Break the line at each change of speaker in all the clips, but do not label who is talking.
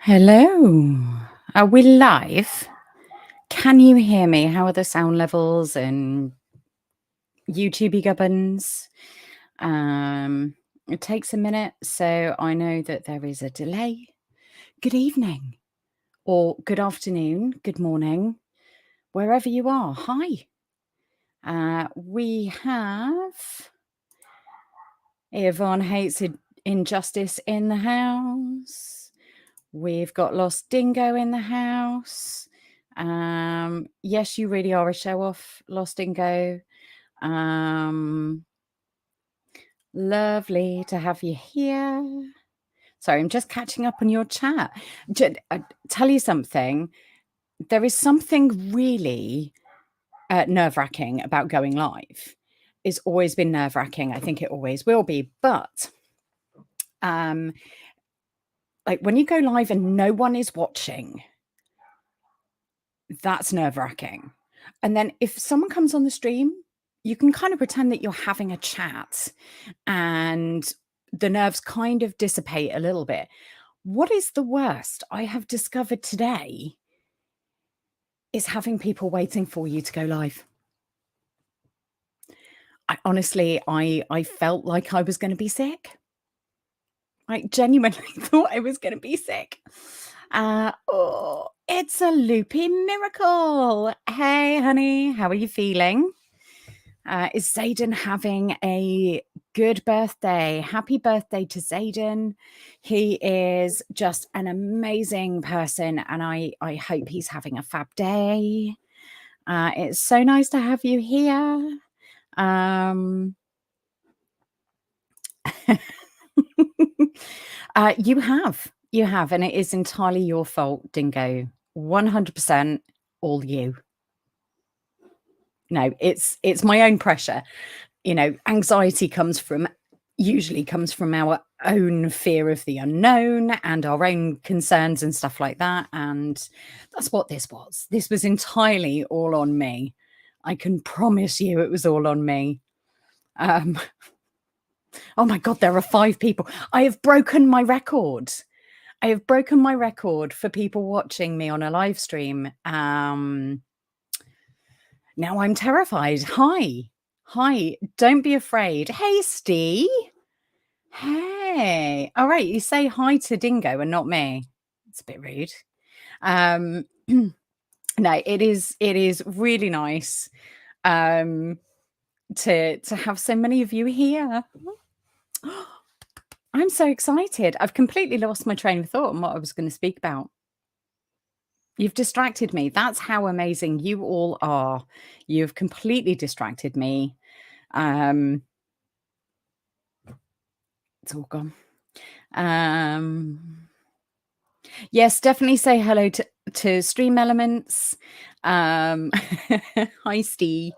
Hello. Are we live? Can you hear me? How are the sound levels and YouTube gubbins? It takes a minute, so I know that there is a delay. Good evening, or good afternoon, good morning, wherever you are. Hi. We have Yvonne Hates Injustice in the house. We've got Lost Dingo in the house. Yes, you really are a show off, Lost Dingo. Lovely to have you here. Sorry, I'm just catching up on your chat. Tell you something. There is something really nerve-wracking about going live. It's always been nerve-wracking. I think it always will be. But like when you go live and no one is watching, that's nerve-wracking. And then if someone comes on the stream, you can kind of pretend that you're having a chat and the nerves kind of dissipate a little bit. What is the worst I have discovered today is having people waiting for you to go live. I felt like I was going to be sick. I genuinely thought I was going to be sick. Oh, it's a loopy miracle. Hey, honey, how are you feeling? Is Zayden having a good birthday? Happy birthday to Zayden. He is just an amazing person, and I hope he's having a fab day. It's so nice to have you here. You have, and it is entirely your fault, Dingo. 100% all you. No, it's my own pressure. You know, anxiety usually comes from our own fear of the unknown and our own concerns and stuff like that. And that's what this was. This was entirely all on me. I can promise you it was all on me. Oh my God, there are 5 people. I have broken my record. I have broken my record for people watching me on a live stream. Now I'm terrified. Hi, don't be afraid. Hey, Steve. Hey. All right, you say hi to Dingo and not me. It's a bit rude. No, it is really nice to have so many of you here. I'm so excited. I've completely lost my train of thought on what I was going to speak about. You've distracted me. That's how amazing you all are. You've completely distracted me. It's all gone. Yes, definitely say hello to Stream Elements. Hi, Steve.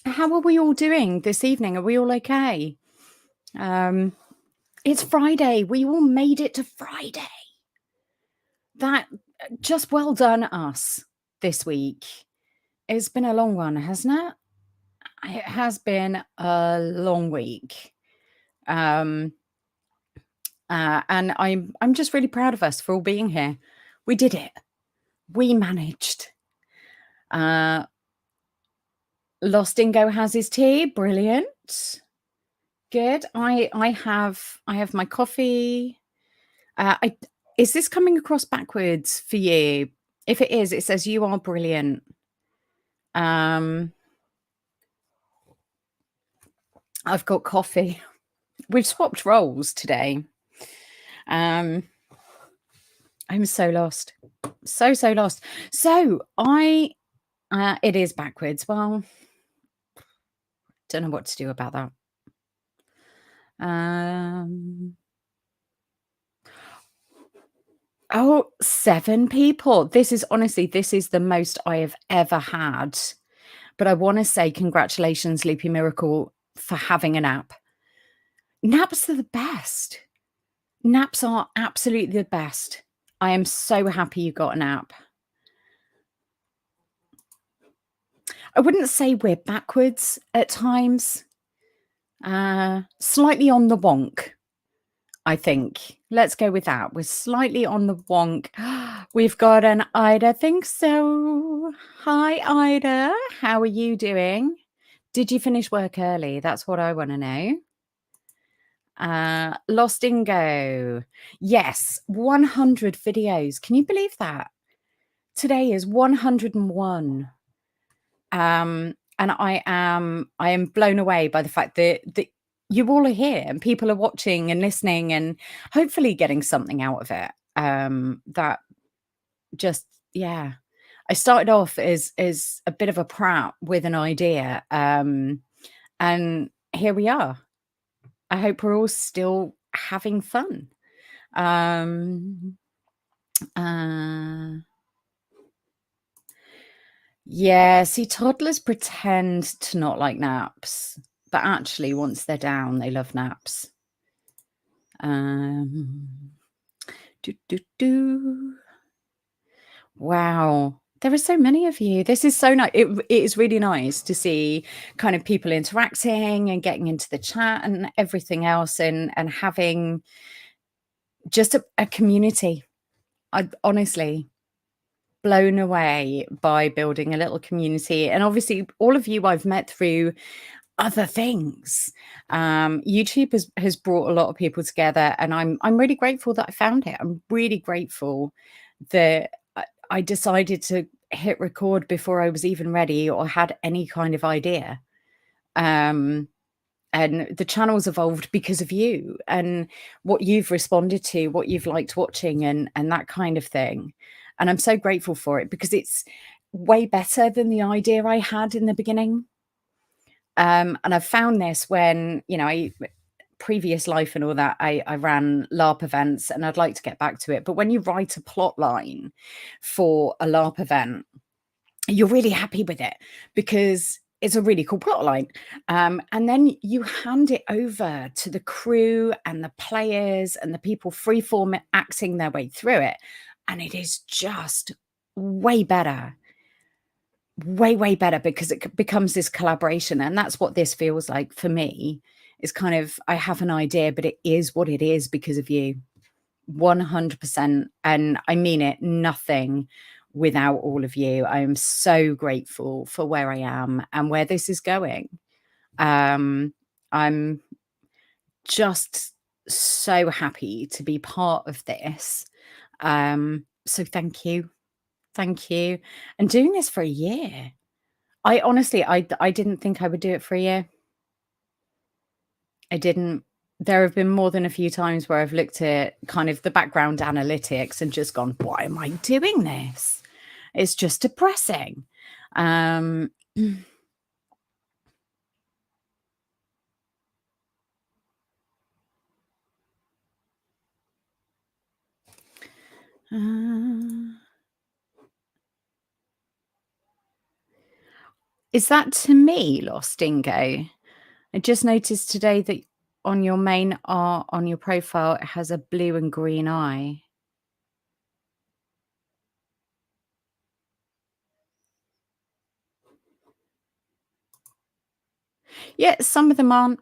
How are we all doing this evening? Are we all okay? It's Friday. We all made it to Friday. That just well done us this week. It's been a long one, hasn't it? It has been a long week. And I'm just really proud of us for all being here. We did it. We managed. Lost Dingo has his tea. Brilliant. Good. I have my coffee. Is this coming across backwards for you? If it is, it says you are brilliant. I've got coffee. We've swapped roles today. I'm so lost. So lost. So it is backwards. Well, don't know what to do about that. Oh, 7 people. This is the most I have ever had. But I want to say congratulations, Loopy Miracle, for having a nap. Naps are the best. Naps are absolutely the best. I am so happy you got a nap. I wouldn't say we're backwards at times. Slightly on the wonk, I think. Let's go with that. We're slightly on the wonk. We've got an Ida think so. Hi, Ida. How are you doing? Did you finish work early? That's what I want to know. Lost Ingo. Yes, 100 videos. Can you believe that? Today is 101. And I am blown away by the fact that you all are here and people are watching and listening and hopefully getting something out of it. That just, yeah. I started off as a bit of a prat with an idea. And here we are. I hope we're all still having fun. Yeah, see, toddlers pretend to not like naps, but actually, once they're down, they love naps. Wow, there are so many of you. This is so nice. It is really nice to see kind of people interacting and getting into the chat and everything else, and having just a community. I honestly blown away by building a little community, and obviously all of you I've met through other things. YouTube has brought a lot of people together, and I'm really grateful that I found it. I'm really grateful that I decided to hit record before I was even ready or had any kind of idea. And the channel's evolved because of you and what you've responded to, what you've liked watching, and that kind of thing. And I'm so grateful for it because it's way better than the idea I had in the beginning. And I've found this when, you know, previous life and all that, I ran LARP events, and I'd like to get back to it. But when you write a plot line for a LARP event, you're really happy with it because it's a really cool plot line. And then you hand it over to the crew and the players and the people freeform acting their way through it. And it is just way better. Way better because it becomes this collaboration. And that's what this feels like for me. Is kind of, I have an idea, but it is what it is because of you. 100%. And I mean it, nothing without all of you. I am so grateful for where I am and where this is going. I'm just so happy to be part of this. So thank you. Thank you. And doing this for a year. I honestly, I didn't think I would do it for a year. I didn't. There have been more than a few times where I've looked at kind of the background analytics and just gone, why am I doing this? It's just depressing. Is that to me, Lost Dingo? I just noticed today that on your main art on your profile, it has a blue and green eye. Yeah, some of them aren't.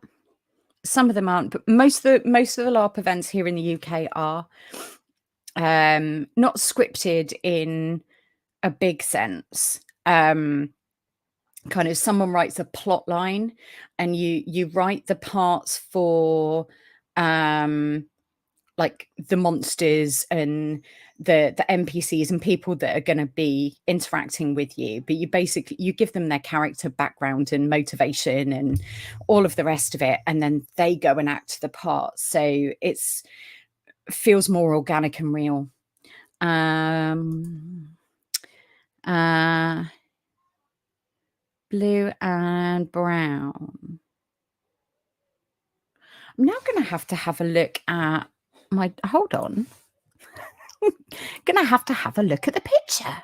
Some of them aren't, but most of the LARP events here in the UK are not scripted in a big sense. Kind of someone writes a plot line and you write the parts for like the monsters and the NPCs and people that are going to be interacting with you, but you give them their character background and motivation and all of the rest of it, and then they go and act the part, so it's feels more organic and real. Blue and brown. I'm now going to have a look at my, hold on. Gonna have to have a look at the picture.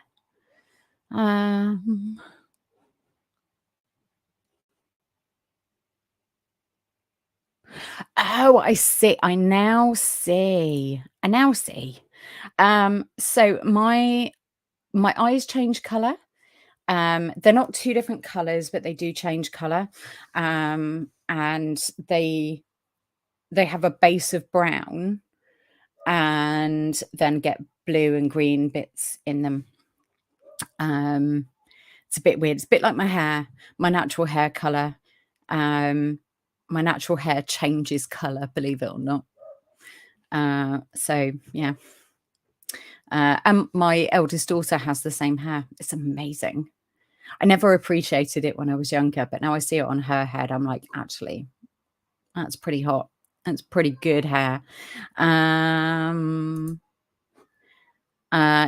Oh, I see. I now see. So my eyes change color. They're not two different colors, but they do change color. And they they have a base of brown and then get blue and green bits in them. It's a bit weird. It's a bit like my hair, my natural hair color. My natural hair changes color, believe it or not. So yeah. And my eldest daughter has the same hair. It's amazing. I never appreciated it when I was younger, but now I see it on her head. I'm like, actually, that's pretty hot. That's pretty good hair.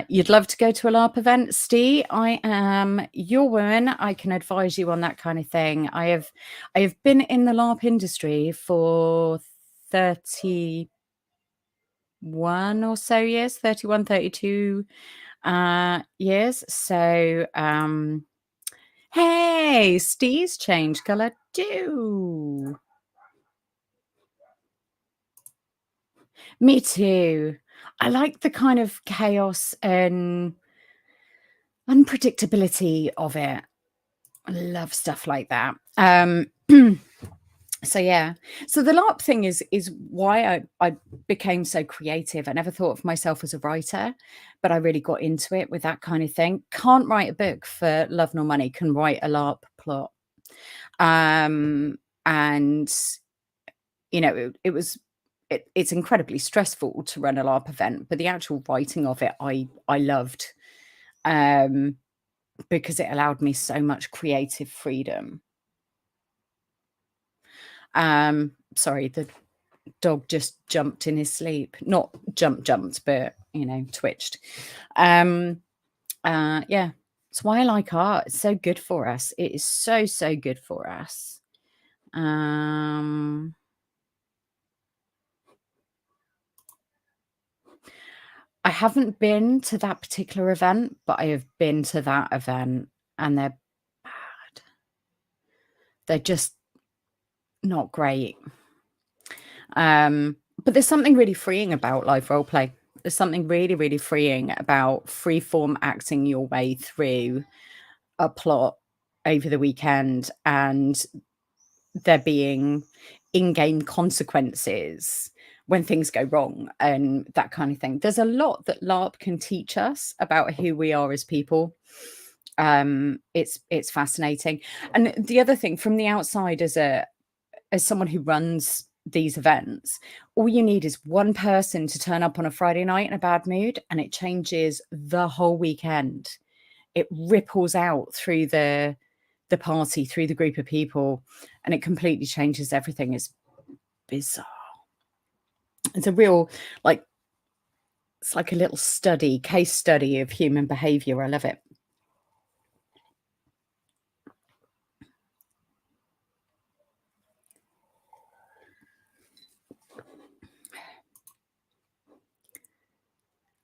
You'd love to go to a LARP event, Steve. I am your woman. I can advise you on that kind of thing. I have been in the LARP industry for 31 or so years, 31, 32 years. So, hey, Steve's changed color too. Me too. I like the kind of chaos and unpredictability of it. I love stuff like that. So yeah. So the LARP thing is why I became so creative. I never thought of myself as a writer, but I really got into it with that kind of thing. Can't write a book for love nor money, can write a LARP plot. And you know, it's incredibly stressful to run a LARP event, but the actual writing of it I loved. Because it allowed me so much creative freedom. Sorry, the dog just jumped in his sleep. Not jumped, but you know, twitched. Yeah, that's why I like art. It's so good for us. It is so good for us. I haven't been to that particular event, but I have been to that event, and they're bad. They're just not great. But there's something really freeing about live role play. There's something really freeing about freeform acting your way through a plot over the weekend and there being in-game consequences when things go wrong and that kind of thing. There's a lot that LARP can teach us about who we are as people. It's fascinating. And the other thing, from the outside, as someone who runs these events, all you need is one person to turn up on a Friday night in a bad mood and it changes the whole weekend. It ripples out through the party, through the group of people, and it completely changes everything. It's bizarre. It's a real, like, it's like a little case study of human behavior. I love it.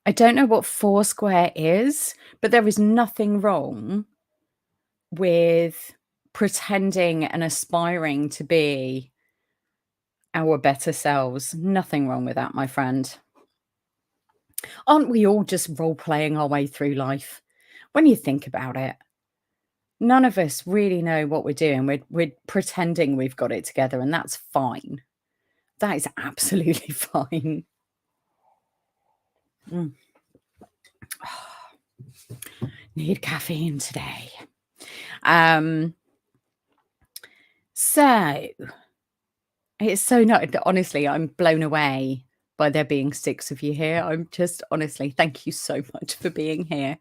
I don't know what Foursquare is, but there is nothing wrong with pretending and aspiring to be our better selves. Nothing wrong with that, my friend. Aren't we all just role-playing our way through life? When you think about it, none of us really know what we're doing. We're pretending we've got it together, and that's fine. That is absolutely fine. Need caffeine today. So it's so nice. Honestly, I'm blown away by there being 6 of you here. I'm just, honestly, thank you so much for being here.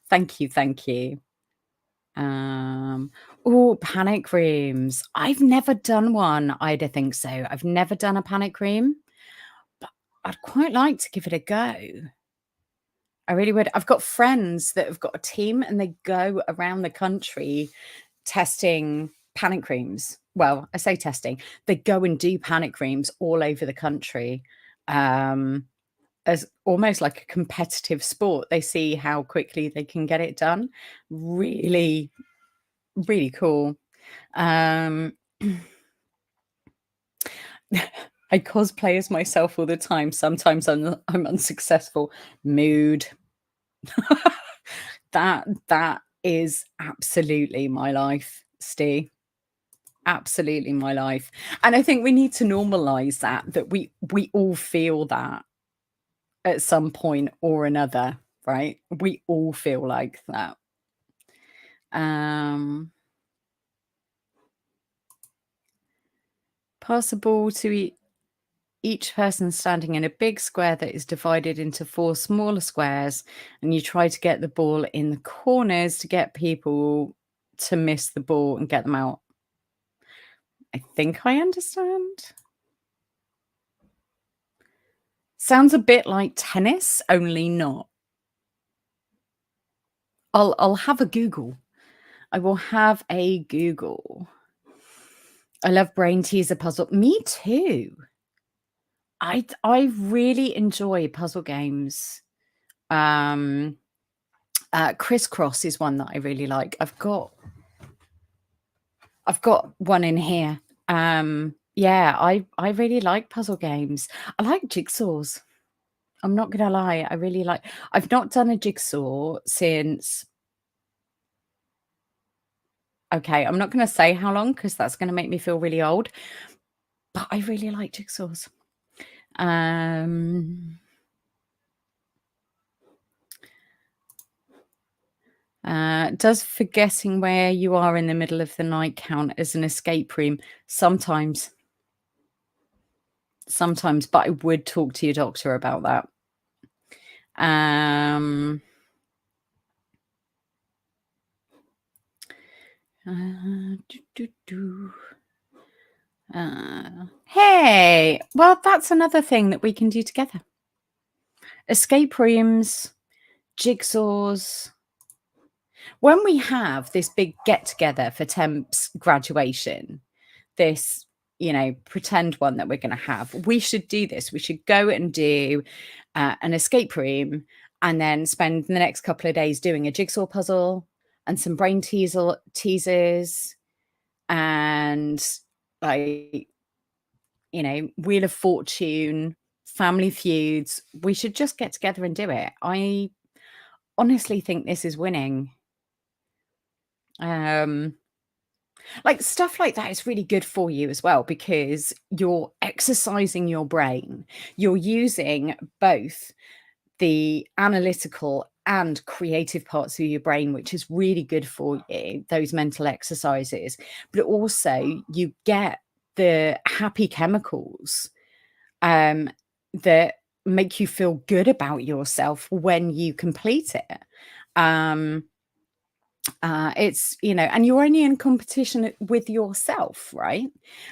Thank you. Oh, panic rooms. I've never done one. I don't think so. I've never done a panic room, but I'd quite like to give it a go. I really would. I've got friends that have got a team and they go around the country testing panic rooms. Well, I say testing. They go and do panic rooms all over the country. As almost like a competitive sport. They see how quickly they can get it done. Really, really cool. I cosplay as myself all the time. Sometimes I'm unsuccessful. Mood. that is absolutely my life, Steve. absolutely my life. And I think we need to normalize that we all feel that at some point or another, right? We all feel like that. Pass the ball to each person standing in a big square that is divided into 4 smaller squares, and you try to get the ball in the corners to get people to miss the ball and get them out. I think I understand. Sounds a bit like tennis, only not. I'll have a Google. I will have a Google. I love brain teaser puzzle. Me too. I really enjoy puzzle games. Crisscross is one that I really like. I've got one in here. Yeah, I really like puzzle games. I like jigsaws. I'm not gonna lie. I really like. I've not done a jigsaw since. Okay, I'm not gonna say how long because that's gonna make me feel really old. But I really like jigsaws. Does forgetting where you are in the middle of the night count as an escape room? Sometimes, but I would talk to your doctor about that. Hey, well, that's another thing that we can do together. Escape rooms, jigsaws. When we have this big get together for Temp's graduation, this, pretend one that we're going to have, we should do this. We should go and do an escape room and then spend the next couple of days doing a jigsaw puzzle and some brain teasers and like, Wheel of Fortune, Family Feuds. We should just get together and do it. I honestly think this is winning. Like stuff like that is really good for you as well because you're exercising your brain. You're using both the analytical and creative parts of your brain, which is really good for you, those mental exercises. But also you get the happy chemicals that make you feel good about yourself when you complete it. It's, and you're only in competition with yourself, right?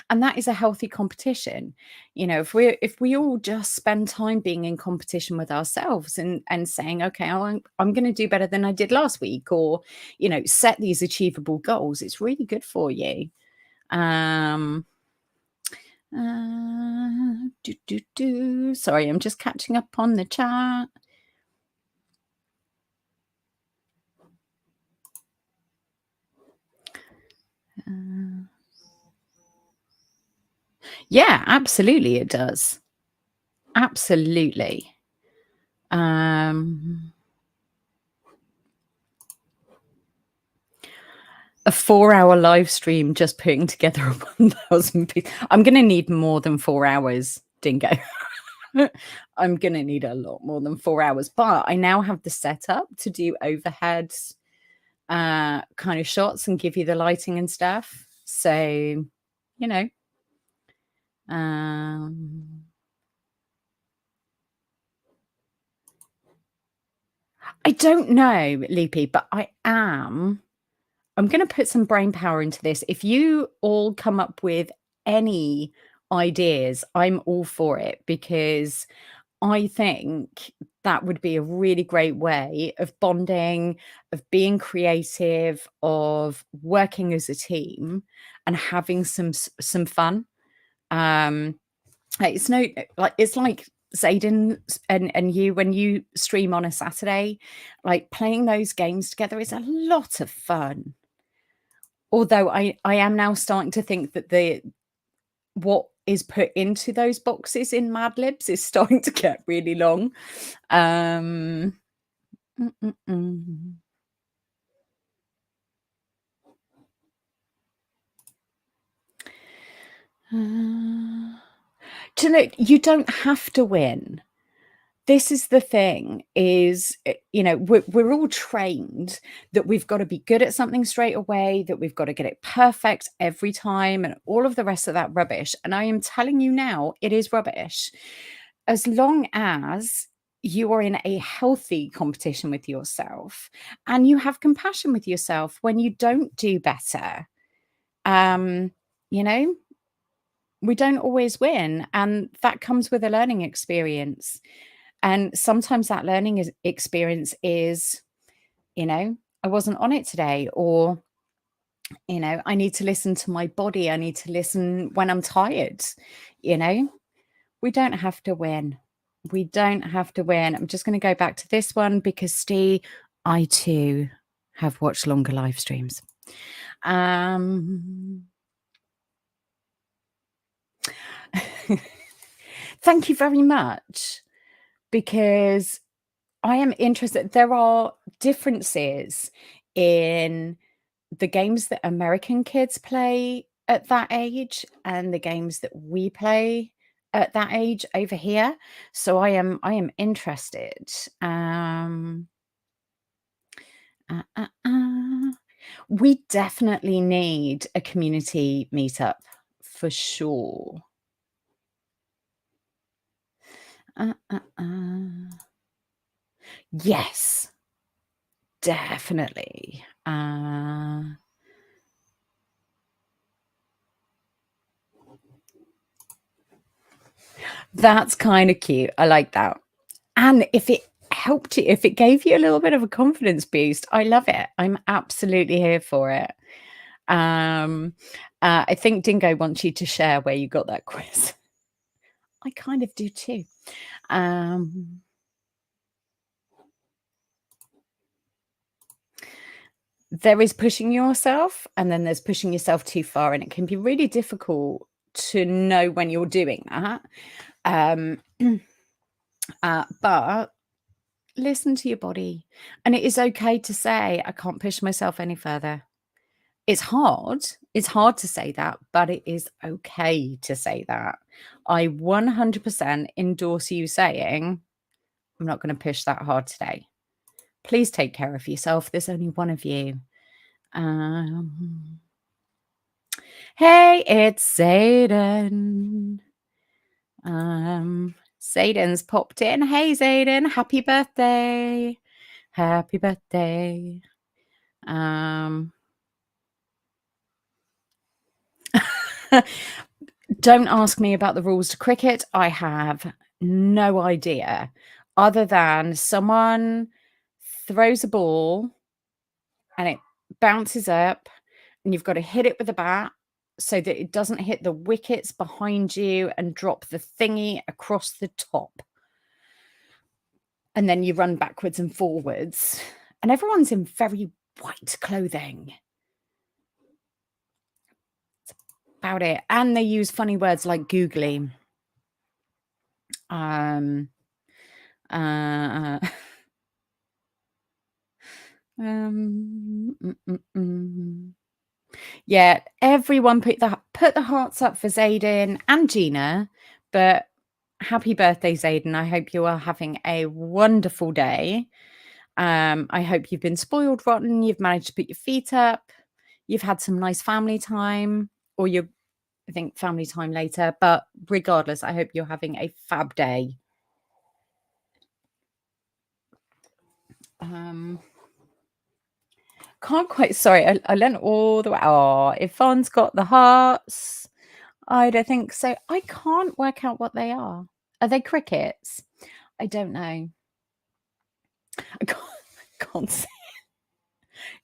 And that is a healthy competition. If we all just spend time being in competition with ourselves and saying, okay, I'm going to do better than I did last week, or set these achievable goals, it's really good for you. Sorry, I'm just catching up on the chat. Yeah, absolutely it does. Absolutely. A 4-hour live stream just putting together 1,000 people. I'm going to need more than 4 hours, Dingo. I'm going to need a lot more than 4 hours, but I now have the setup to do overhead kind of shots and give you the lighting and stuff. So, I don't know, Loopy, but I'm going to put some brain power into this. If you all come up with any ideas, I'm all for it because I think that would be a really great way of bonding, of being creative, of working as a team and having some fun. It's like Zayden and you, when you stream on a Saturday, like playing those games together is a lot of fun. Although I am now starting to think that what is put into those boxes in Mad Libs is starting to get really long. Do you know, you don't have to win. This is the thing is, we're all trained that we've got to be good at something straight away, that we've got to get it perfect every time, and all of the rest of that rubbish. And I am telling you now, it is rubbish. As long as you are in a healthy competition with yourself and you have compassion with yourself when you don't do better, um, you know, we don't always win. And that comes with a learning experience. And sometimes that experience is, I wasn't on it today, or, I need to listen to my body. I need to listen when I'm tired. You know, we don't have to win. We don't have to win. I'm just going to go back to this one because, Steve, I too have watched longer live streams. Thank you very much, because I am interested. There are differences in the games that American kids play at that age and the games that we play at that age over here. So I am interested. Uh, uh, uh. We definitely need a community meetup for sure. Yes, definitely. That's kind of cute. I like that. And if it helped you, if it gave you a little bit of a confidence boost, I love it. I'm absolutely here for it. I think Dingo wants you to share where you got that quiz. I kind of do too. There is pushing yourself, and then there's pushing yourself too far, and it can be really difficult to know when you're doing that. But listen to your body, and it is okay to say, I can't push myself any further. It's hard. It's hard to say that, but it is okay to say that. I 100% endorse you saying, I'm not going to push that hard today. Please take care of yourself. There's only one of you. Hey, it's Zayden. Zayden's popped in. Hey, Zayden, happy birthday. Happy birthday. Don't ask me about the rules to cricket. I have no idea, other than someone throws a ball and it bounces up and you've got to hit it with a bat so that it doesn't hit the wickets behind you and drop the thingy across the top. And then you run backwards and forwards. And everyone's in very white clothing. That's about it. And they use funny words like googly. Yeah, everyone put the hearts up for Zayden and Gina, but happy birthday, Zayden. I hope you are having a wonderful day. I hope you've been spoiled rotten. You've managed to put your feet up. You've had some nice family time, or I think family time later. But regardless, I hope you're having a fab day. Can't quite. Sorry, I learned all the way. Oh, Yvonne's got the hearts. I don't think so. I can't work out what they are. Are they crickets? I don't know. I can't see.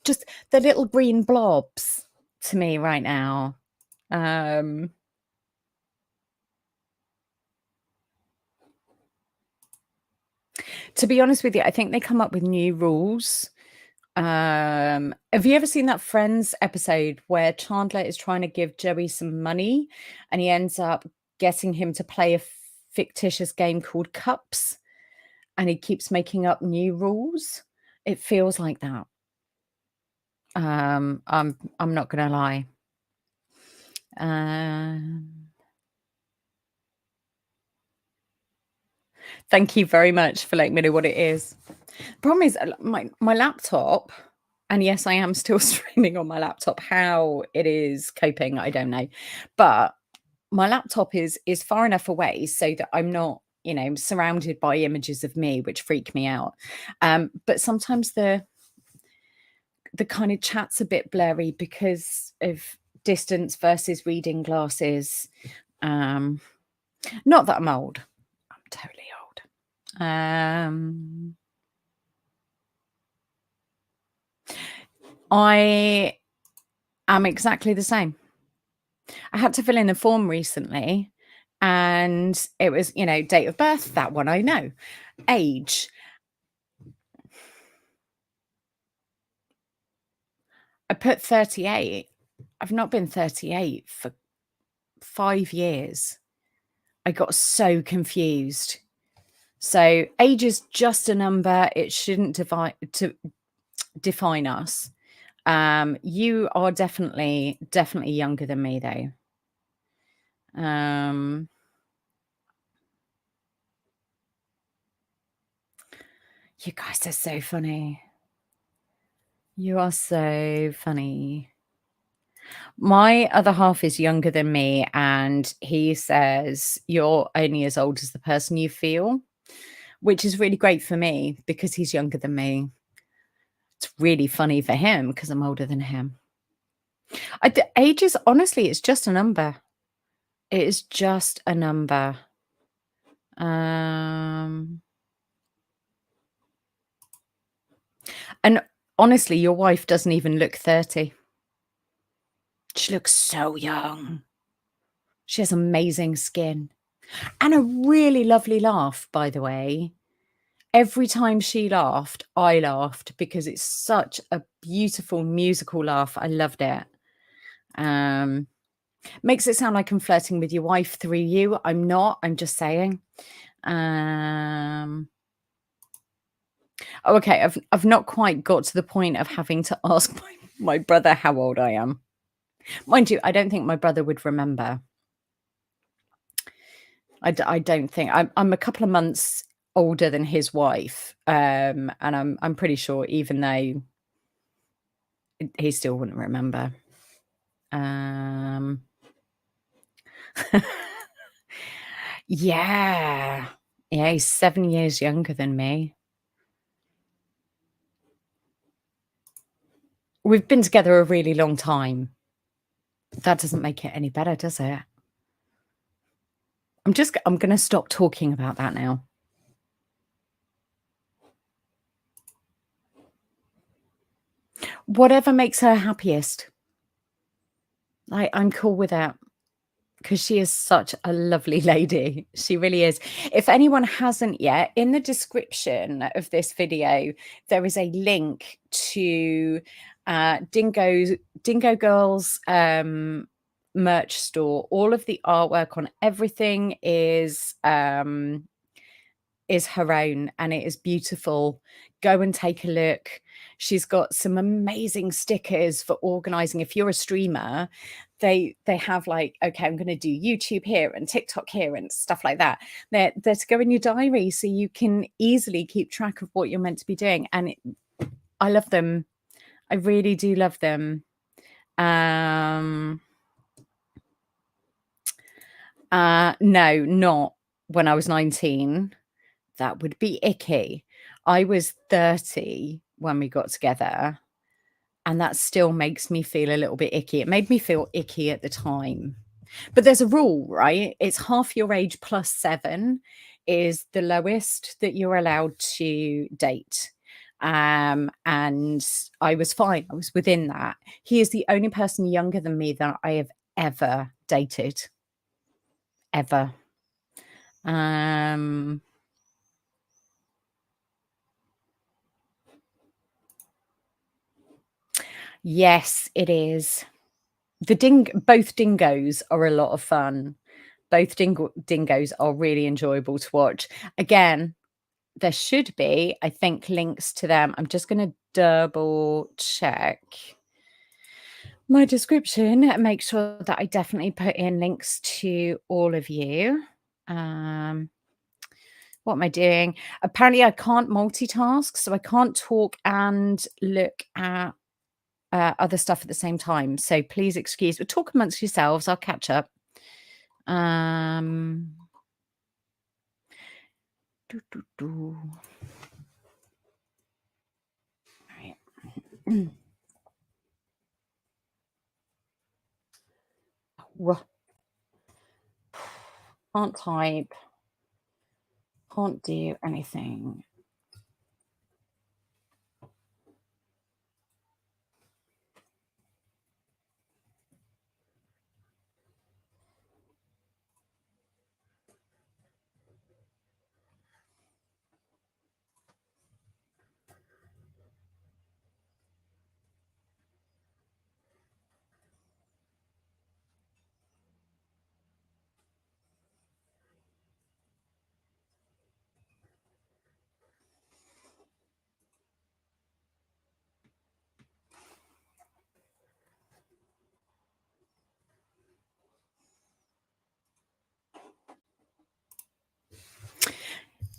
Just the little green blobs to me right now. To be honest with you, I think they come up with new rules. Have you ever seen that Friends episode where Chandler is trying to give Joey some money and he ends up getting him to play a fictitious game called Cups, and he keeps making up new rules? It feels like that. I'm not gonna lie. Thank you very much for letting me know what it is. Problem is, my laptop, and yes, I am still streaming on my laptop. How it is coping, I don't know. But my laptop is far enough away so that I'm not, surrounded by images of me, which freak me out. But sometimes the kind of chat's a bit blurry because of distance versus reading glasses. Not that I'm old. I'm totally old. I am exactly the same. I had to fill in a form recently and it was, date of birth, that one I know. Age. I put 38. I've not been 38 for 5 years. I got so confused. So age is just a number. It shouldn't define us. You are definitely younger than me, though. You guys are so funny. You are so funny. My other half is younger than me, and he says you're only as old as the person you feel, which is really great for me because he's younger than me. It's really funny for him because I'm older than him. Age is, honestly, it's just a number. It is just a number. And honestly, your wife doesn't even look 30. She looks so young. She has amazing skin and a really lovely laugh, by the way. Every time she laughed, I laughed because it's such a beautiful musical laugh. I loved it. Makes it sound like I'm flirting with your wife through you. I'm not. I'm just saying. Oh, okay. I've not quite got to the point of having to ask my brother how old I am. Mind you, I don't think my brother would remember. I don't think I'm a couple of months older than his wife, and I'm pretty sure even though he still wouldn't remember. Yeah, he's 7 years younger than me. We've been together a really long time. That doesn't make it any better, does it? I'm gonna stop talking about that now. Whatever makes her happiest. I'm cool with that because she is such a lovely lady. She really is. If anyone hasn't yet, in the description of this video, there is a link to Dingo Girls merch store. All of the artwork on everything is her own and it is beautiful. Go and take a look. She's got some amazing stickers for organizing. If you're a streamer, they have like, okay, I'm going to do YouTube here and TikTok here and stuff like that. They're to go in your diary so you can easily keep track of what you're meant to be doing. And I love them. I really do love them. No, not when I was 19. That would be icky. I was 30 when we got together, and that still makes me feel a little bit icky. It made me feel icky at the time. But there's a rule, right? It's half your age plus 7 is the lowest that you're allowed to date. And I was fine. I was within that. He is the only person younger than me that I have ever dated. Ever. Yes, it is. Both dingoes are a lot of fun. Both dingoes are really enjoyable to watch. Again, there should be, I think, links to them. I'm just going to double check my description and make sure that I definitely put in links to all of you. What am I doing? Apparently, I can't multitask, so I can't talk and look at other stuff at the same time. So please excuse, but talk amongst yourselves. I'll catch up. Do, do, do. Right. Can't type. Can't do anything.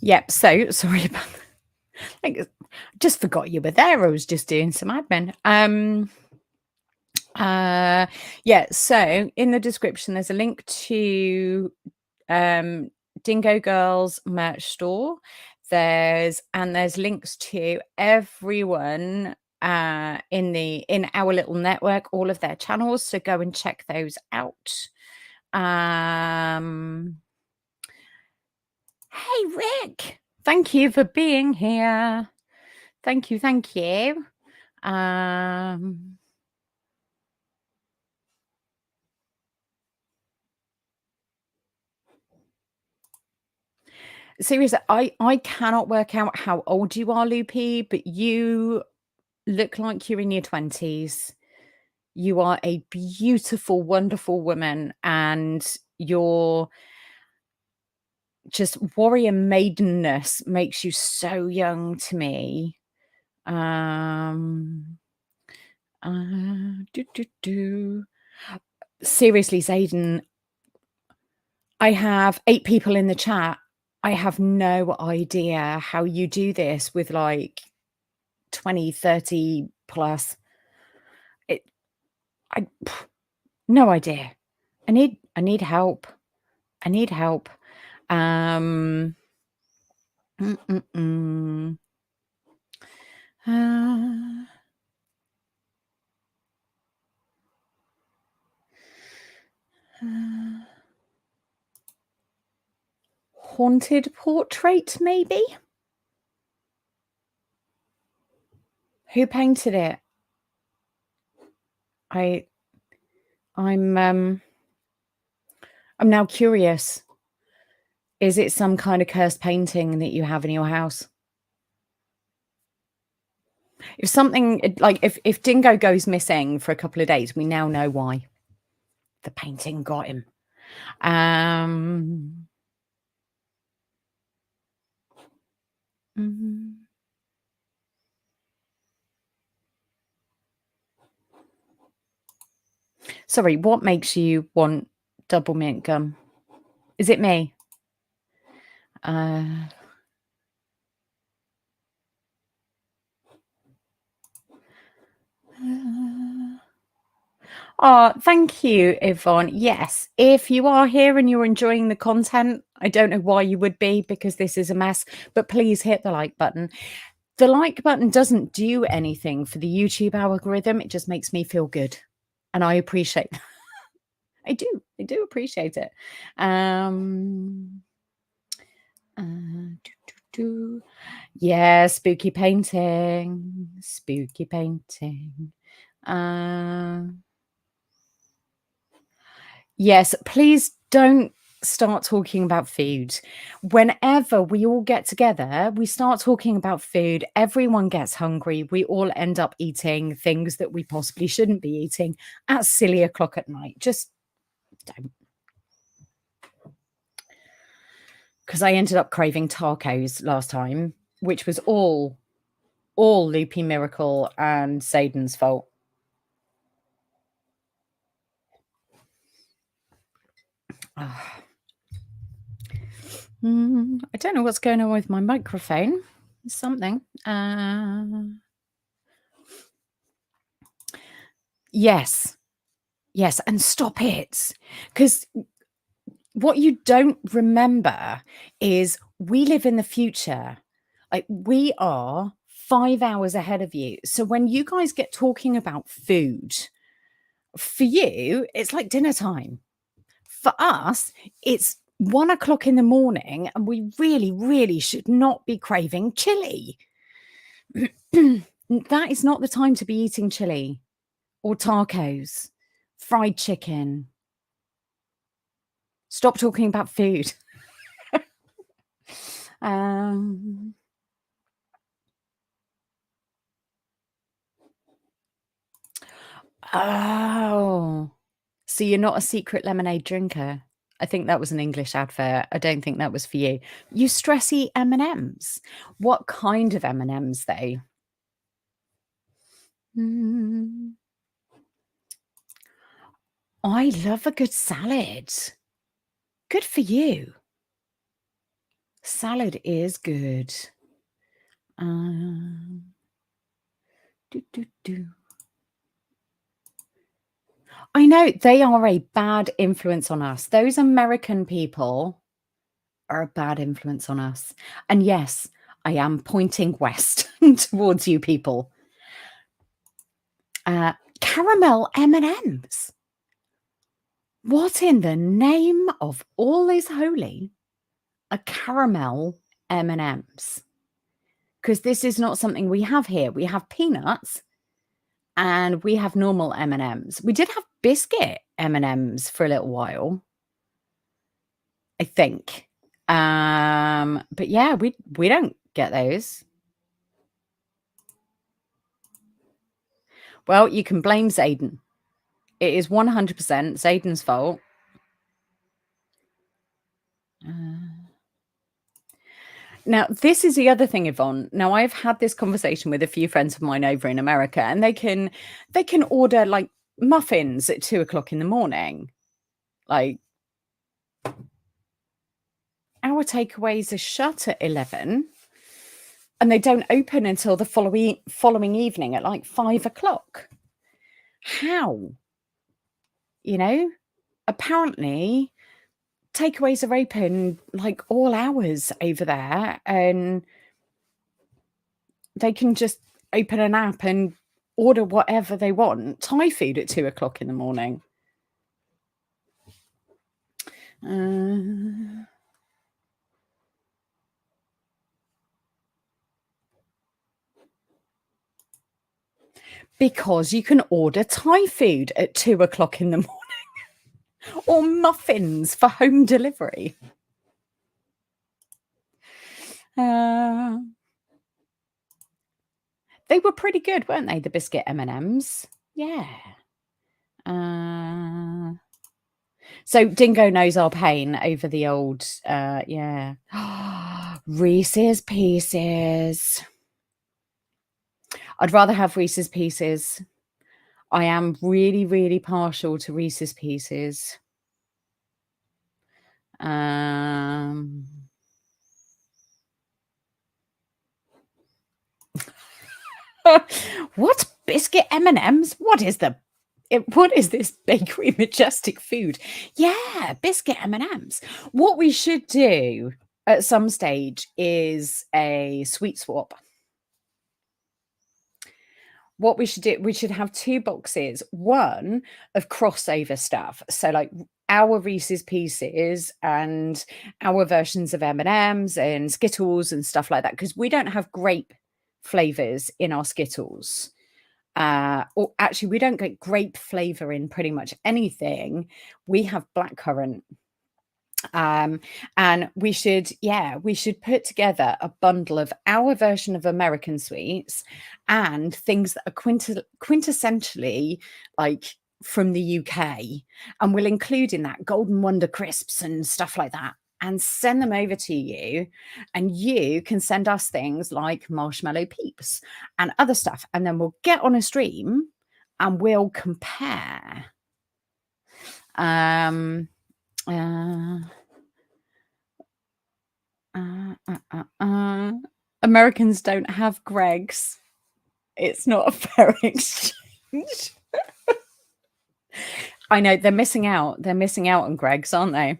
Yep. So sorry about that. I just forgot you were there. I was just doing some admin. Yeah. So in the description, there's a link to Dingo Girls merch store. There's links to everyone in our little network, all of their channels. So go and check those out. Hey, Rick. Thank you for being here. Thank you. Thank you. Seriously, I cannot work out how old you are, Loopy, but you look like you're in your 20s. You are a beautiful, wonderful woman, and your just warrior maidenness makes you so young to me. Seriously, Zayden, I have 8 people in the chat. I have no idea how you do this with like 20, 30 plus. No idea. I need help. I need help. Haunted portrait, maybe? Who painted it? I'm now curious. Is it some kind of cursed painting that you have in your house? If something like if Dingo goes missing for a couple of days, we now know why. The painting got him. Sorry, what makes you want double mint gum? Is it me? Oh, thank you, Yvonne. Yes, if you are here and you're enjoying the content, I don't know why you would be, because this is a mess, but please hit the like button. The like button doesn't do anything for the YouTube algorithm. It just makes me feel good. And I appreciate that. I do appreciate it. Yeah, spooky painting. Spooky painting. Yes, please don't start talking about food. Whenever we all get together, we start talking about food. Everyone gets hungry. We all end up eating things that we possibly shouldn't be eating at silly o'clock at night. Just don't. Because I ended up craving tacos last time, which was all Loopy Miracle and Saden's fault. I don't know what's going on with my microphone. Something. Yes. Yes, and stop it. Because what you don't remember is we live in the future. Like, we are 5 hours ahead of you. So when you guys get talking about food, for you, it's like dinner time. For us, it's 1 o'clock in the morning, and we really, really should not be craving chili. That is not the time to be eating chili or tacos, fried chicken. Stop talking about food. Um, oh, so you're not a secret lemonade drinker? I think that was an English advert. I don't think that was for you. You stress eat M&Ms. What kind of M&Ms though? Mm, I love a good salad. Good for you. Salad is good. Do, do, do. I know they are a bad influence on us. Those American people are a bad influence on us. And yes, I am pointing west towards you people. Caramel M&Ms. What in the name of all is holy are caramel M&Ms? Because this is not something we have here. We have peanuts and we have normal M&Ms. We did have biscuit M&Ms for a little while, I think. But yeah, we don't get those. Well, you can blame Zayden. It is 100% Zayden's fault. Now, this is the other thing, Yvonne. Now, I've had this conversation with a few friends of mine over in America, and they can order like muffins at 2 o'clock in the morning. Like, our takeaways are shut at 11, and they don't open until the following evening at like 5 o'clock. How? You know, apparently takeaways are open like all hours over there, and they can just open an app and order whatever they want. Thai food at 2 o'clock in the morning. Because you can order Thai food at 2 o'clock in the morning, or muffins for home delivery. They were pretty good, weren't they? The biscuit M&Ms. Yeah. So Dingo knows our pain over the old, yeah. Reese's Pieces. I'd rather have Reese's Pieces. I am really, really partial to Reese's Pieces. What? Biscuit M&Ms? What is this bakery majestic food? Yeah, biscuit M&Ms. What we should do at some stage is a sweet swap. What we should do, we should have 2 boxes, one of crossover stuff. So like our Reese's Pieces and our versions of M&Ms and Skittles and stuff like that, because we don't have grape flavors in our Skittles. Or actually, we don't get grape flavor in pretty much anything. We have blackcurrant. And we should put together a bundle of our version of American sweets and things that are quintessentially like from the UK, and we'll include in that Golden Wonder crisps and stuff like that, and send them over to you, and you can send us things like marshmallow peeps and other stuff, and then we'll get on a stream and we'll compare. Americans don't have Greggs. It's not a fair exchange. I know, they're missing out. They're missing out on Greggs, aren't they?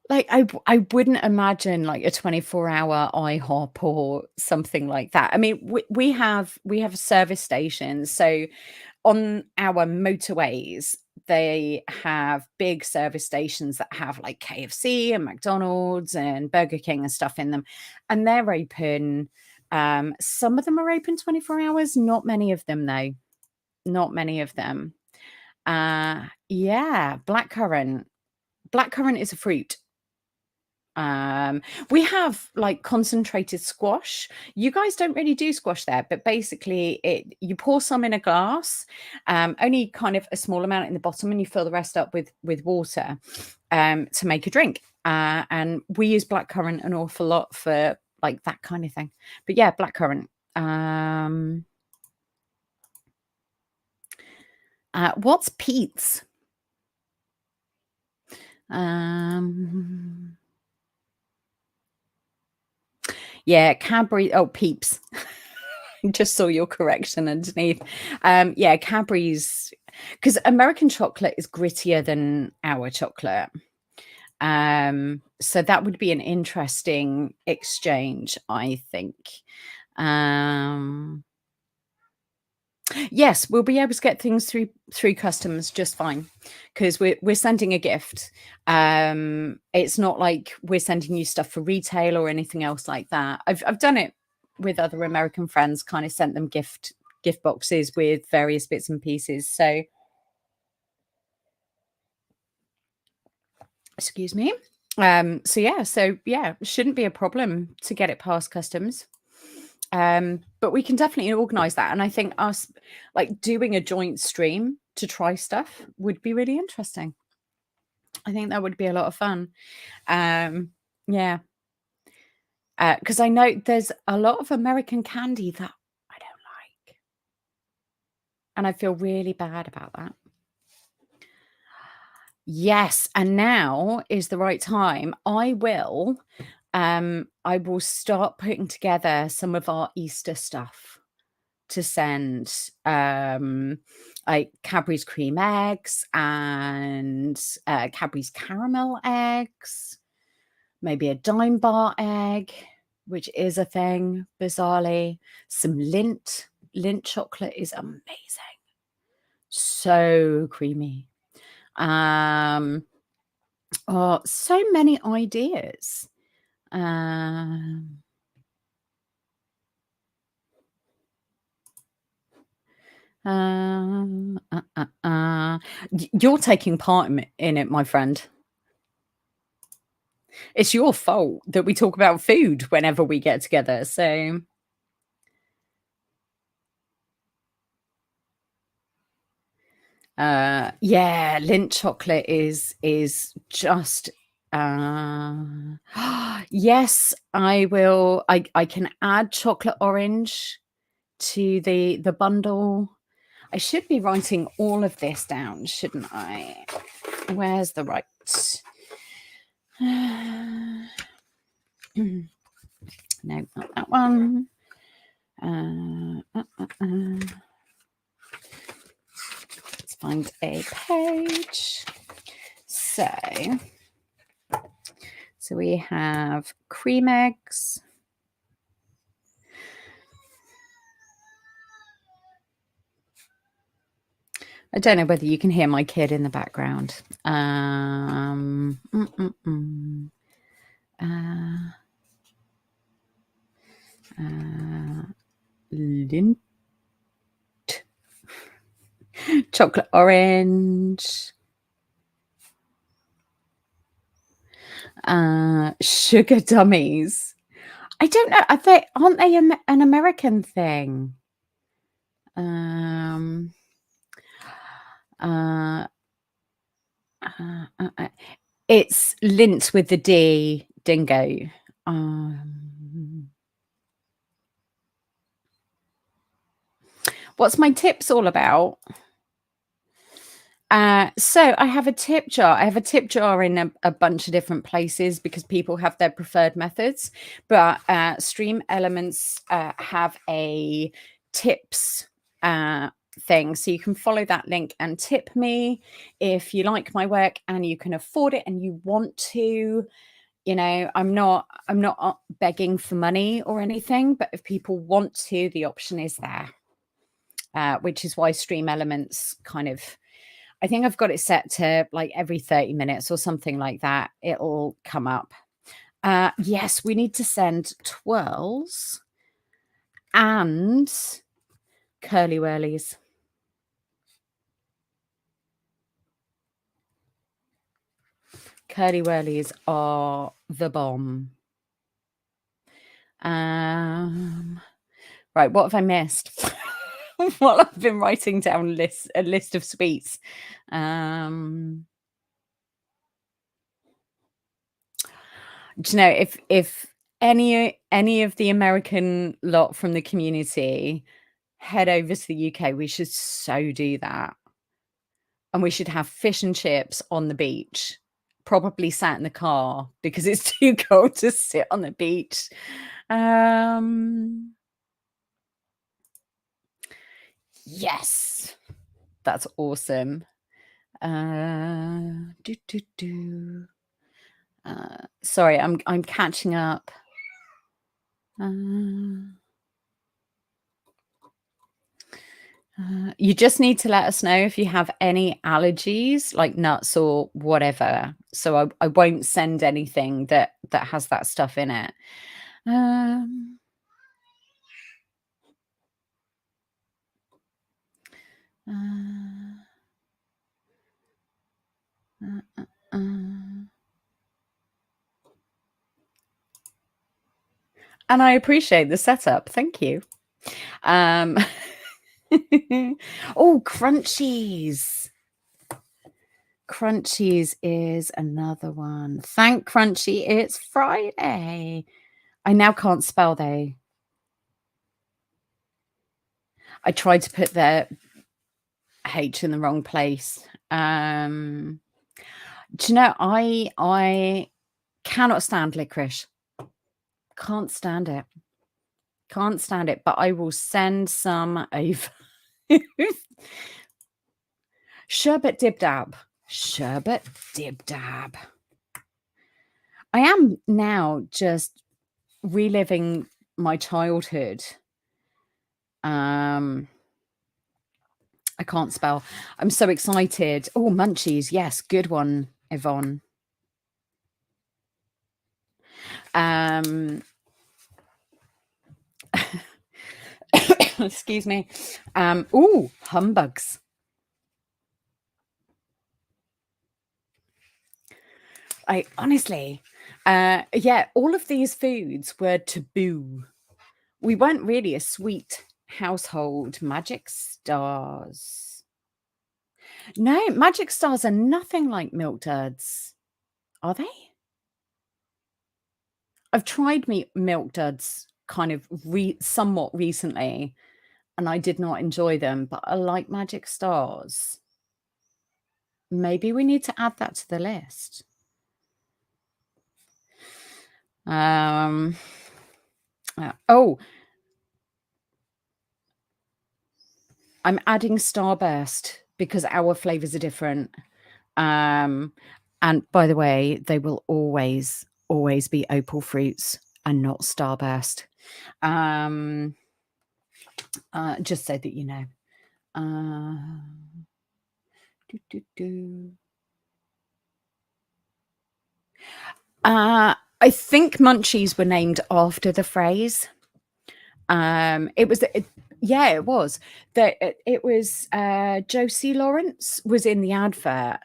Like, I wouldn't imagine, like, a 24-hour IHOP or something like that. I mean, we have service stations, so on our motorways, they have big service stations that have, like, KFC and McDonald's and Burger King and stuff in them, and they're open, some of them are open 24 hours, not many of them, though. Not many of them. Yeah, blackcurrant. Blackcurrant is a fruit. We have like concentrated squash. You guys don't really do squash there, but basically you pour some in a glass, only kind of a small amount in the bottom, and you fill the rest up with water to make a drink. And we use blackcurrant an awful lot for like that kind of thing. But yeah, blackcurrant. What's Pete's? Yeah, Cadbury. Oh, Peeps. Just saw your correction underneath. Yeah, Cadbury's, because American chocolate is grittier than our chocolate. So that would be an interesting exchange, I think. Yes, we'll be able to get things through customs just fine, because we're sending a gift. It's not like we're sending you stuff for retail or anything else like that. I've done it with other American friends, kind of sent them gift boxes with various bits and pieces. So, excuse me. So yeah, shouldn't be a problem to get it past customs. But we can definitely organize that, and I think us like doing a joint stream to try stuff would be really interesting. I think that would be a lot of fun. Yeah, because I know there's a lot of American candy that I don't like, and I feel really bad about that. Yes, and now is the right time. I will start putting together some of our Easter stuff to send, like Cadbury's cream eggs and Cadbury's caramel eggs, maybe a dime bar egg, which is a thing, bizarrely. Some Lindt chocolate is amazing. So creamy. Oh, so many ideas. You're taking part in it, my friend. It's your fault that we talk about food whenever we get together. So, yeah, Lindt chocolate is just. Yes, I will. I can add chocolate orange to the bundle. I should be writing all of this down, shouldn't I? Where's the right? No, not that one. Let's find a page. So we have cream eggs. I don't know whether you can hear my kid in the background. Lindt. Chocolate orange. Sugar dummies. I don't know. Aren't they an American thing? It's Lindt with the D, dingo. What's my tips all about? So I have a tip jar. I have a tip jar in a bunch of different places because people have their preferred methods. But Stream Elements have a tips thing. So you can follow that link and tip me if you like my work and you can afford it and you want to. You know, I'm not begging for money or anything, but if people want to, the option is there. Which is why Stream Elements kind of, I think I've got it set to like every 30 minutes or something like that. It'll come up. Yes, we need to send twirls and curly whirlies. Curly whirlies are the bomb. Right, what have I missed? While I've been writing down a list of sweets. Do you know, if any of the American lot from the community head over to the UK, we should so do that. And we should have fish and chips on the beach, probably sat in the car because it's too cold to sit on the beach. Yes, that's awesome. Sorry, I'm catching up. You just need to let us know if you have any allergies, like nuts or whatever. So I won't send anything that has that stuff in it. And I appreciate the setup. Thank you. Oh, Crunchies. Crunchies is another one. Thank Crunchy. It's Friday. I now can't spell though. I tried to put the H in the wrong place. Do you know, I cannot stand licorice. Can't stand it. Can't stand it, but I will send some over. Sherbet dib dab. Sherbet dib dab. I am now just reliving my childhood. I can't spell. I'm so excited. Oh, munchies. Yes, good one, Yvonne. Excuse me. Oh, humbugs. I honestly, yeah, all of these foods were taboo. We weren't really a sweet household. Magic stars. No, magic stars are nothing like milk duds. Are they? I've tried milk duds kind of somewhat recently, and I did not enjoy them, but I like magic stars. Maybe we need to add that to the list. Oh, I'm adding Starburst because our flavors are different. And by the way, they will always be opal fruits and not Starburst. Just so that you know. I think munchies were named after the phrase. It was it was Josie Lawrence was in the advert.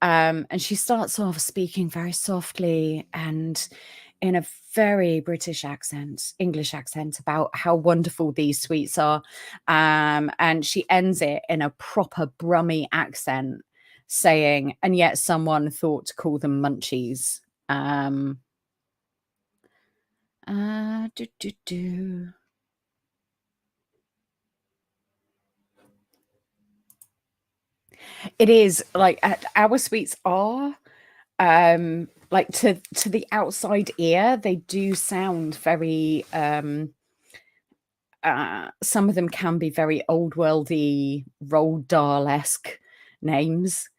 And she starts off speaking very softly and in a very British accent, English accent, about how wonderful these sweets are. And she ends it in a proper Brummy accent, saying, and yet someone thought to call them munchies. It is like our sweets are like to the outside ear, they do sound very some of them can be very old worldy Roald Dahl-esque names.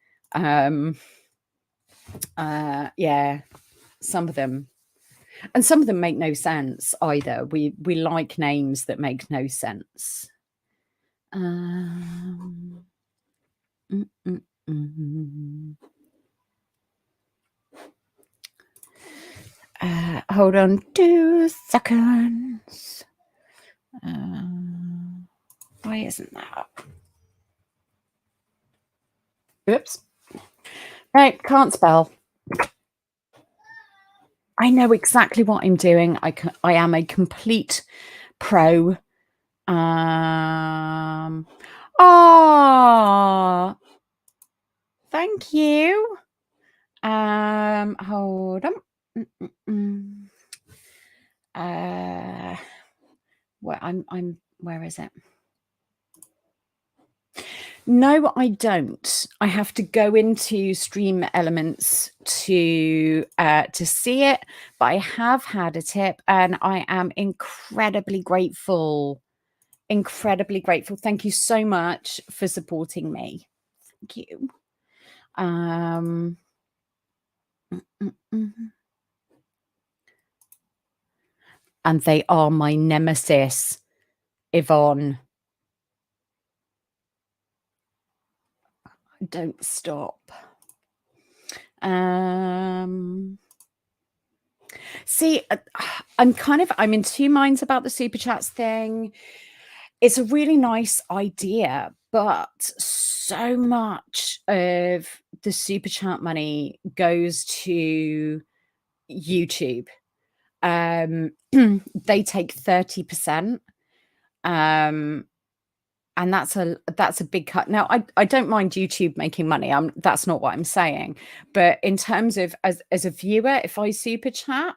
Yeah, some of them. And some of them make no sense either. We like names that make no sense. Mm, mm, mm. Hold on 2 seconds. Why isn't that up? Oops. No, can't spell. I know exactly what I'm doing. I am a complete pro. Oh, thank you. Hold on. Where is it? No, I don't. I have to go into Stream Elements to see it, but I have had a tip and I am incredibly grateful. Incredibly grateful. Thank you so much for supporting me. Thank you. And they are my nemesis, Yvonne. Don't stop. See, I'm in two minds about the super chats thing. It's a really nice idea, but so much of the super chat money goes to YouTube. They take 30%. And that's a big cut. Now, I don't mind YouTube making money. That's not what I'm saying. But in terms of as a viewer, if I super chat,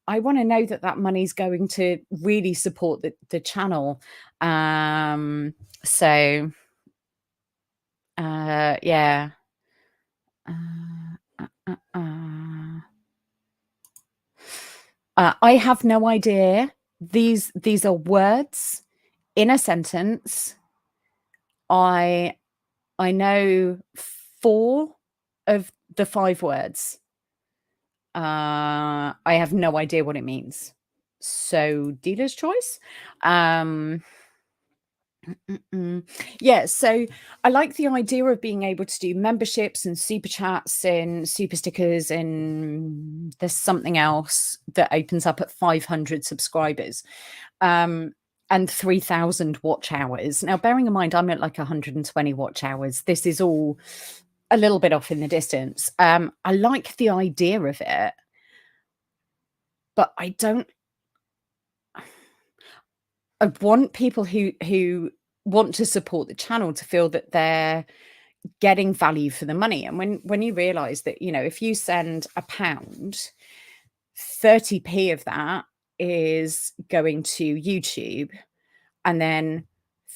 I want to know that money's going to really support the channel. So yeah. I have no idea. These are words in a sentence. I know 4 of the 5 words. I have no idea what it means. So dealer's choice. Yeah, so I like the idea of being able to do memberships and super chats and super stickers, and there's something else that opens up at 500 subscribers. And 3,000 watch hours. Now, bearing in mind, I'm at like 120 watch hours. This is all a little bit off in the distance. I like the idea of it, but I want people who want to support the channel to feel that they're getting value for the money. And when you realize that, if you send £1, 30p of that is going to YouTube, and then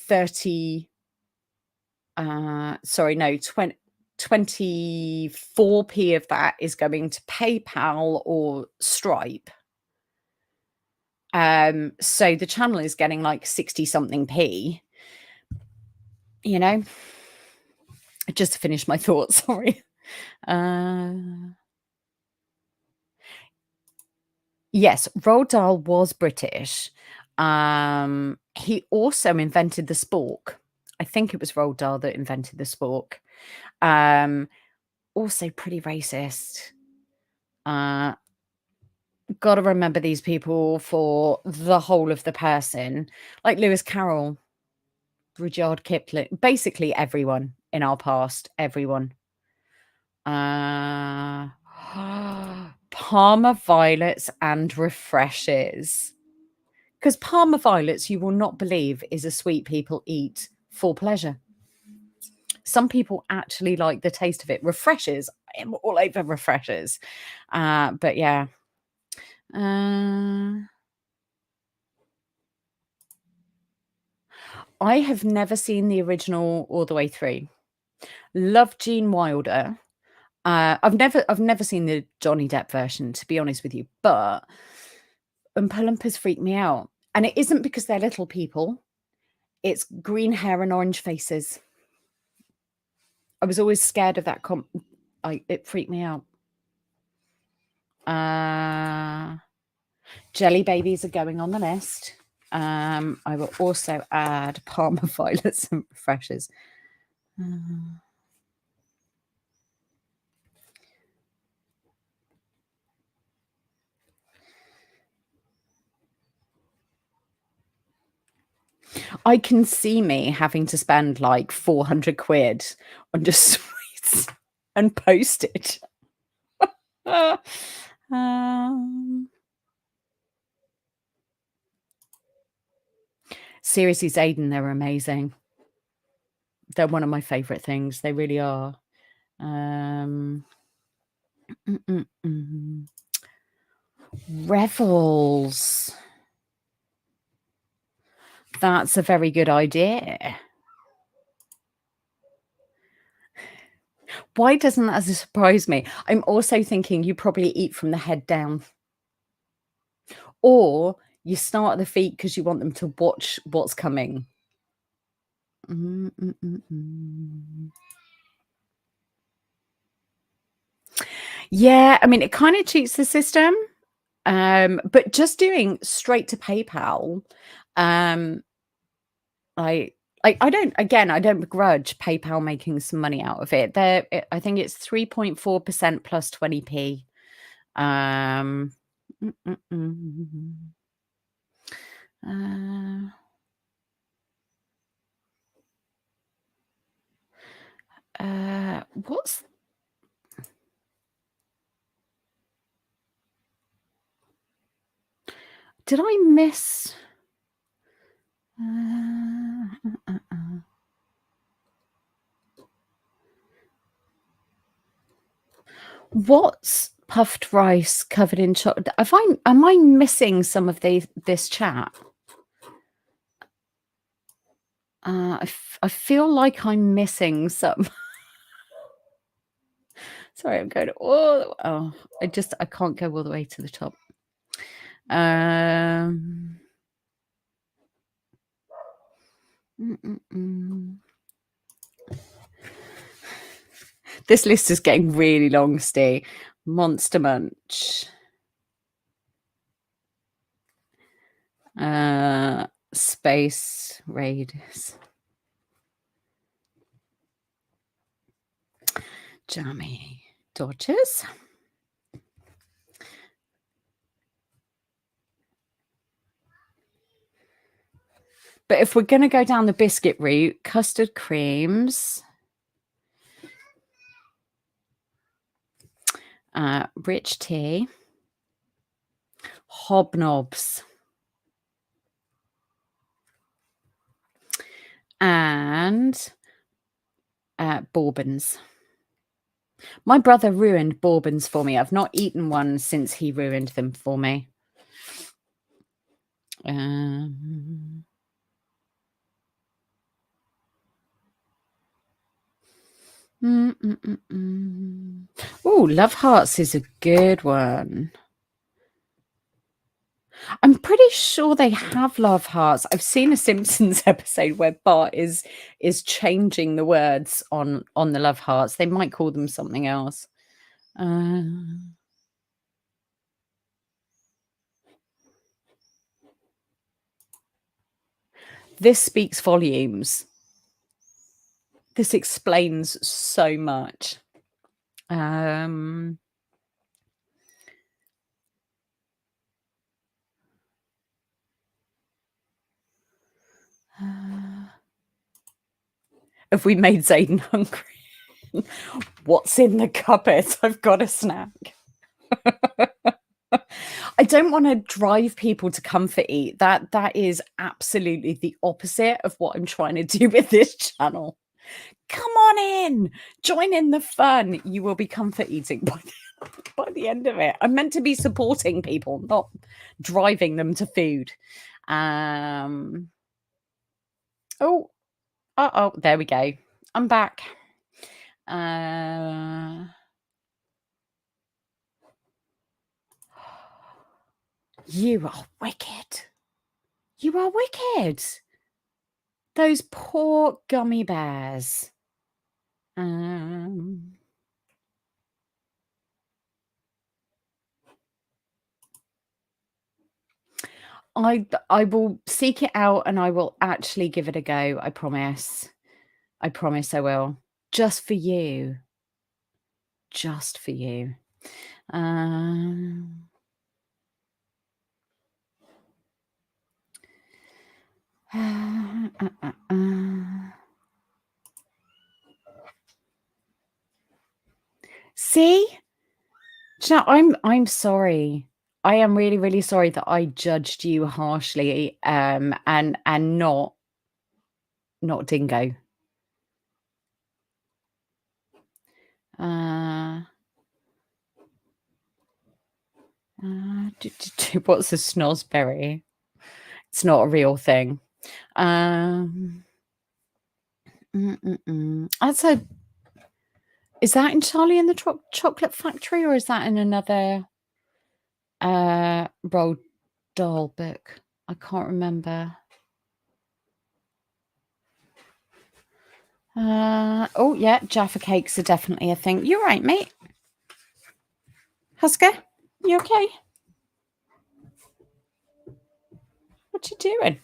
24p of that is going to PayPal or Stripe. So the channel is getting like 60 something p, just to finish my thoughts. Sorry. Yes, Roald Dahl was British. He also invented the spork. I think it was Roald Dahl that invented the spork. Also pretty racist. Got to remember these people for the whole of the person, like Lewis Carroll, Rudyard Kipling, basically everyone in our past, everyone. Parma violets and refreshes. Because Parma violets, you will not believe, is a sweet people eat for pleasure. Some people actually like the taste of it. Refreshes, I'm all over refreshes. But yeah. I have never seen the original all the way through. Love Gene Wilder. I've never seen the Johnny Depp version, to be honest with you, but Oompa Loompas freak me out. And it isn't because they're little people. It's green hair and orange faces. I was always scared of that. It freaked me out. Jelly babies are going on the list. I will also add Parma violets and refreshers. I can see me having to spend like 400 quid on just sweets and postage. Seriously, Zayden, they're amazing. They're one of my favorite things. They really are. Revels. That's a very good idea. Why doesn't that surprise me? I'm also thinking you probably eat from the head down. Or you start at the feet because you want them to watch what's coming. Yeah, I mean, it kind of cheats the system. But just doing straight to PayPal, I don't begrudge PayPal making some money out of it. I think it's 3.4% plus 20p. What's did I miss? What's puffed rice covered in chocolate? Am I missing some of this chat? I feel like I'm missing some. Sorry, I'm going. I can't go all the way to the top. This list is getting really long, Steve. Monster Munch. Space Raiders. Jammy Dodgers. But if we're going to go down the biscuit route, custard creams, rich tea, hobnobs, and bourbons. My brother ruined bourbons for me. I've not eaten one since he ruined them for me. Oh, Love Hearts is a good one. I'm pretty sure they have Love Hearts. I've seen a Simpsons episode where Bart is changing the words on the Love Hearts. They might call them something else. This speaks volumes. This explains so much. Have we made Zayden hungry? What's in the cupboard? I've got a snack. I don't want to drive people to comfort eat. That is absolutely the opposite of what I'm trying to do with this channel. Come on in, join in the fun. You will be comfort eating by the end of it. I'm meant to be supporting people, not driving them to food. There we go. I'm back. You are wicked. You are wicked. Those poor gummy bears. I will seek it out and I will actually give it a go. I promise. I promise I will. Just for you. Just for you. See? I'm sorry. I am really, really sorry that I judged you harshly, and not Dingo. What's a snozberry? It's not a real thing. That's a. Is that in Charlie and the Chocolate Factory, or is that in another Roald Dahl book? I can't remember. Oh yeah, Jaffa cakes are definitely a thing. You're right, mate. Husker, you okay? What you doing?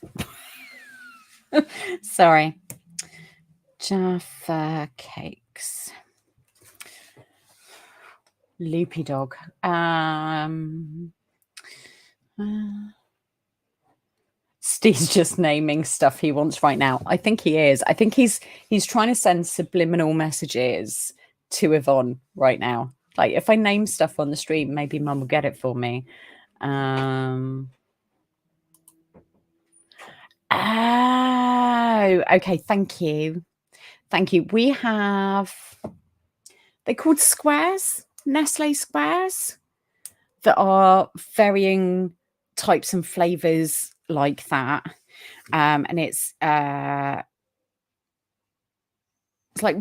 Sorry. Jaffa cakes. Loopy dog. Steve's just naming stuff he wants right now. I think he is. I think he's trying to send subliminal messages to Yvonne right now. Like, if I name stuff on the stream, maybe Mum will get it for me. Oh, okay. Thank you. Thank you. We have, they're called squares, Nestle squares, that are varying types and flavors like that. And it's like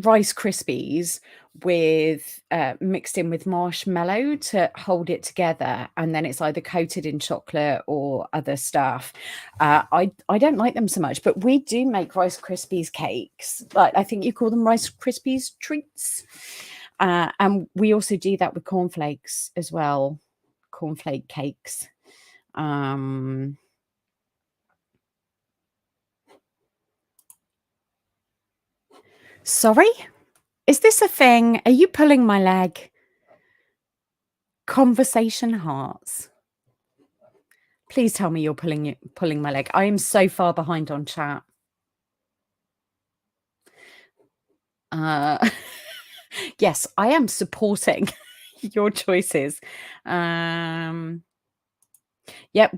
Rice Krispies with mixed in with marshmallow to hold it together, and then it's either coated in chocolate or other stuff. I don't like them so much, but we do make Rice Krispies cakes. Like, I think you call them Rice Krispies treats, and we also do that with cornflakes as well, cornflake cakes. Sorry? Is this a thing? Are you pulling my leg? Conversation hearts. Please tell me you're pulling my leg. I am so far behind on chat. Yes, I am supporting your choices. Yep,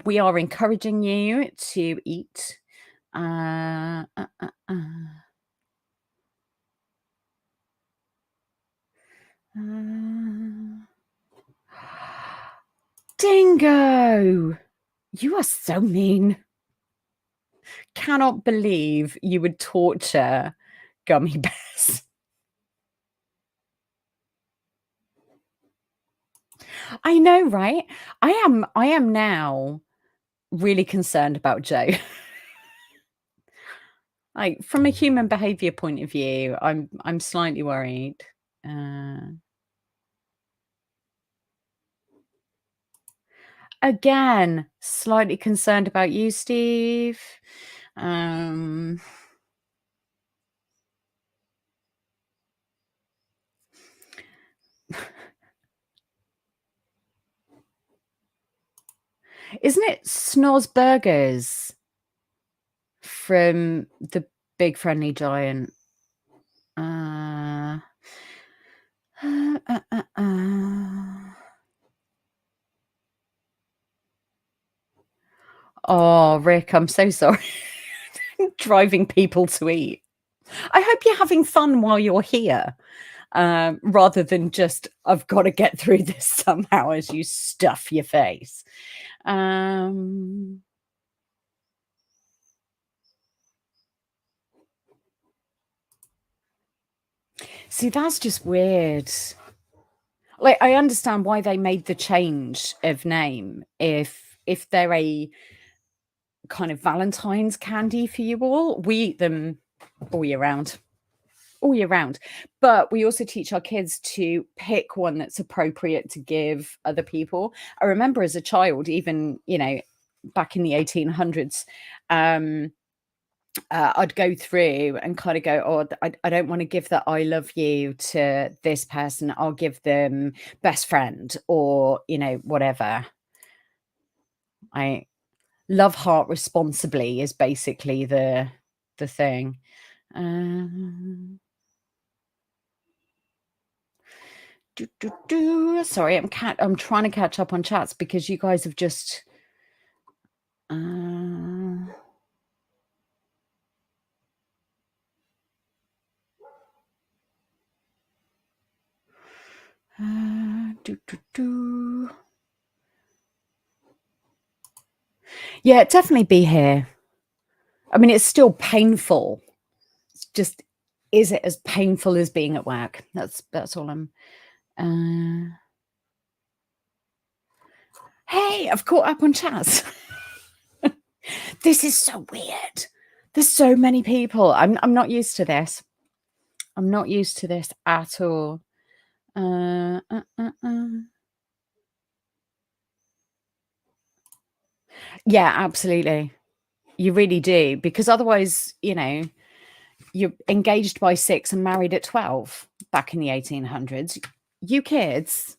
we are encouraging you to eat. Dingo, you are so mean. Cannot believe you would torture gummy bears. I know, right? I am now really concerned about Joe. Like, from a human behavior point of view, I'm slightly worried. Again, slightly concerned about you, Steve. Isn't it Snoz Burgers from the Big Friendly Giant? Oh, Rick, I'm so sorry. Driving people to eat. I hope you're having fun while you're here, rather than just, I've got to get through this somehow as you stuff your face. See, that's just weird. Like, I understand why they made the change of name if they're a kind of Valentine's candy for you all. We eat them all year round. All year round. But we also teach our kids to pick one that's appropriate to give other people. I remember as a child, even, you know, back in the 1800s, I'd go through and kind of go, oh, I don't want to give the I love you to this person. I'll give them best friend or, you know, whatever. I love heart responsibly is basically the thing. Sorry, I'm trying to catch up on chats because you guys have just yeah, definitely be here. I mean, it's still painful. It's just, is it as painful as being at work? That's all I'm. Hey, I've caught up on chats. This is so weird. There's so many people. I'm not used to this. I'm not used to this at all. Yeah, absolutely. You really do, because otherwise, you know, you're engaged by 6 and married at 12 back in the 1800s. You kids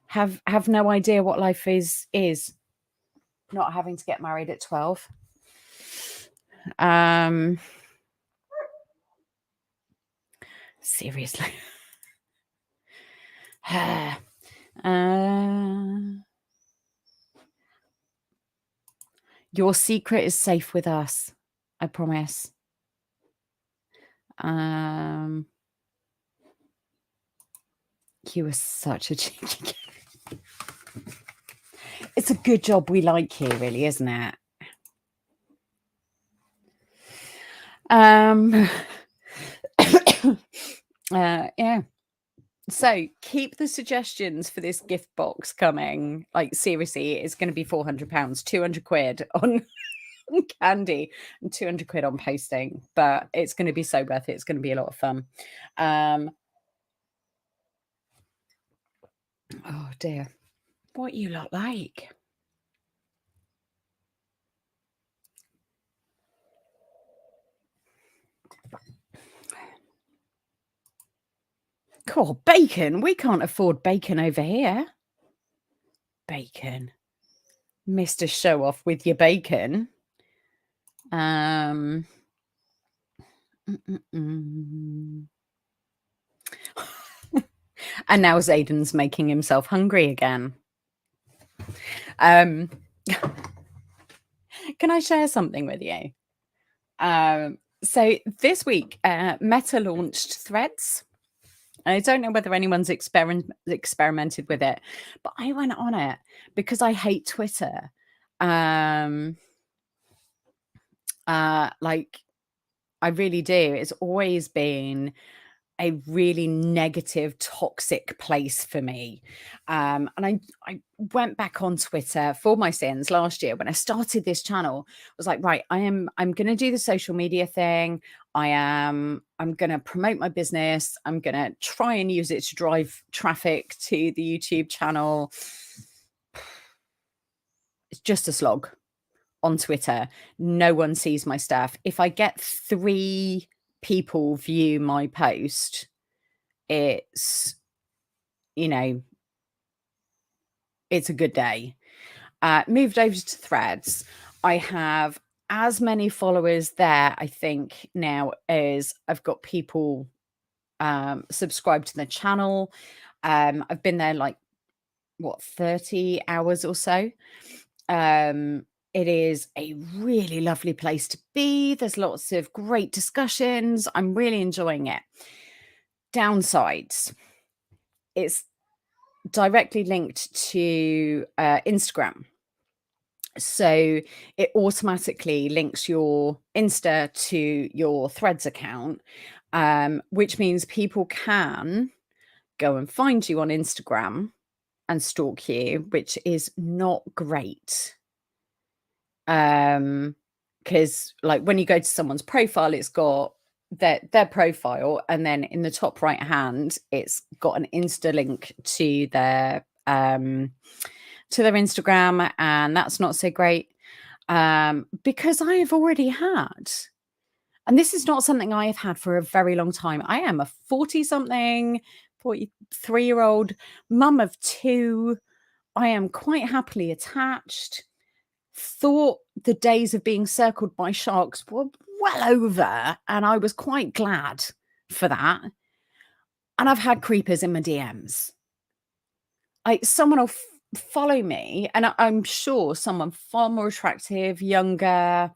have no idea what life is not having to get married at 12. Seriously. Your secret is safe with us, I promise. You are such a cheeky. It's a good job we like you, really, isn't it? Yeah. So keep the suggestions for this gift box coming. Like, seriously, it's going to be £400, 200 quid on candy and 200 quid on posting, but it's going to be so worth it. It's going to be a lot of fun. Oh dear, what you lot like? Cool, bacon. We can't afford bacon over here. Bacon, Mr. Show Off with your bacon. And now Zayden's making himself hungry again. Can I share something with you? So this week, Meta launched Threads. And I don't know whether anyone's experimented with it, but I went on it because I hate Twitter. Like, I really do. It's always been a really negative, toxic place for me. And I went back on Twitter for my sins last year when I started this channel. I was like, right, I'm going to do the social media thing. I'm going to promote my business. I'm going to try and use it to drive traffic to the YouTube channel. It's just a slog on Twitter. No one sees my stuff. If I get 3 people view my post, it's, you know, it's a good day. Moved over to Threads. I have as many followers there, I think, now, as I've got people subscribed to the channel. I've been there like, what, 30 hours or so. It is a really lovely place to be. There's lots of great discussions. I'm really enjoying it. Downsides: it's directly linked to Instagram. So it automatically links your Insta to your Threads account, which means people can go and find you on Instagram and stalk you, which is not great. Because like when you go to someone's profile, it's got their profile, and then in the top right hand, it's got an Insta link to their Instagram, and that's not so great. Because I have already had, and this is not something I have had for a very long time. I am a 40-something, 43-year-old mum of 2. I am quite happily attached. Thought the days of being circled by sharks were well over, and I was quite glad for that. And I've had creepers in my DMs. Someone will follow me, and I'm sure someone far more attractive, younger,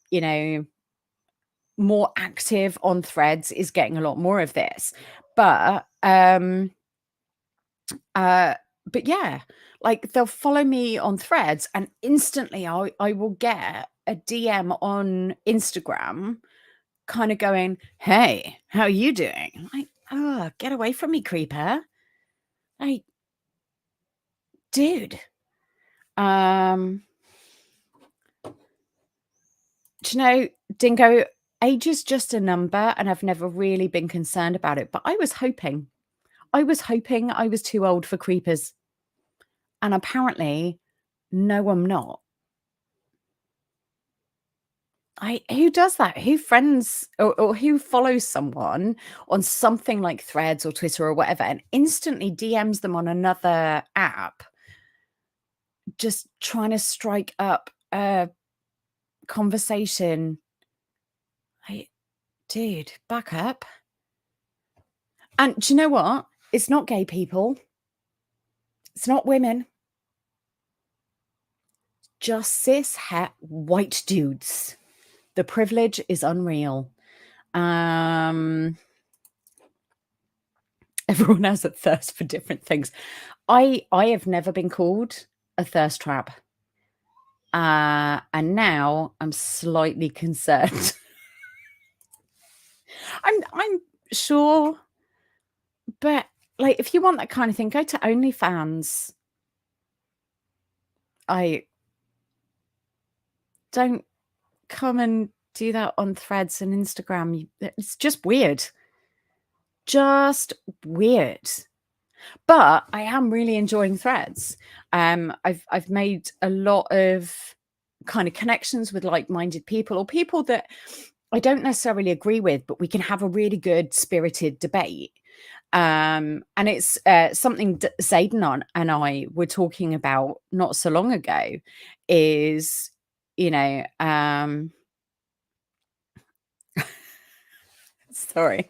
you know, more active on Threads is getting a lot more of this. But yeah, like they'll follow me on Threads, and instantly I will get a DM on Instagram kind of going, "Hey, how are you doing?" I'm like, "Oh, get away from me, creeper." Like, dude. Do you know, Dingo, age is just a number, and I've never really been concerned about it, but I was hoping I was too old for creepers. And apparently, no, I'm not. Who does that? Who friends or who follows someone on something like Threads or Twitter or whatever, and instantly DMs them on another app, just trying to strike up a conversation? Dude, back up. And do you know what? It's not gay people. It's not women. Just cis het white dudes. The privilege is unreal. Everyone has a thirst for different things. I have never been called a thirst trap. And now I'm slightly concerned. I'm sure, but like if you want that kind of thing, go to OnlyFans. I don't come and do that on Threads and Instagram. It's just weird. Just weird. But I am really enjoying Threads. I've made a lot of kind of connections with like-minded people, or people that I don't necessarily agree with, but we can have a really good spirited debate. And it's something Zayden and I were talking about not so long ago is, sorry.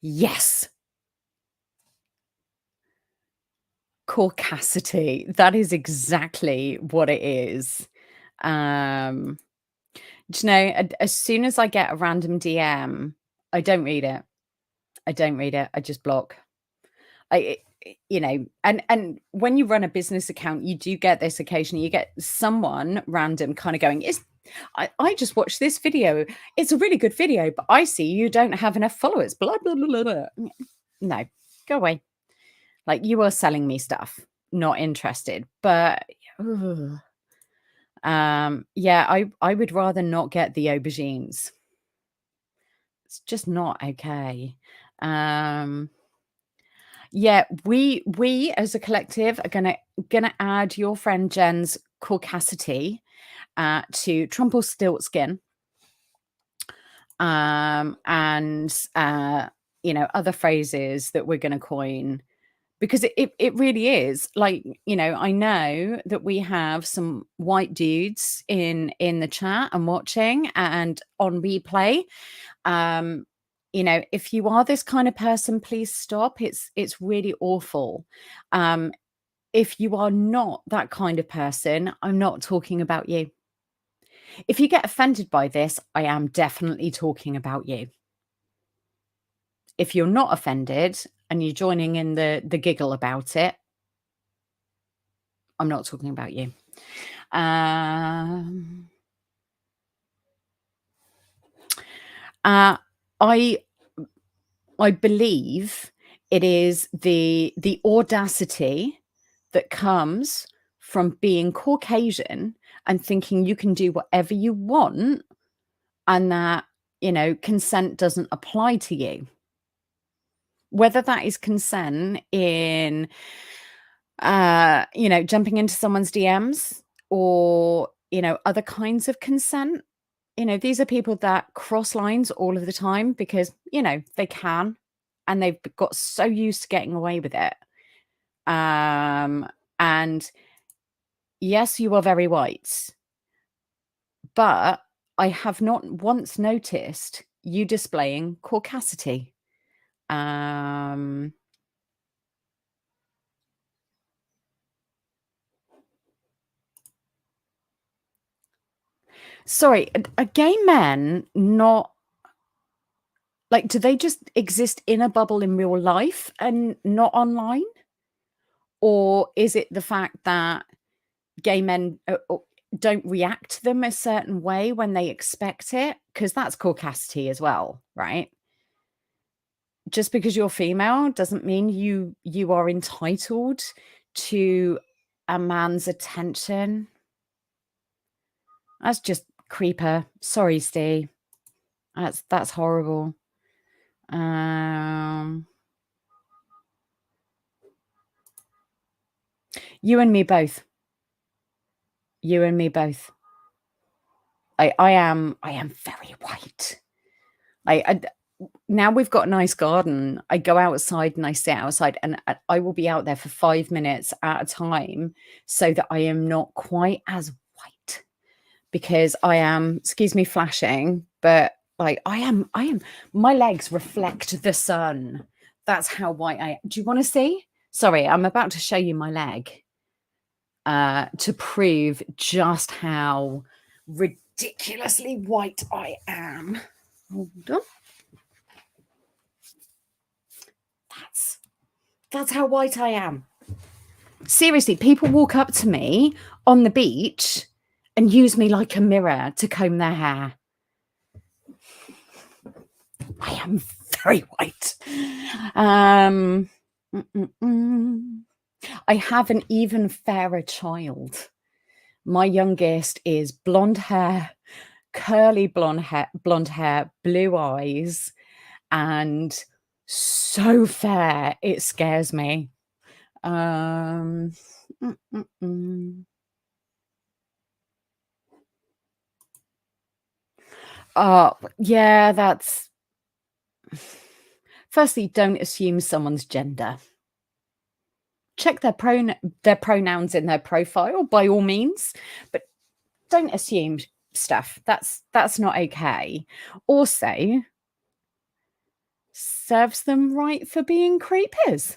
Yes. Caucasity. That is exactly what it is. Do you know, as soon as I get a random DM, I don't read it. I just block. And when you run a business account, you do get this occasionally. You get someone random kind of going, I just watched this video. It's a really good video, but I see you don't have enough followers. Blah, blah, blah, blah. No, go away. Like, you are selling me stuff. Not interested. But yeah, I would rather not get the aubergines. It's just not okay. Yeah, we as a collective are gonna add your friend Jen's caucasity to Trumpelstiltskin, and other phrases that we're gonna coin, because it really is like, I know that we have some white dudes in the chat and watching and on replay. If you are this kind of person, please stop. It's really awful. If you are not that kind of person, I'm not talking about you. If you get offended by this, I am definitely talking about you. If you're not offended and you're joining in the giggle about it, I'm not talking about you. I believe it is the audacity that comes from being Caucasian and thinking you can do whatever you want and that, consent doesn't apply to you. Whether that is consent in, jumping into someone's DMs or, other kinds of consent. These are people that cross lines all of the time because, they can, and they've got so used to getting away with it. And yes, you are very white, but I have not once noticed you displaying caucasity. Sorry, are gay men not like, do they just exist in a bubble in real life and not online? Or is it the fact that gay men don't react to them a certain way when they expect it? Because that's caucasity as well, right? Just because you're female doesn't mean you are entitled to a man's attention. That's just creeper. Sorry, Steve. That's horrible. You and me both. You and me both. I am very white. Now we've got a nice garden. I go outside and I sit outside, and I will be out there for 5 minutes at a time so that I am not quite as white, because I am, excuse me, flashing, but like I am, my legs reflect the sun. That's how white I am. Do you want to see? Sorry, I'm about to show you my leg to prove just how ridiculously white I am. Hold on. That's how white I am. Seriously, people walk up to me on the beach and use me like a mirror to comb their hair. I am very white. I have an even fairer child. My youngest is blonde hair, curly blonde hair, blue eyes, and so fair it scares me. Oh yeah, that's, firstly, don't assume someone's gender. Check their pronouns in their profile by all means, but don't assume stuff. That's not okay. Also, serves them right for being creepers.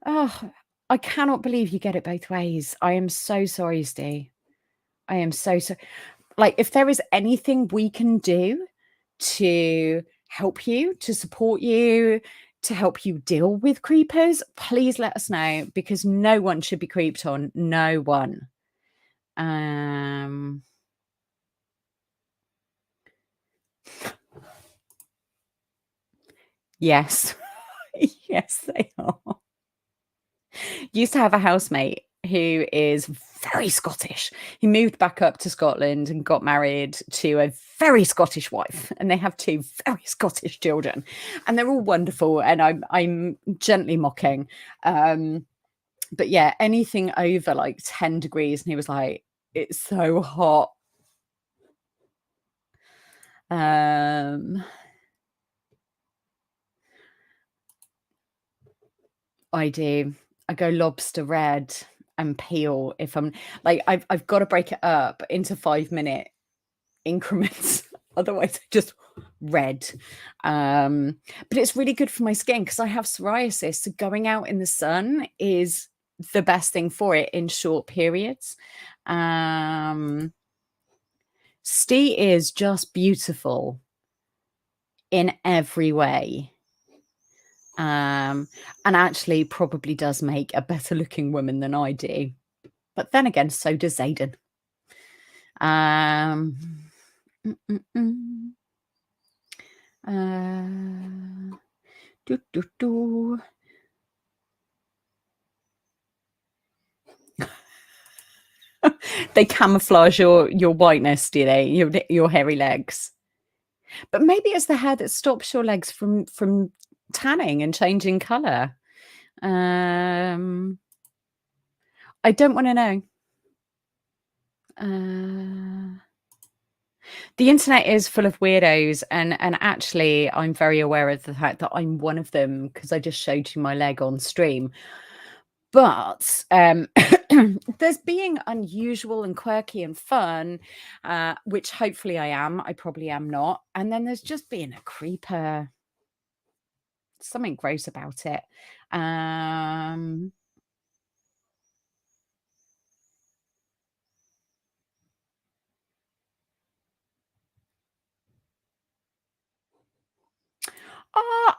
Oh, I cannot believe you get it both ways. I am so sorry, Steve. I am so like, if there is anything we can do to help you, to support you, to help you deal with creepers, please let us know, because no one should be creeped on. No one. Yes. Yes, they are. Used to have a housemate who is very Scottish. He moved back up to Scotland and got married to a very Scottish wife, and they have 2 very Scottish children, and they're all wonderful. And I'm gently mocking, but yeah, anything over like 10 degrees, and he was like, "It's so hot." I do. I go lobster red and peel if I'm like, I've got to break it up into 5-minute increments. Otherwise, I just red. But it's really good for my skin because I have psoriasis. So going out in the sun is the best thing for it in short periods. Stee is just beautiful in every way. and actually probably does make a better looking woman than I do. But then again, so does Zayden. Mm, mm, mm. Do, do, do. They camouflage your whiteness, do they? Your hairy legs. But maybe it's the hair that stops your legs from tanning and changing color. I don't want to know. The internet is full of weirdos, and actually, I'm very aware of the fact that I'm one of them because I just showed you my leg on stream. But there's being unusual and quirky and fun, which hopefully I am. I probably am not. And then there's just being a creeper. Something gross about it.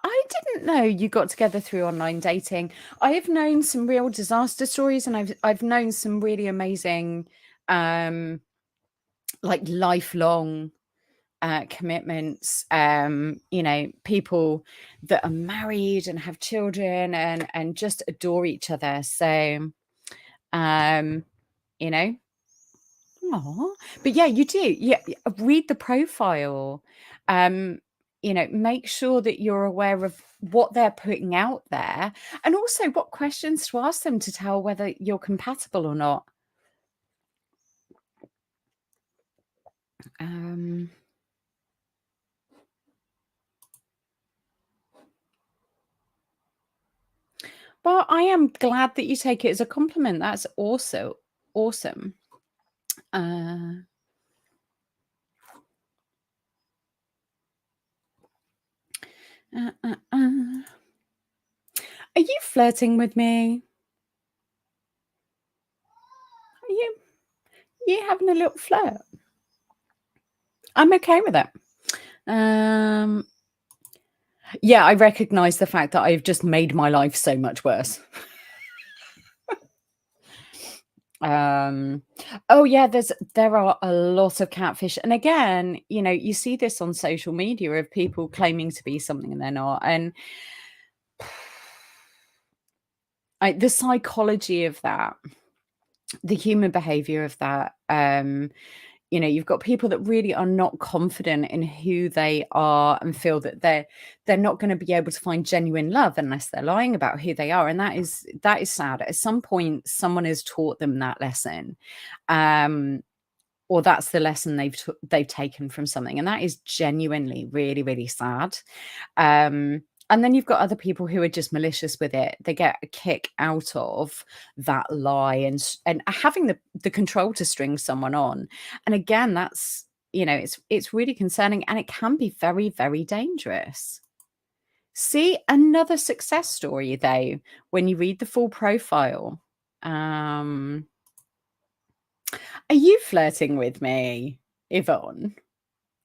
I didn't know you got together through online dating. I have known some real disaster stories, and I've known some really amazing, like lifelong commitments. People that are married and have children and just adore each other. So, you know. Aw. But yeah, you do. Yeah, read the profile. Make sure that you're aware of what they're putting out there, and also what questions to ask them to tell whether you're compatible or not. Well, I am glad that you take it as a compliment. That's also awesome. Are you flirting with me? Are you having a little flirt? I'm okay with it. Yeah, I recognize the fact that I've just made my life so much worse. Oh yeah, there are a lot of catfish, and again, you see this on social media of people claiming to be something and they're not, and the psychology of that, the human behavior of that. You've got people that really are not confident in who they are and feel that they're not going to be able to find genuine love unless they're lying about who they are, and that is sad. At some point, someone has taught them that lesson, or that's the lesson they've taken from something, and that is genuinely really, really sad. And then you've got other people who are just malicious with it. They get a kick out of that lie and having the control to string someone on. And again, that's, it's really concerning, and it can be very, very dangerous. See, another success story though, when you read the full profile. Are you flirting with me, Yvonne?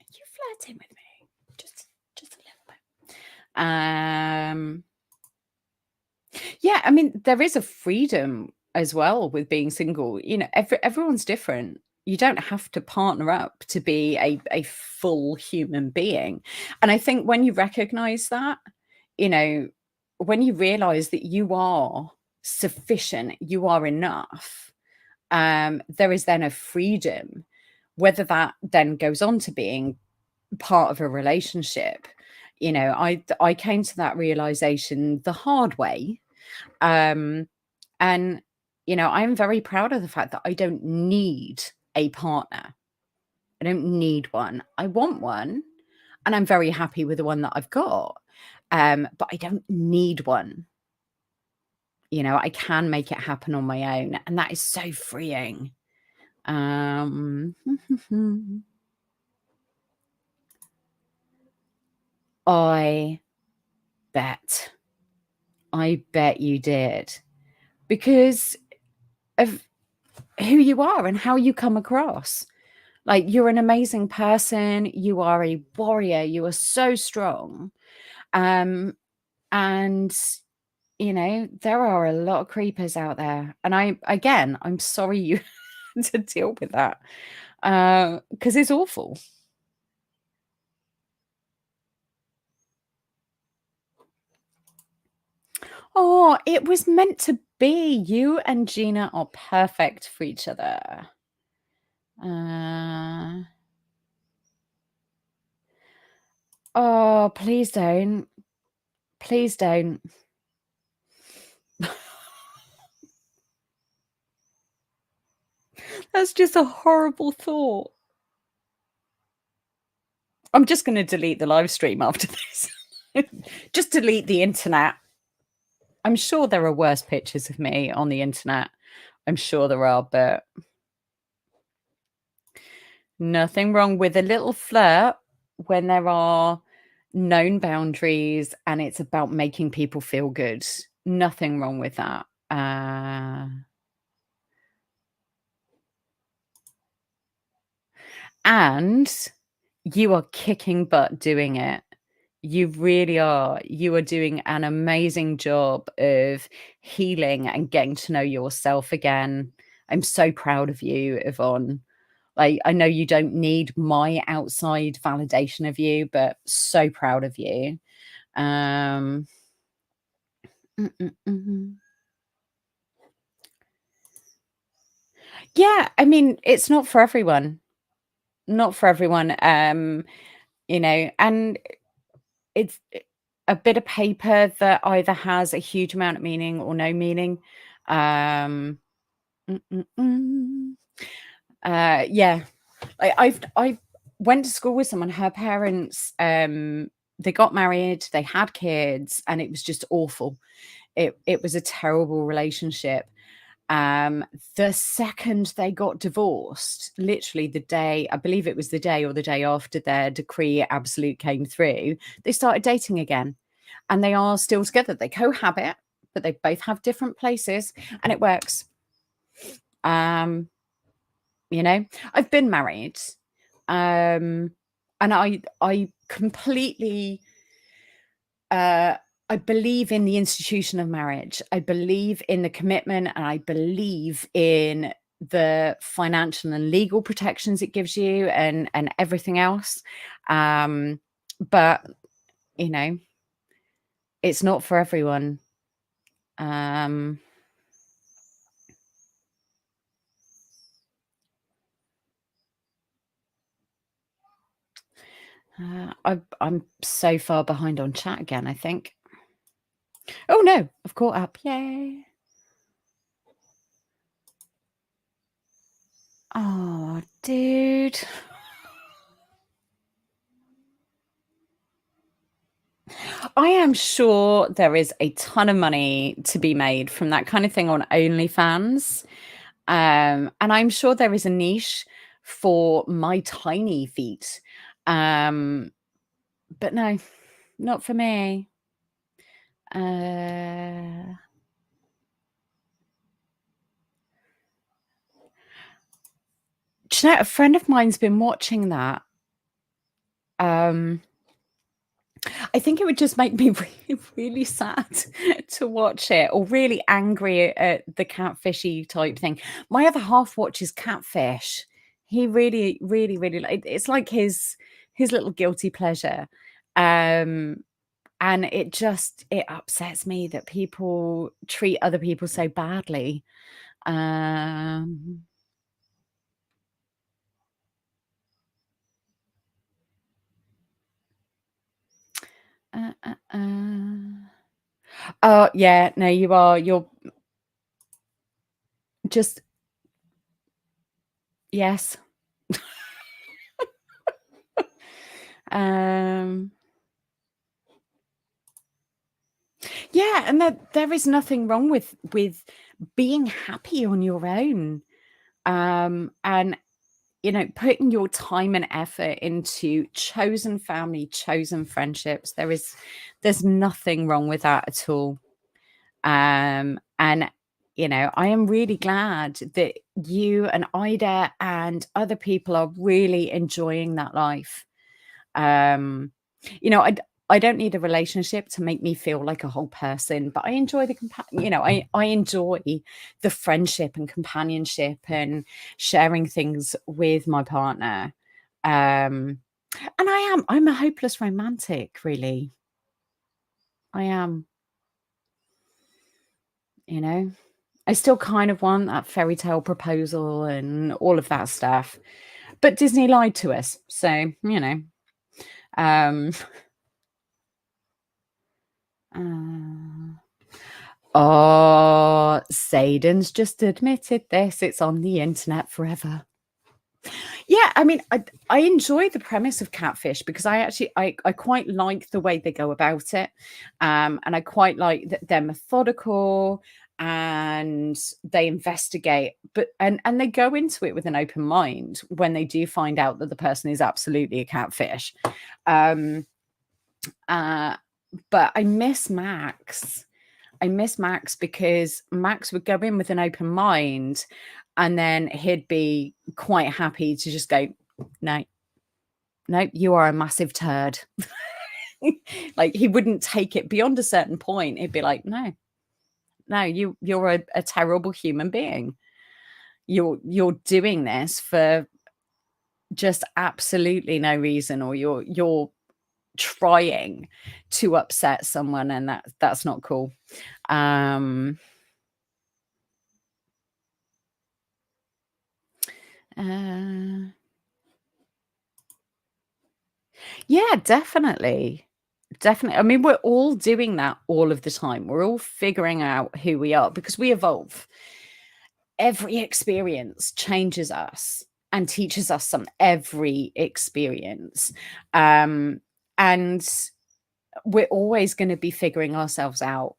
Are you flirting with me? Just a little bit. Yeah, I mean, there is a freedom as well with being single. Everyone's different. You don't have to partner up to be a full human being. And I think when you recognize that, when you realize that you are sufficient, you are enough, there is then a freedom, whether that then goes on to being part of a relationship. I came to that realization the hard way. And I'm very proud of the fact that I don't need a partner. I don't need one. I want one, and I'm very happy with the one that I've got. But I don't need one. I can make it happen on my own, and that is so freeing. I bet you did, because of who you are and how you come across. Like, you're an amazing person. You are a warrior. You are so strong. And, there are a lot of creepers out there. And I'm sorry you had to deal with that, because it's awful. Oh, it was meant to be. You and Gina are perfect for each other. Oh, please don't. Please don't. That's just a horrible thought. I'm just gonna delete the live stream after this. Just delete the internet. I'm sure there are worse pictures of me on the internet. I'm sure there are, but nothing wrong with a little flirt when there are known boundaries and it's about making people feel good. Nothing wrong with that. And you are kicking butt doing it. You really are. You are doing an amazing job of healing and getting to know yourself again. I'm so proud of you, Yvonne. Like, I know you don't need my outside validation of you, but so proud of you. Mm, mm, mm. Yeah, I mean, it's not for everyone. Not for everyone. And it's a bit of paper that either has a huge amount of meaning or no meaning. Um, mm, mm, mm. Yeah, I went to school with someone. Her parents, they got married, they had kids, and it was just awful. It was a terrible relationship. The second they got divorced, literally the day, I believe it was the day or the day after their decree absolute came through, they started dating again. And they are still together. They cohabit, but they both have different places, and it works. I've been married, and I completely I believe in the institution of marriage. I believe in the commitment, and I believe in the financial and legal protections it gives you, and everything else. But it's not for everyone. Um, I'm so far behind on chat again, I think. Oh no, I've caught up. Yay. Oh, dude. I am sure there is a ton of money to be made from that kind of thing on OnlyFans. And I'm sure there is a niche for my tiny feet. But no, not for me. Do you know, a friend of mine's been watching that. I think it would just make me really, really sad to watch it, or really angry at the catfishy type thing. My other half watches Catfish. He really, really, really it's like his little guilty pleasure. And it upsets me that people treat other people so badly. Um uh, uh, uh. Oh yeah, no, you're just yes. Um Yeah, and there is nothing wrong with being happy on your own. And putting your time and effort into chosen family, chosen friendships. There's nothing wrong with that at all. And I am really glad that you and Ida and other people are really enjoying that life. Um, I I don't need a relationship to make me feel like a whole person, but I enjoy the I enjoy the friendship and companionship and sharing things with my partner. And I'm a hopeless romantic, really. I am, you know. I still kind of want that fairy tale proposal and all of that stuff. But Disney lied to us. So, um oh, Saden's just admitted this. It's on the internet forever. Yeah, I mean, I enjoy the premise of catfish because I quite like the way they go about it. And I quite like that they're methodical and they investigate, but and they go into it with an open mind when they do find out that the person is absolutely a catfish. Um but I miss Max. I miss Max because Max would go in with an open mind and then he'd be quite happy to just go, no, no, you are a massive turd. Like he wouldn't take it beyond a certain point. He'd be like, no, no, you're a terrible human being. You're doing this for just absolutely no reason, or you're trying to upset someone, and that's not cool. Um yeah, definitely. Definitely. I mean, we're all doing that all of the time. We're all figuring out who we are because we evolve. Every experience changes us and teaches us some every experience. And we're always going to be figuring ourselves out.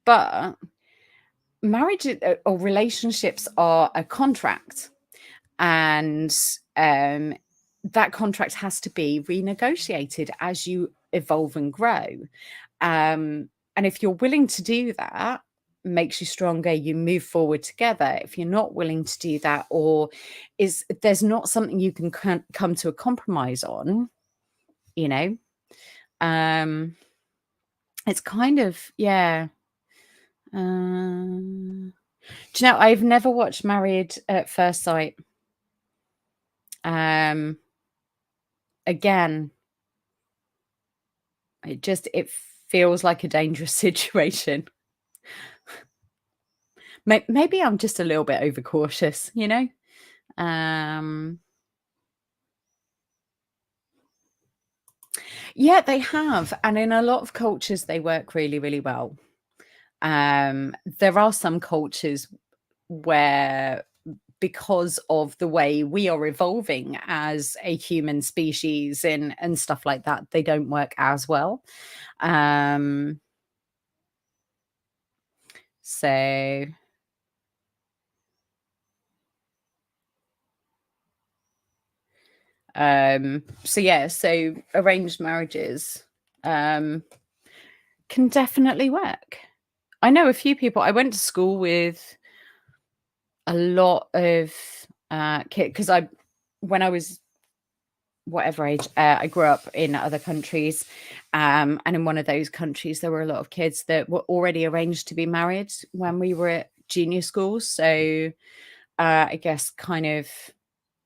But marriage or relationships are a contract, and that contract has to be renegotiated as you evolve and grow. And if you're willing to do that, makes you stronger, you move forward together. If you're not willing to do that, or there's not something you can come to a compromise on, you know, it's kind of, yeah. Do you know, I've never watched Married at First Sight. Again, it feels like a dangerous situation. Maybe I'm just a little bit overcautious, you know? Yeah, they have, and in a lot of cultures, they work really, really well. There are some cultures where, because of the way we are evolving as a human species and stuff like that, they don't work as well. So yeah, so arranged marriages can definitely work. I know a few people. I went to school with a lot of kids because when I was whatever age, I grew up in other countries, and in one of those countries there were a lot of kids that were already arranged to be married when we were at junior school. So I guess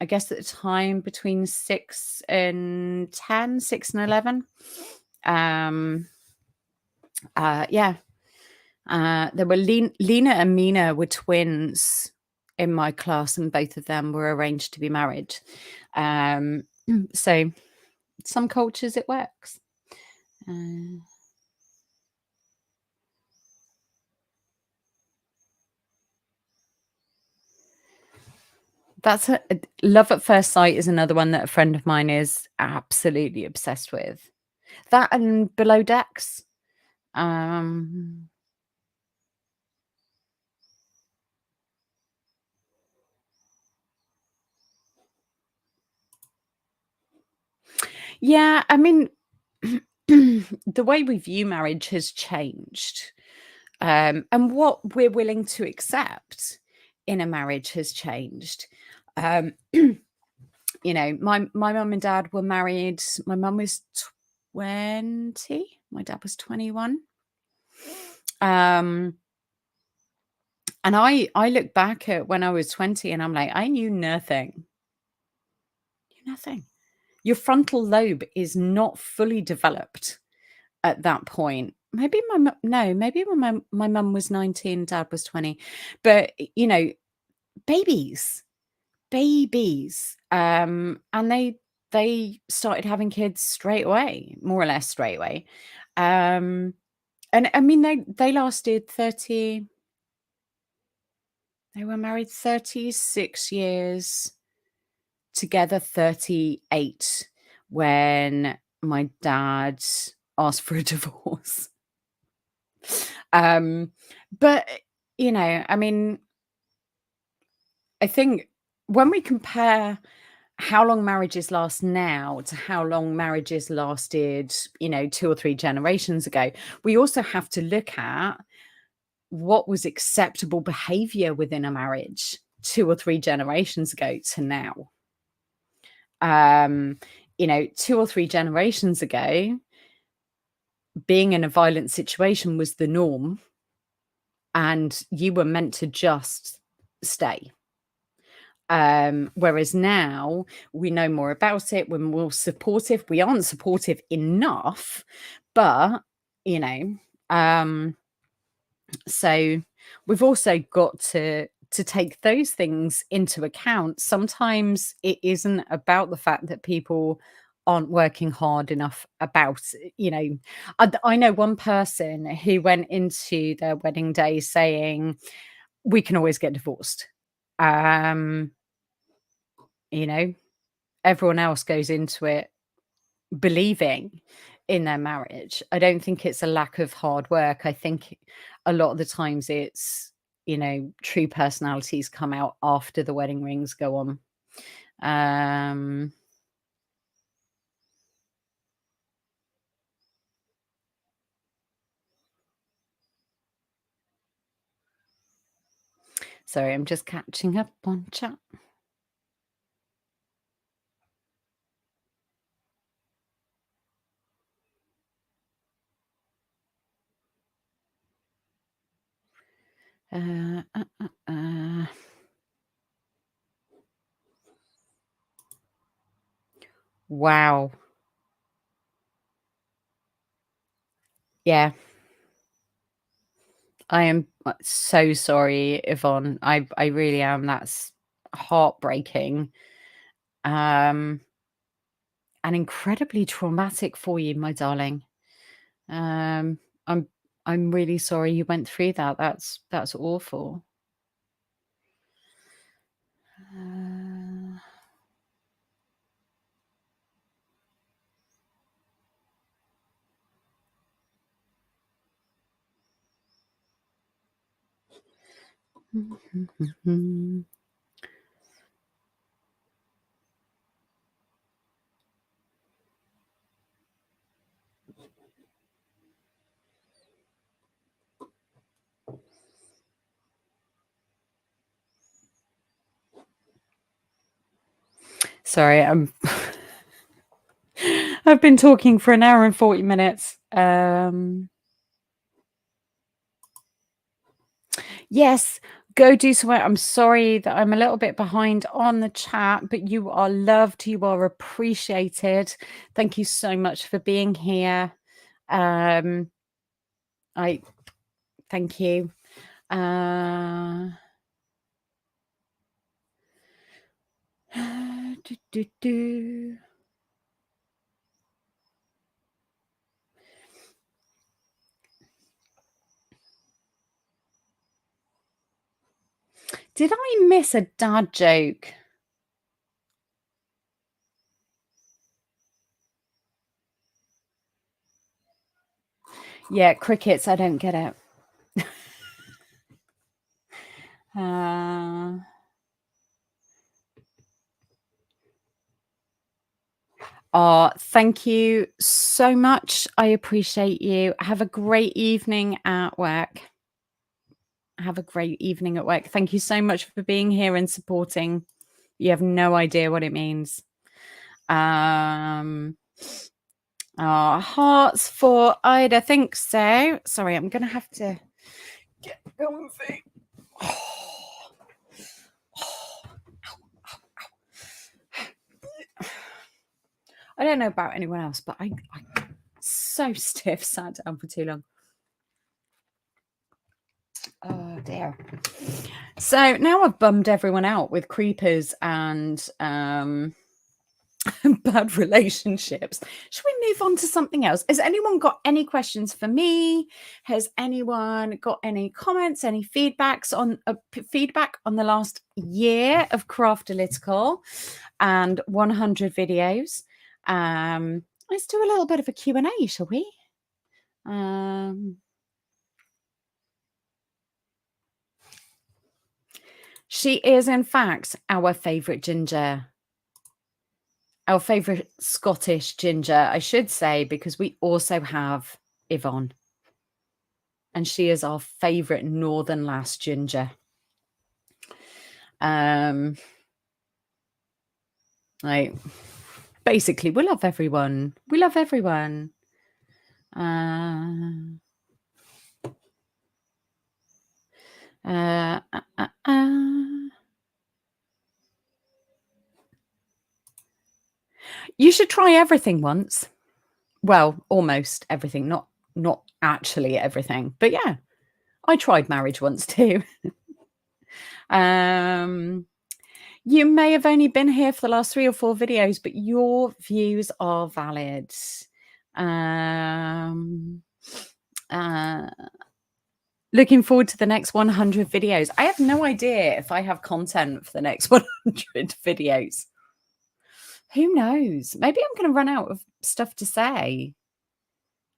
at the time between 6 and 10, 6 and 11. Yeah. There were Lena and Mina were twins in my class, and both of them were arranged to be married. So some cultures it works. That's Love at First Sight is another one that a friend of mine is absolutely obsessed with. That and Below Decks. Yeah, I mean, the way we view marriage has changed, and what we're willing to accept in a marriage has changed. You know, my mum and dad were married. My mum was 20. My dad was 21. And I look back at when I was 20 and I'm like, I knew nothing. Nothing. Your frontal lobe is not fully developed at that point. Maybe maybe when my mum was 19, dad was 20. But babies. And they started having kids straight away, more or less straight away. And I mean they lasted 30. They were married 36 years, together 38 when my dad asked for a divorce. But I mean, I think when we compare how long marriages last now to how long marriages lasted, 2 or 3 generations ago, we also have to look at what was acceptable behavior within a marriage 2 or 3 generations ago to now. 2 or 3 generations ago, being in a violent situation was the norm, and you were meant to just stay. Whereas now we know more about it, we're more supportive. We aren't supportive enough, but so we've also got to take those things into account. Sometimes it isn't about the fact that people aren't working hard enough about, I know one person who went into their wedding day saying, we can always get divorced. Everyone else goes into it believing in their marriage. I don't think it's a lack of hard work. I think a lot of the times it's, true personalities come out after the wedding rings go on. Sorry, I'm just catching up on chat. Wow. Yeah. I am so sorry, Yvonne. I really am. That's heartbreaking. And incredibly traumatic for you, my darling. I'm really sorry you went through that. That's awful. Sorry, I've been talking for 1 hour and 40 minutes. Yes, go do some work. I'm sorry that I'm a little bit behind on the chat, but you are loved. You are appreciated. Thank you so much for being here. I thank you. Did I miss a dad joke? Yeah, crickets. I don't get it. Thank you so much. I appreciate you. Have a great evening at work. Have a great evening at work. Thank you so much for being here and supporting. You have no idea what it means. Hearts for Ida. Think so. Sorry, I'm going to have to get comfy. I don't know about anyone else, but I'm so stiff, sat down for too long. Oh dear. So now I've bummed everyone out with creepers and bad relationships. Should we move on to something else? Has anyone got any questions for me? Has anyone got any comments, any feedback on the last year of Craftalytical and 100 videos? Let's do a little bit of a Q&A, shall we? She is, in fact, our favourite ginger. Our favourite Scottish ginger, I should say, because we also have Yvonne. And she is our favourite Northern Lass ginger. Like, basically, we love everyone. We love everyone. You should try everything once. Well, almost everything, not actually everything, but yeah, I tried marriage once too. You may have only been here for the last 3 or 4 videos, but your views are valid. Looking forward to the next 100 videos. I have no idea if I have content for the next 100 videos. Who knows? Maybe I'm going to run out of stuff to say.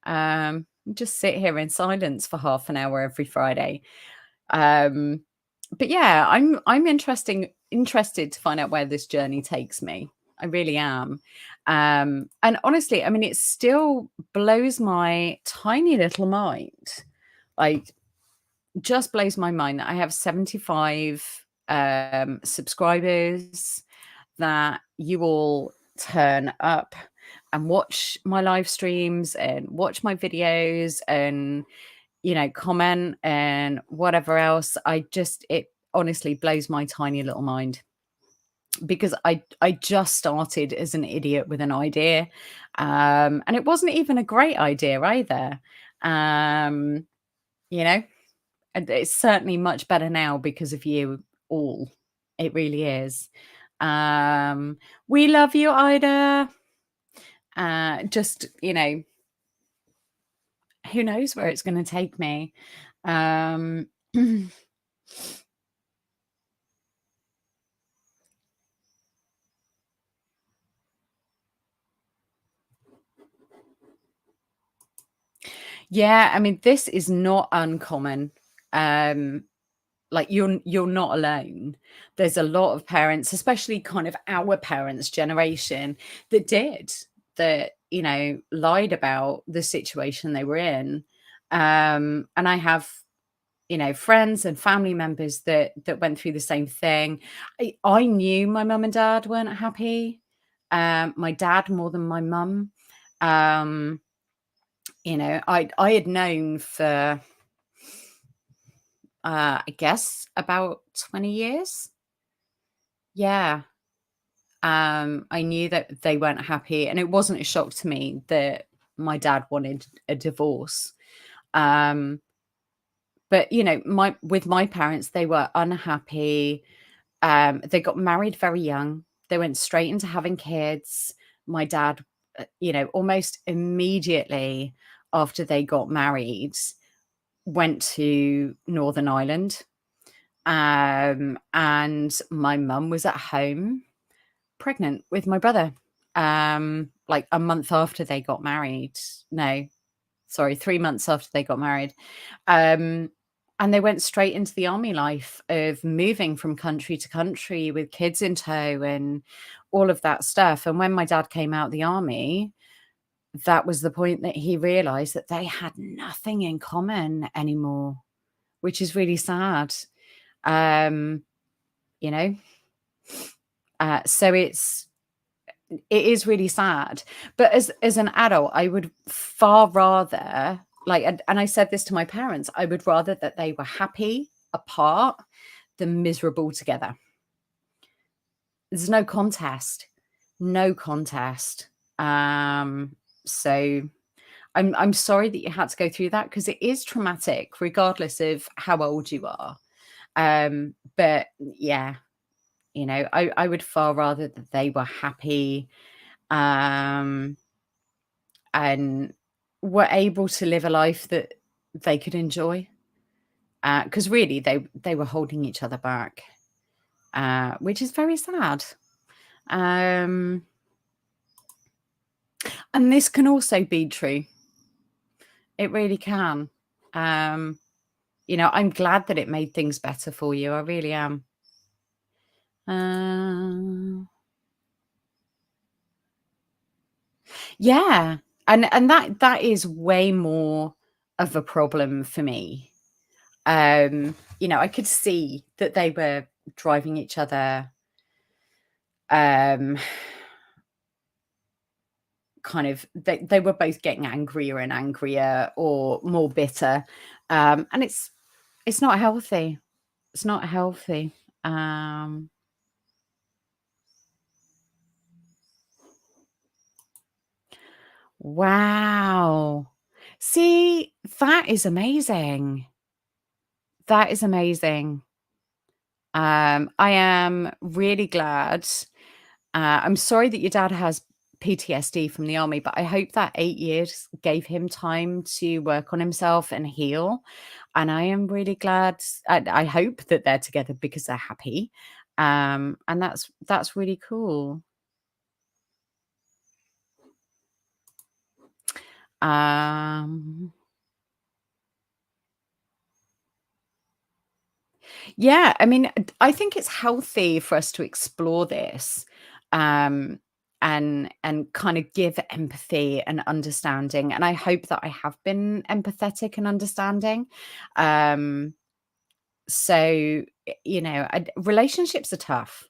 Just sit here in silence for half an hour every Friday. But yeah, I'm interested to find out where this journey takes me. I really am. And honestly, I mean, it still blows my tiny little mind. Like, just blows my mind that I have 75 subscribers, that you all turn up and watch my live streams and watch my videos and, you know, comment and whatever else. It honestly blows my tiny little mind, because I just started as an idiot with an idea, and it wasn't even a great idea either. You know, and it's certainly much better now because of you all. It really is. We love you, Ida. Just, you know, who knows where it's going to take me. Yeah, I mean, this is not uncommon. Like, you're not alone. There's a lot of parents, especially kind of our parents' generation, that, you know, lied about the situation they were in. And I have, you know, friends and family members that went through the same thing. I knew my mum and dad weren't happy. My dad more than my mum. You know, I had known for I guess about 20 years. Yeah. I knew that they weren't happy, and it wasn't a shock to me that my dad wanted a divorce. But you know, with my parents, they were unhappy. They got married very young. They went straight into having kids. My dad, you know, almost immediately after they got married, went to Northern Ireland. And my mum was at home pregnant with my brother, like a month after they got married. No, sorry, 3 months after they got married. And they went straight into the army life of moving from country to country with kids in tow and all of that stuff. And when my dad came out of the army, that was the point that he realized that they had nothing in common anymore, which is really sad. You know, so it's, it is really sad. But as an adult, I would far rather, like, and I said this to my parents, I would rather that they were happy apart than miserable together. There's no contest. No contest. So I'm sorry that you had to go through that, because it is traumatic regardless of how old you are. But yeah, you know, I would far rather that they were happy, and were able to live a life that they could enjoy. Because really they were holding each other back, which is very sad. And this can also be true. It really can. You know, I'm glad that it made things better for you. I really am. Yeah. And that is way more of a problem for me. You know, I could see that they were driving each other kind of, they were both getting angrier and angrier, or more bitter. And it's not healthy. It's not healthy. Wow. See, that is amazing. That is amazing. I am really glad. I'm sorry that your dad has PTSD from the army, but I hope that 8 years gave him time to work on himself and heal. And I am really glad. I hope that they're together because they're happy. And that's really cool. Yeah, I mean, I think it's healthy for us to explore this, and kind of give empathy and understanding. And I hope that I have been empathetic and understanding. So you know, relationships are tough.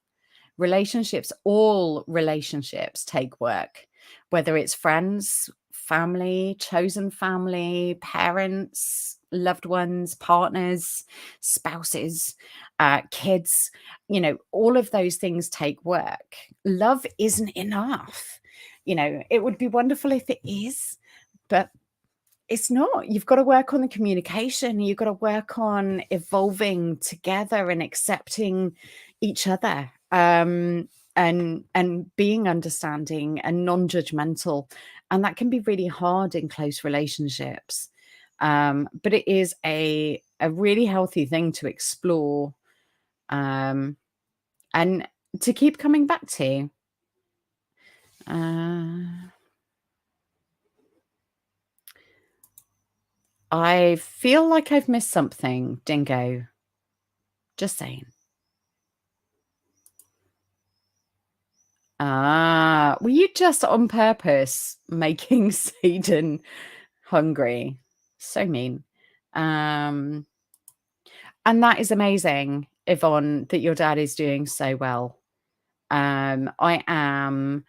All relationships take work, whether it's friends, family, chosen family, parents, loved ones, partners, spouses, kids. You know, all of those things take work. Love isn't enough. You know, it would be wonderful if it is, but it's not. You've got to work on the communication. You've got to work on evolving together and accepting each other, and being understanding and non-judgmental. And that can be really hard in close relationships. But it is a really healthy thing to explore, and to keep coming back to. I feel like I've missed something, Dingo. Just saying. Were you just on purpose making Satan hungry? So mean. And that is amazing, Yvonne, that your dad is doing so well. I am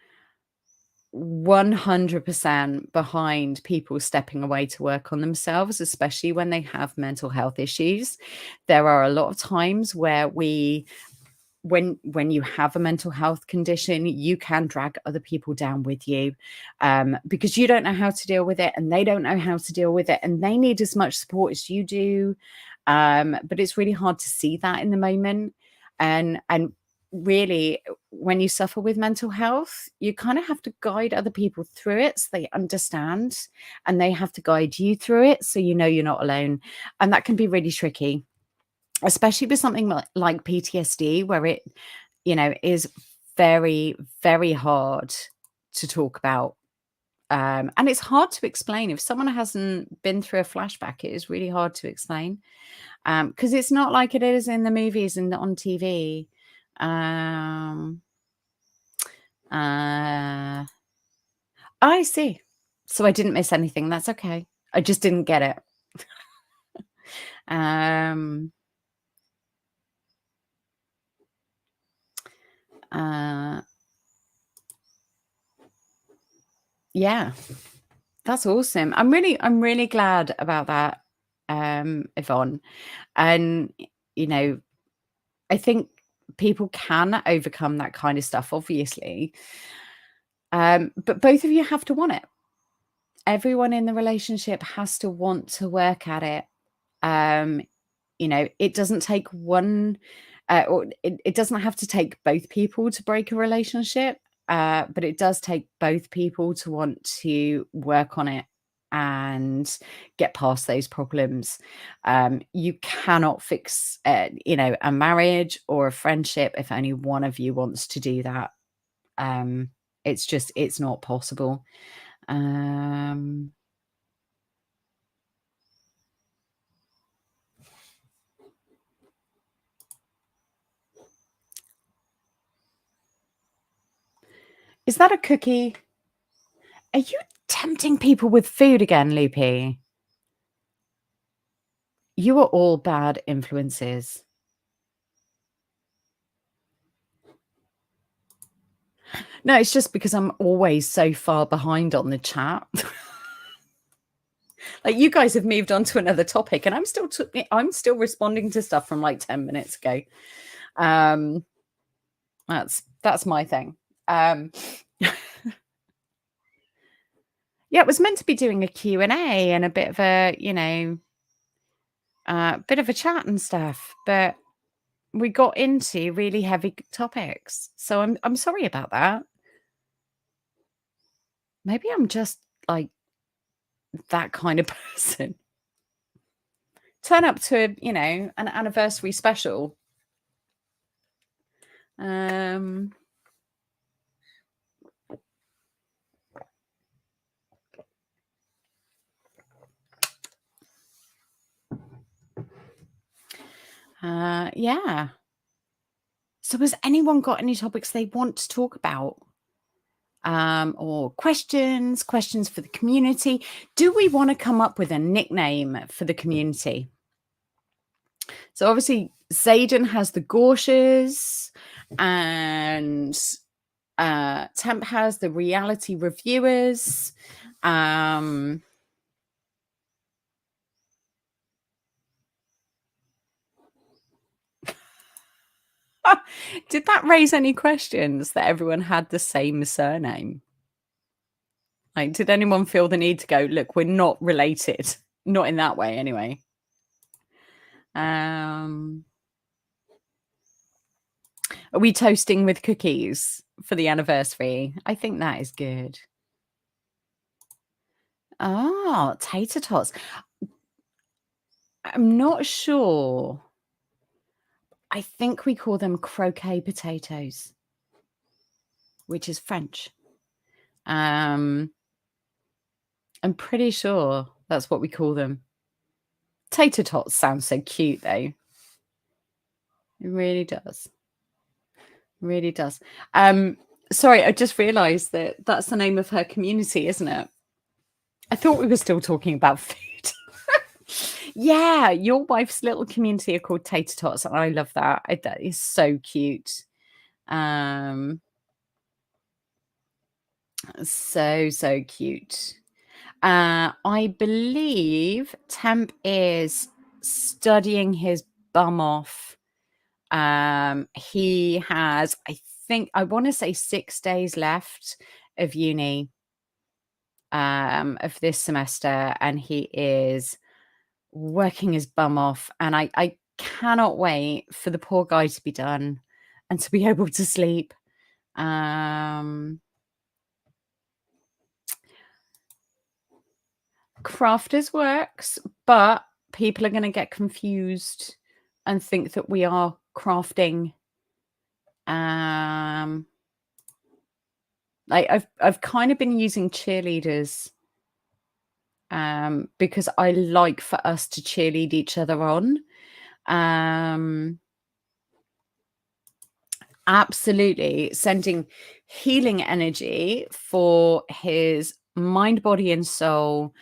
100% behind people stepping away to work on themselves, especially when they have mental health issues. There are a lot of times where when you have a mental health condition, you can drag other people down with you, because you don't know how to deal with it, and they don't know how to deal with it, and they need as much support as you do. But it's really hard to see that in the moment. And really, when you suffer with mental health, you kind of have to guide other people through it so they understand, and they have to guide you through it so you know you're not alone. And that can be really tricky, especially with something like PTSD, where it, you know, is very, very hard to talk about. And it's hard to explain. If someone hasn't been through a flashback, it is really hard to explain, because it's not like it is in the movies and on TV. I see. So I didn't miss anything. That's okay. I just didn't get it. Yeah, that's awesome. I'm really glad about that, Yvonne. And you know, I think people can overcome that kind of stuff, obviously. But both of you have to want it. Everyone in the relationship has to want to work at it. Um, it doesn't take one, or it doesn't have to take both people to break a relationship, but it does take both people to want to work on it and get past those problems. You cannot fix, a marriage or a friendship if only one of you wants to do that. It's not possible. Um, is that a cookie? Are you tempting people with food again, Loopy? You are all bad influences. No, it's just because I'm always so far behind on the chat. Like, you guys have moved on to another topic, and I'm still responding to stuff from like 10 minutes ago. That's my thing. Yeah, it was meant to be doing a Q&A and a bit of a, bit of a chat and stuff, but we got into really heavy topics. So I'm sorry about that. Maybe I'm just like that kind of person. Turn up to, an anniversary special. Yeah. So has anyone got any topics they want to talk about? Or questions for the community? Do we want to come up with a nickname for the community? So obviously Zayden has the Gorshas, and Temp has the reality reviewers. Did that raise any questions that everyone had the same surname? Like, did anyone feel the need to go, look, we're not related? Not in that way, anyway. Are we toasting with cookies for the anniversary? I think that is good. Oh, tater tots. I'm not sure. I think we call them croquet potatoes, which is French. I'm pretty sure that's what we call them. Tater tots sounds so cute, though. It really does. Really does. Sorry, I just realized that that's the name of her community, isn't it? I thought we were still talking about food. Yeah, your wife's little community are called Tater Tots, and I love that. That is so cute. So cute. I believe Temp is studying his bum off. He has, I want to say 6 days left of uni of this semester, and he is working his bum off, and I cannot wait for the poor guy to be done and to be able to sleep. Crafters works, but people are going to get confused and think that we are crafting. Like, I've kind of been using cheerleaders because I like for us to cheerlead each other on. Absolutely sending healing energy for his mind, body, and soul,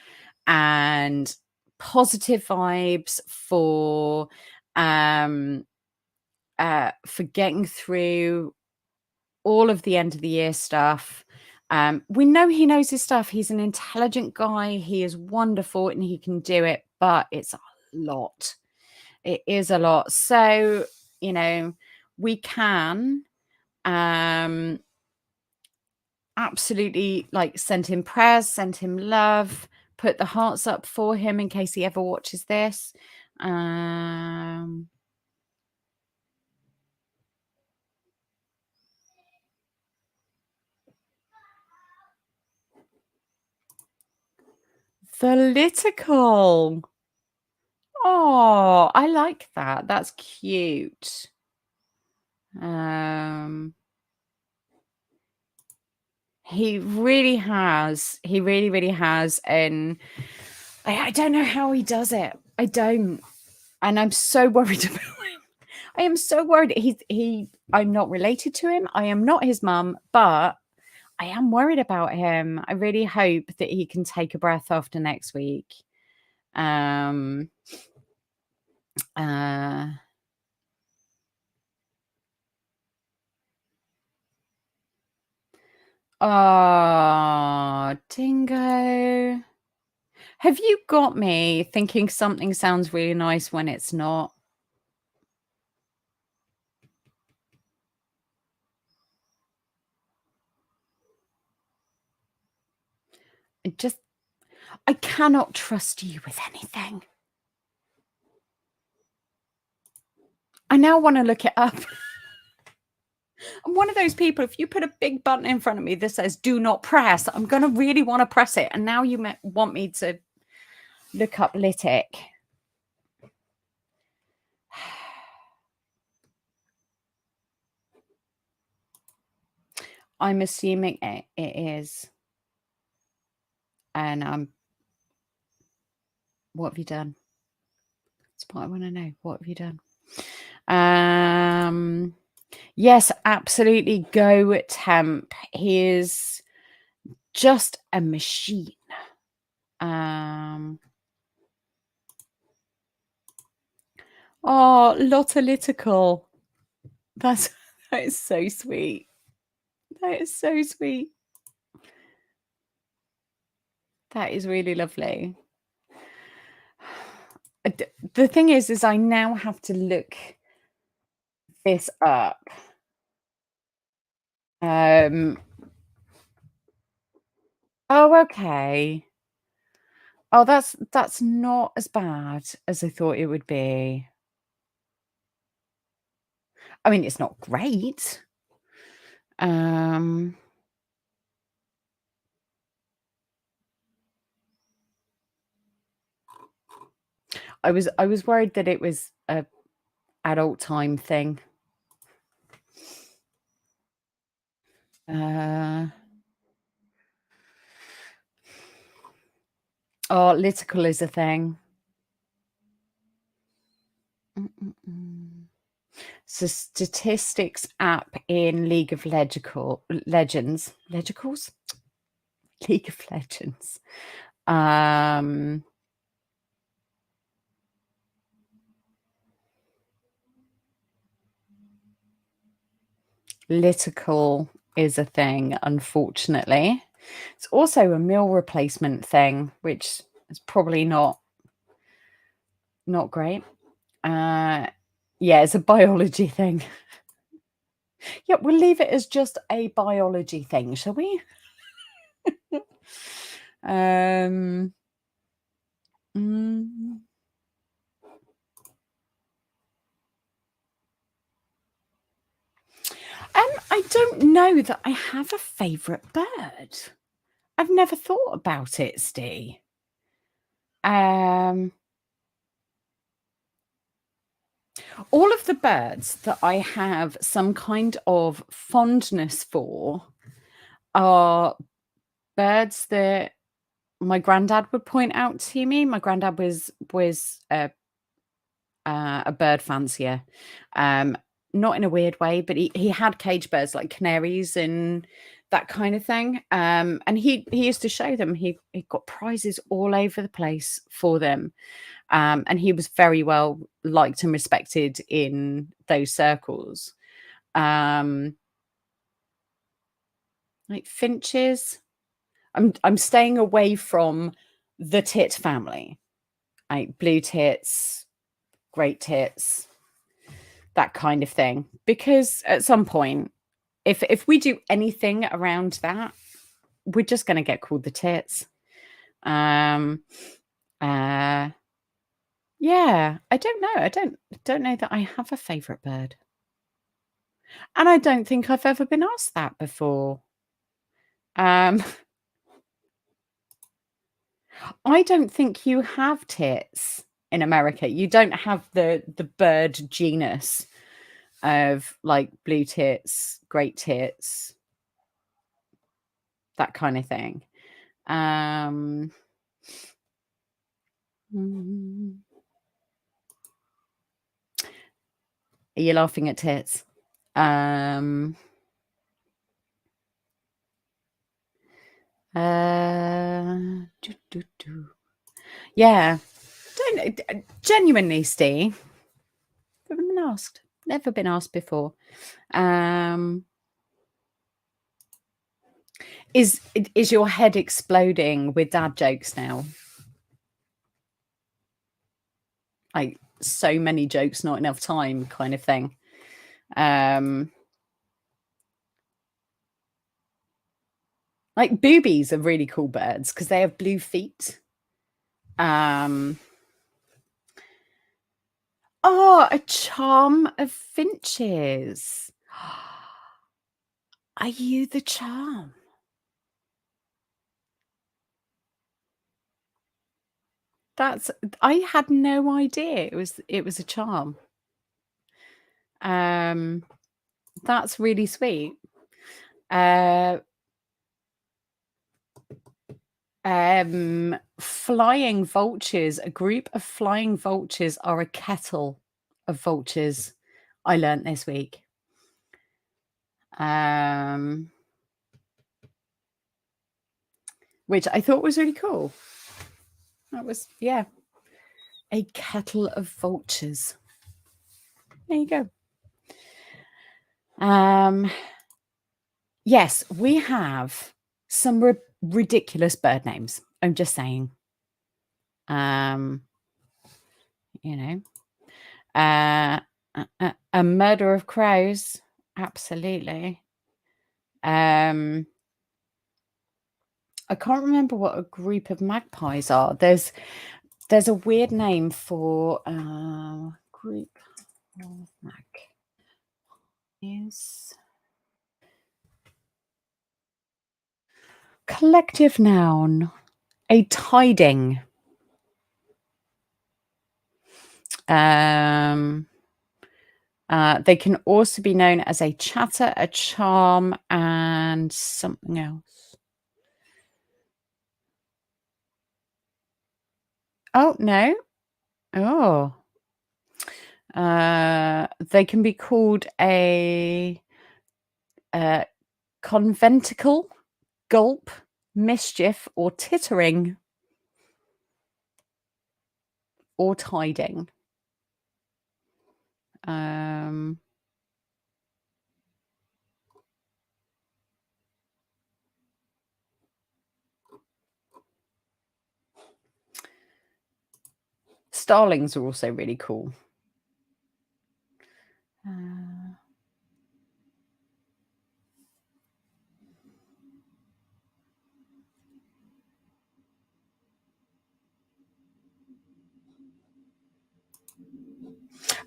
and positive vibes for getting through all of the end of the year stuff, We know he knows his stuff. He's an intelligent guy. He is wonderful and he can do it, but it's a lot. It is a lot. So, you know, we can absolutely like send him prayers, send him love, put the hearts up for him in case he ever watches this. Political. Oh, I like that. That's cute. He really has. He really, really has. And I don't know how he does it. I don't. And I'm so worried about him. I am so worried. I'm not related to him. I am not his mum, but I am worried about him. I really hope that he can take a breath after next week. Oh, Dingo. Have you got me thinking something sounds really nice when it's not? I cannot trust you with anything. I now want to look it up. I'm one of those people, if you put a big button in front of me that says do not press, I'm going to really want to press it. And now you want me to look up Litic. I'm assuming it is. And what have you done? That's what I want to know. What have you done? Yes, absolutely. Go Temp. He is just a machine. Oh, Lottalytical. That is so sweet. That is so sweet. That is really lovely. The thing is I now have to look this up. Oh, okay. Oh, that's not as bad as I thought it would be. I mean, it's not great. I was worried that it was a adult time thing. Oh, Litical is a thing. So statistics app in League of Legends. Legicals? League of Legends. Litical is a thing, unfortunately. It's also a meal replacement thing, which is probably not great. Yeah, it's a biology thing. Yeah, we'll leave it as just a biology thing, shall we? I don't know that I have a favourite bird. I've never thought about it, Steve. All of the birds that I have some kind of fondness for are birds that my granddad would point out to me. My granddad was a bird fancier, not in a weird way, but he had cage birds like canaries and that kind of thing. And he used to show them. He got prizes all over the place for them. And he was very well liked and respected in those circles. Like finches. I'm staying away from the tit family. Like blue tits, great tits, that kind of thing. Because at some point, if we do anything around that, we're just going to get called the tits. Yeah, I don't know. I don't know that I have a favorite bird. And I don't think I've ever been asked that before. I don't think you have tits in America. You don't have the bird genus of like blue tits, great tits, that kind of thing. Mm. Are you laughing at tits? Yeah. Don't genuinely, Steve. Never been asked. Never been asked before. Is your head exploding with dad jokes now? Like so many jokes, not enough time, kind of thing. Like boobies are really cool birds because they have blue feet. Oh, a charm of finches. Are you the charm? I had no idea it was a charm. That's really sweet. Flying vultures, a group of flying vultures are a kettle of vultures. I learned this week. Which I thought was really cool. That was, yeah, a kettle of vultures. There you go. Yes, we have some ridiculous bird names. I'm just saying. You know, a murder of crows. Absolutely. I can't remember what a group of magpies are. There's a weird name for group of magpies. Collective noun. A tiding. They can also be known as a chatter, a charm, and something else. Oh, no. Oh. They can be called a conventicle, gulp, mischief, or tittering, or tiding. Starlings are also really cool.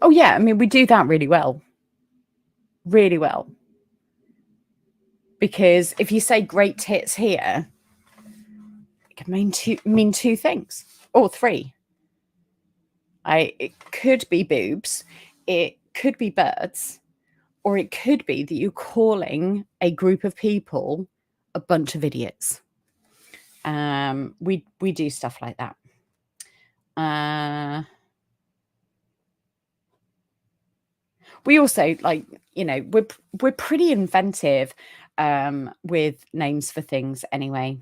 Oh, yeah. I mean, we do that really well. Really well. Because if you say great tits here, it can mean two things or three. It could be boobs, it could be birds, or it could be that you're calling a group of people a bunch of idiots. We do stuff like that. We also, like, you know, we're pretty inventive with names for things anyway.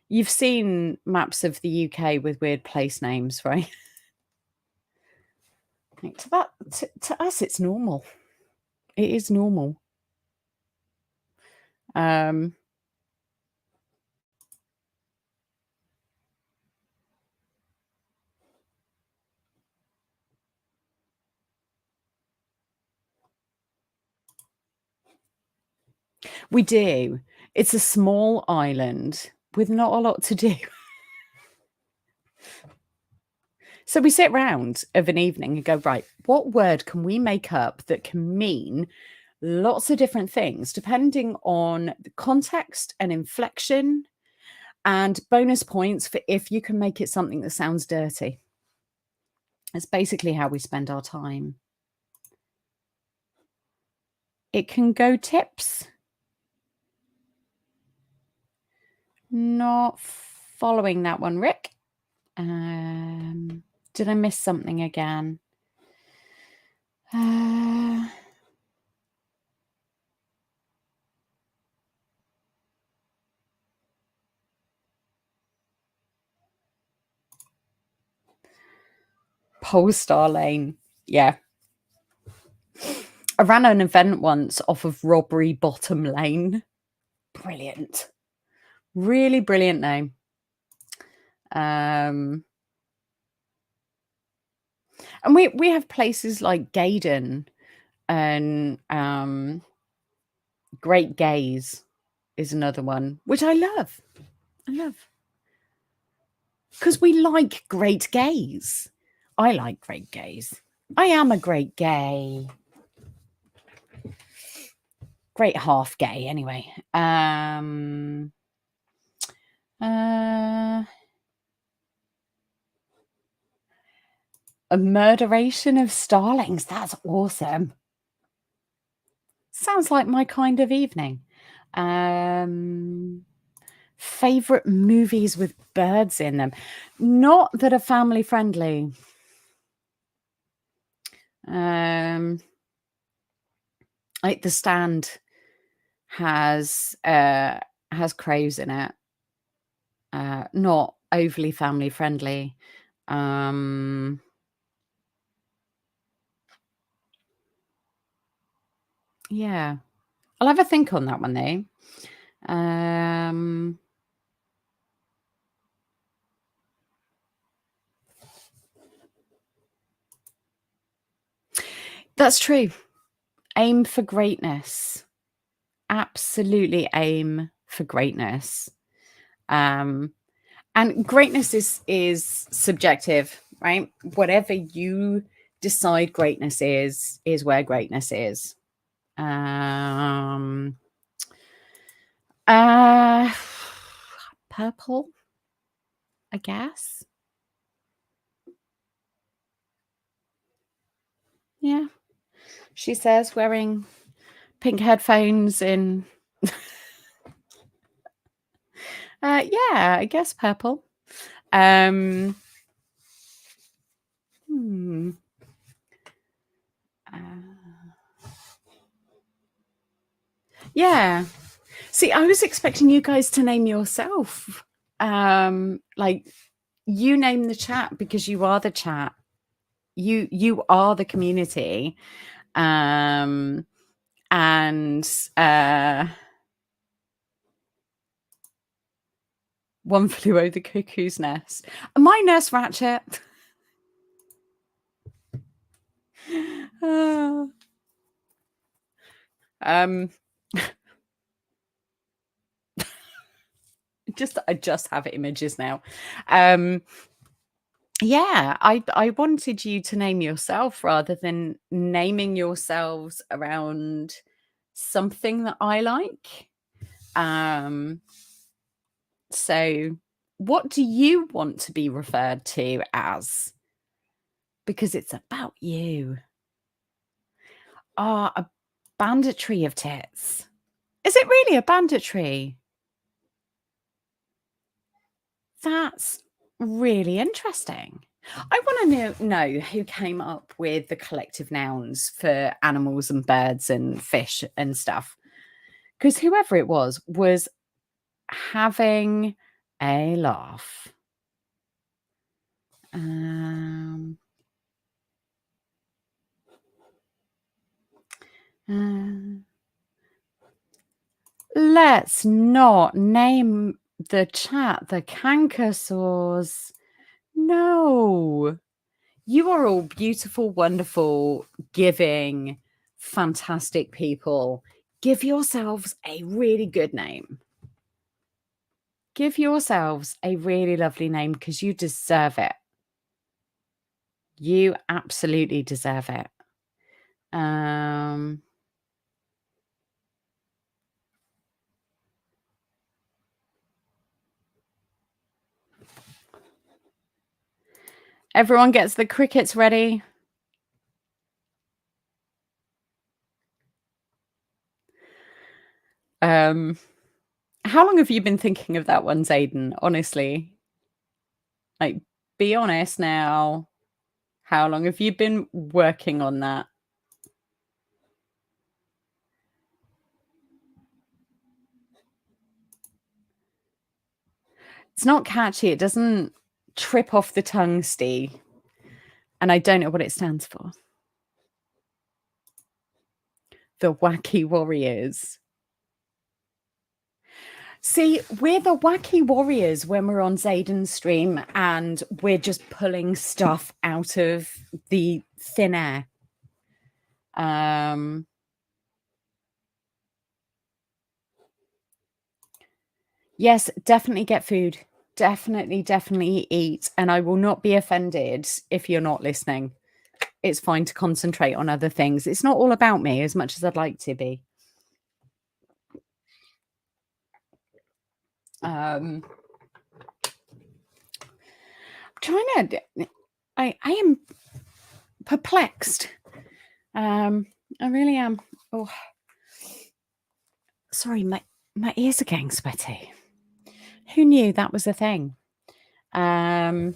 You've seen maps of the UK with weird place names, right? To us, it's normal. It is normal. We do. It's a small island with not a lot to do. So we sit round of an evening and go, right, what word can we make up that can mean lots of different things depending on the context and inflection, and bonus points for if you can make it something that sounds dirty. It's basically how we spend our time. It can go tips. Not following that one, Rick. Did I miss something again? Polestar Lane. Yeah. I ran an event once off of Robbery Bottom Lane. Brilliant. Really brilliant name. And we have places like Gaydon and Great Gaze is another one, which I love. I love. Because we like great gays. I like great gays. I am a great gay. Great half gay, anyway. A murderation of starlings. That's awesome. Sounds like my kind of evening. Favorite movies with birds in them. Not that are family friendly. Like The Stand has crows in it. Not overly family friendly. Yeah. I'll have a think on that one though. That's true. Aim for greatness. Absolutely aim for greatness. And greatness is subjective, right? Whatever you decide greatness is where greatness is. Purple, I guess. Yeah. She says, wearing pink headphones in yeah, I guess purple. Yeah. See, I was expecting you guys to name yourself. Like, you name the chat because you are the chat. You are the community. And One Flew Over the Cuckoo's Nest. My Nurse Ratchet. I just have images now. Yeah, I wanted you to name yourself rather than naming yourselves around something that I like. So what do you want to be referred to as? Because it's about you. A banditry of tits. Is it really a banditry? That's really interesting. I want to know who came up with the collective nouns for animals and birds and fish and stuff. Because whoever it was having a laugh. Let's not name the chat the canker sores. No. You are all beautiful, wonderful, giving, fantastic people. Give yourselves a really good name. Give yourselves a really lovely name because you deserve it. You absolutely deserve it. Everyone gets the crickets ready. How long have you been thinking of that one, Zayden? Honestly, like, be honest now. How long have you been working on that? It's not catchy. It doesn't trip off the tongue, Steve. And I don't know what it stands for. The Wacky Warriors. See, we're the Wacky Warriors when we're on Zayden's stream and we're just pulling stuff out of the thin air. Yes, definitely get food. Definitely eat. And I will not be offended if you're not listening. It's fine to concentrate on other things. It's not all about me as much as I'd like to be. I'm trying to... I am perplexed. I really am. Oh, sorry, my ears are getting sweaty. Who knew that was a thing? Oh,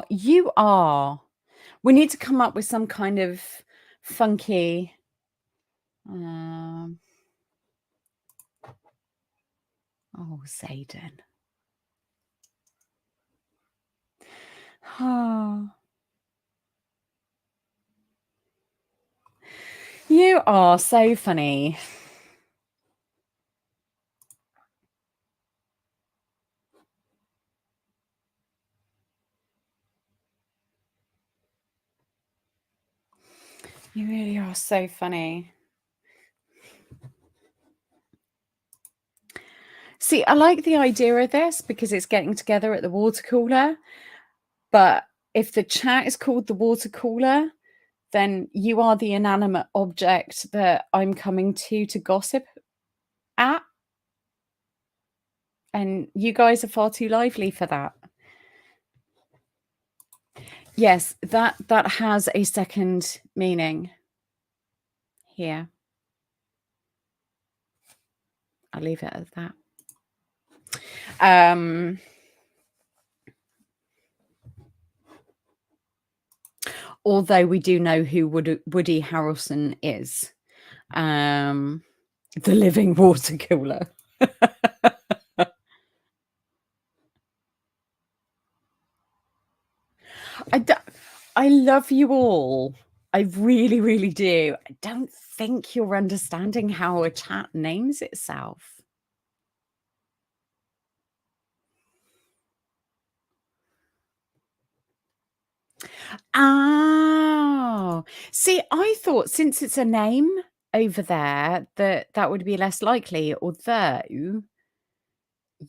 you are. We need to come up with some kind of funky. Oh, Zayden. Oh. You are so funny. You really are so funny. See, I like the idea of this because it's getting together at the water cooler. But if the chat is called the water cooler, then you are the inanimate object that I'm coming to gossip at. And you guys are far too lively for that. Yes, that has a second meaning here. I'll leave it at that. Although we do know who Woody Harrelson is. The living water cooler. I love you all. I really, really do. I don't think you're understanding how a chat names itself. Oh, see, I thought since it's a name over there that would be less likely, although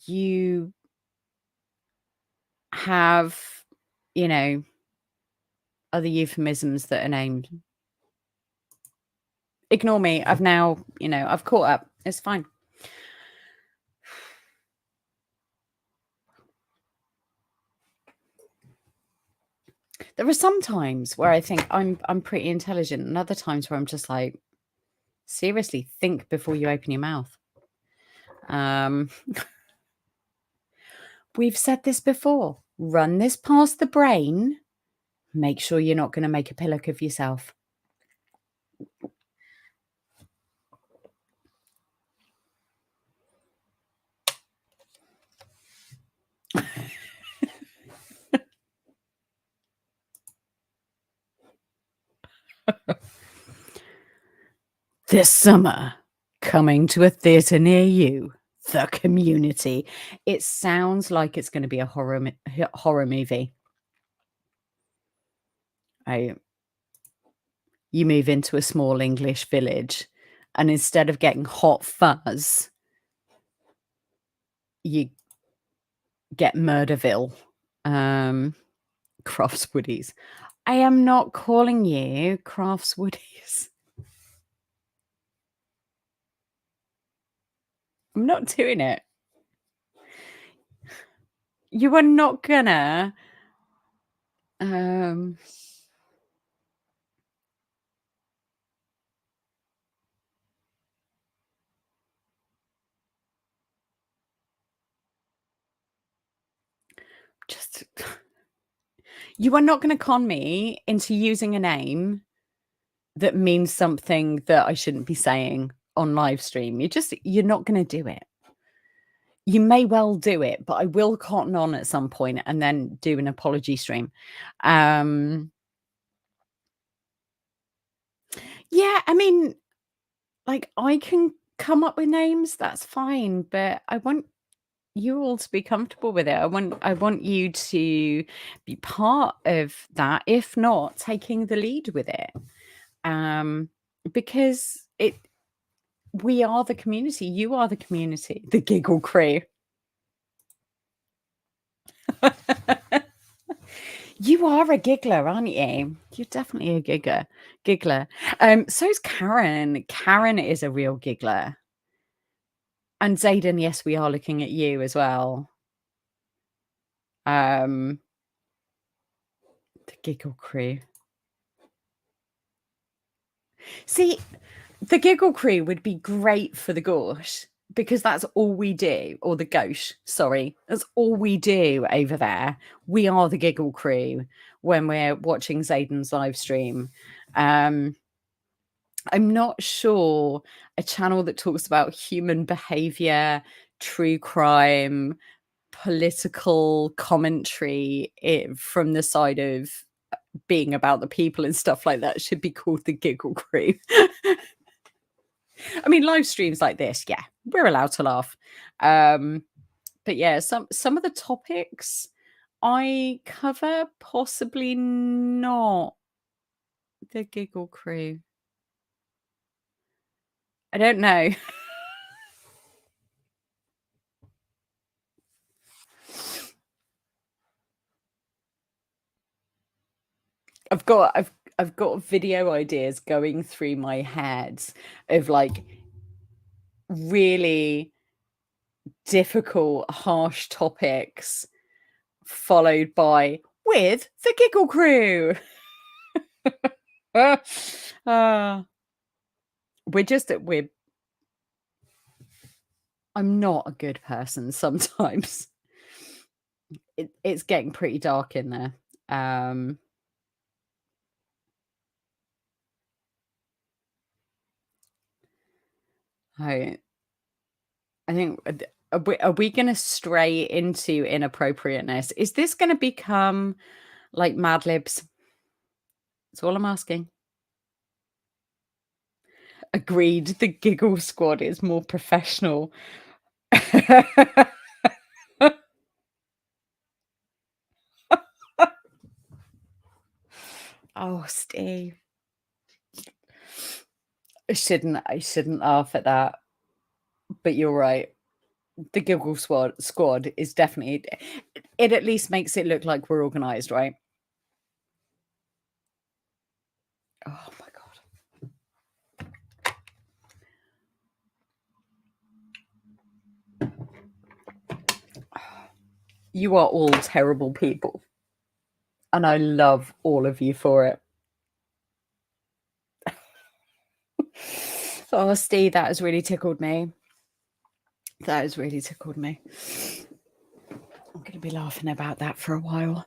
you have, you know, other euphemisms that are named. Ignore me. I've now, I've caught up. It's fine. There are some times where I think I'm pretty intelligent, and other times where I'm just like, seriously, think before you open your mouth. We've said this before. Run this past the brain. Make sure you're not going to make a pillock of yourself. This summer, coming to a theatre near you, The Community. It sounds like it's going to be a horror movie. You move into a small English village, and instead of getting hot fuzz, you get Murderville. Craftswoodies. I am not calling you Craftswoodies. I'm not doing it. You are not gonna just you are not gonna con me into using a name that means something that I shouldn't be saying on live stream. You're not gonna do it. You may well do it, but I will cotton on at some point and then do an apology stream. Yeah, I mean, like, I can come up with names, that's fine, but I want you all to be comfortable with it. I want you to be part of that, if not taking the lead with it. Because we are the community, you are the community, the giggle crew. You are a giggler, aren't you? You're definitely a giggler. So is Karen. Karen is a real giggler. And Zayden, yes, we are looking at you as well. The giggle crew. See, the giggle crew would be great for the gauche because that's all we do, or the gauche, sorry. That's all we do over there. We are the giggle crew when we're watching Zayden's live stream. I'm not sure a channel that talks about human behavior, true crime, political commentary from the side of being about the people and stuff like that should be called the giggle crew. I mean, live streams like this, yeah, we're allowed to laugh. But yeah, some of the topics I cover, possibly not the giggle crew. I don't know. I've got video ideas going through my head of like really difficult, harsh topics, followed by with the giggle crew. I'm not a good person sometimes. It's getting pretty dark in there. I think are we going to stray into inappropriateness? Is this going to become like Mad Libs? That's all I'm asking. Agreed. The giggle squad is more professional. Oh, Steve. I shouldn't laugh at that. But you're right. The giggle squad is definitely, it at least makes it look like we're organized, right? Oh my god. You are all terrible people. And I love all of you for it. Oh, Steve, that has really tickled me. That has really tickled me. I'm going to be laughing about that for a while.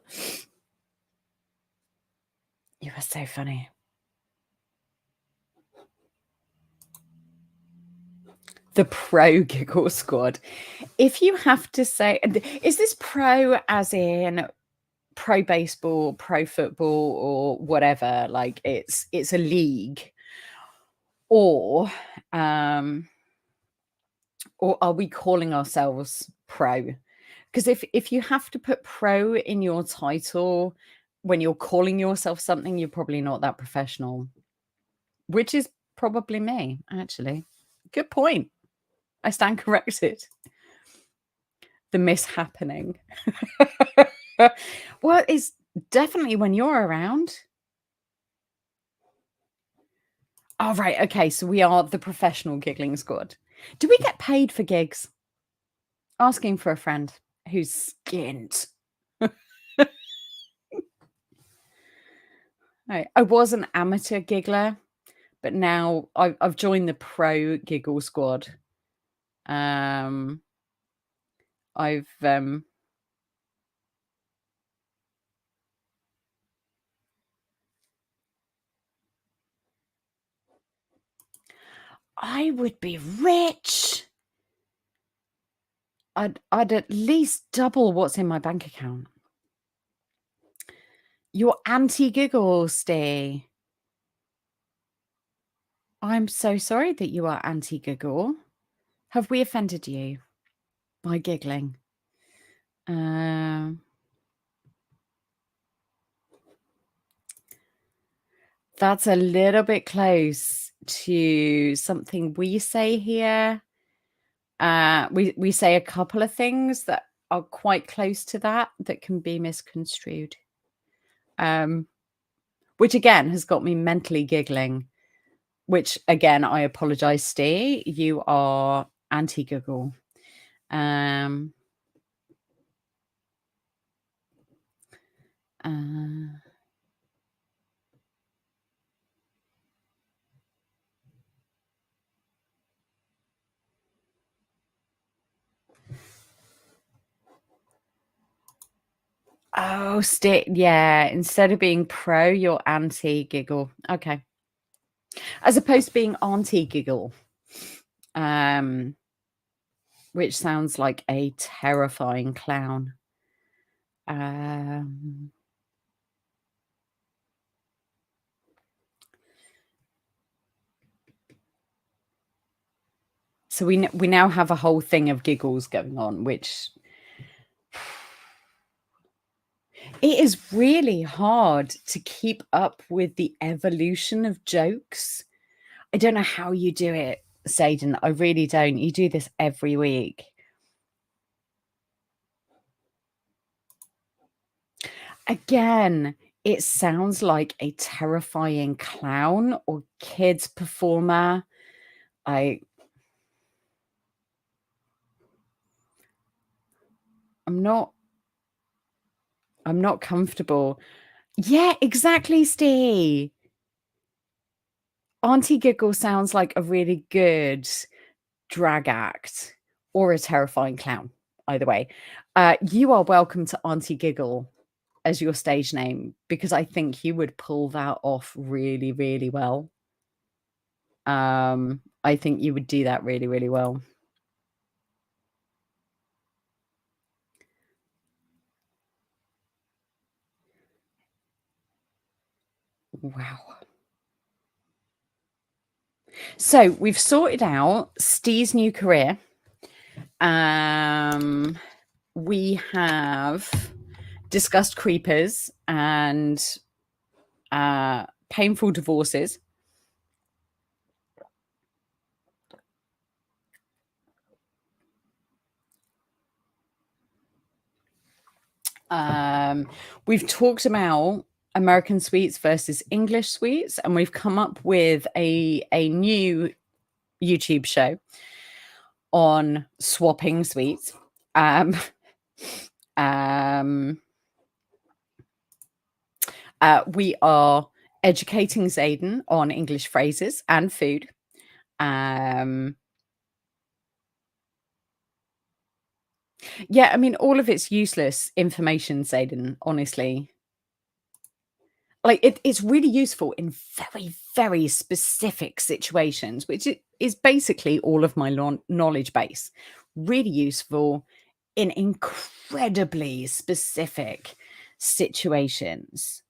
You are so funny. The pro giggle squad. If you have to say, is this pro as in pro baseball, pro football, or whatever? Like it's a league, Or are we calling ourselves pro? Because if you have to put pro in your title when you're calling yourself something, you're probably not that professional, which is probably me, actually. Good point. I stand corrected. The mishappening. Well, it's definitely when you're around. Oh, right. Okay. So we are the professional giggling squad. Do we get paid for gigs? Asking for a friend who's skint. I was an amateur giggler, but now I've joined the pro giggle squad. I've I would be rich. I'd at least double what's in my bank account. You're anti-giggle, Stay. I'm so sorry that you are anti-giggle. Have we offended you by giggling? That's a little bit close to something we say here. We say a couple of things that are quite close to that can be misconstrued. Which again has got me mentally giggling. Which again, I apologize, Steve. You are anti-giggle. Oh, yeah. Instead of being pro, you're anti-giggle. Okay. As opposed to being anti-giggle. Which sounds like a terrifying clown. So we now have a whole thing of giggles going on, which it is really hard to keep up with the evolution of jokes. I don't know how you do it, Sadin. I really don't. You do this every week. Again, it sounds like a terrifying clown or kids performer. I'm not comfortable. Yeah, exactly, Steve. Auntie Giggle sounds like a really good drag act or a terrifying clown. Either way, you are welcome to Auntie Giggle as your stage name because I think you would pull that off really, really well. I think you would do that really, really well. Wow. So we've sorted out Steve's new career. We have discussed creepers and painful divorces. We've talked about American sweets versus English sweets, and we've come up with a new YouTube show on swapping sweets. We are educating Zayden on English phrases and food. Yeah, I mean, all of it's useless information, Zayden, honestly. Like, it's really useful in very, very specific situations, which is basically all of my knowledge base. Really useful in incredibly specific situations.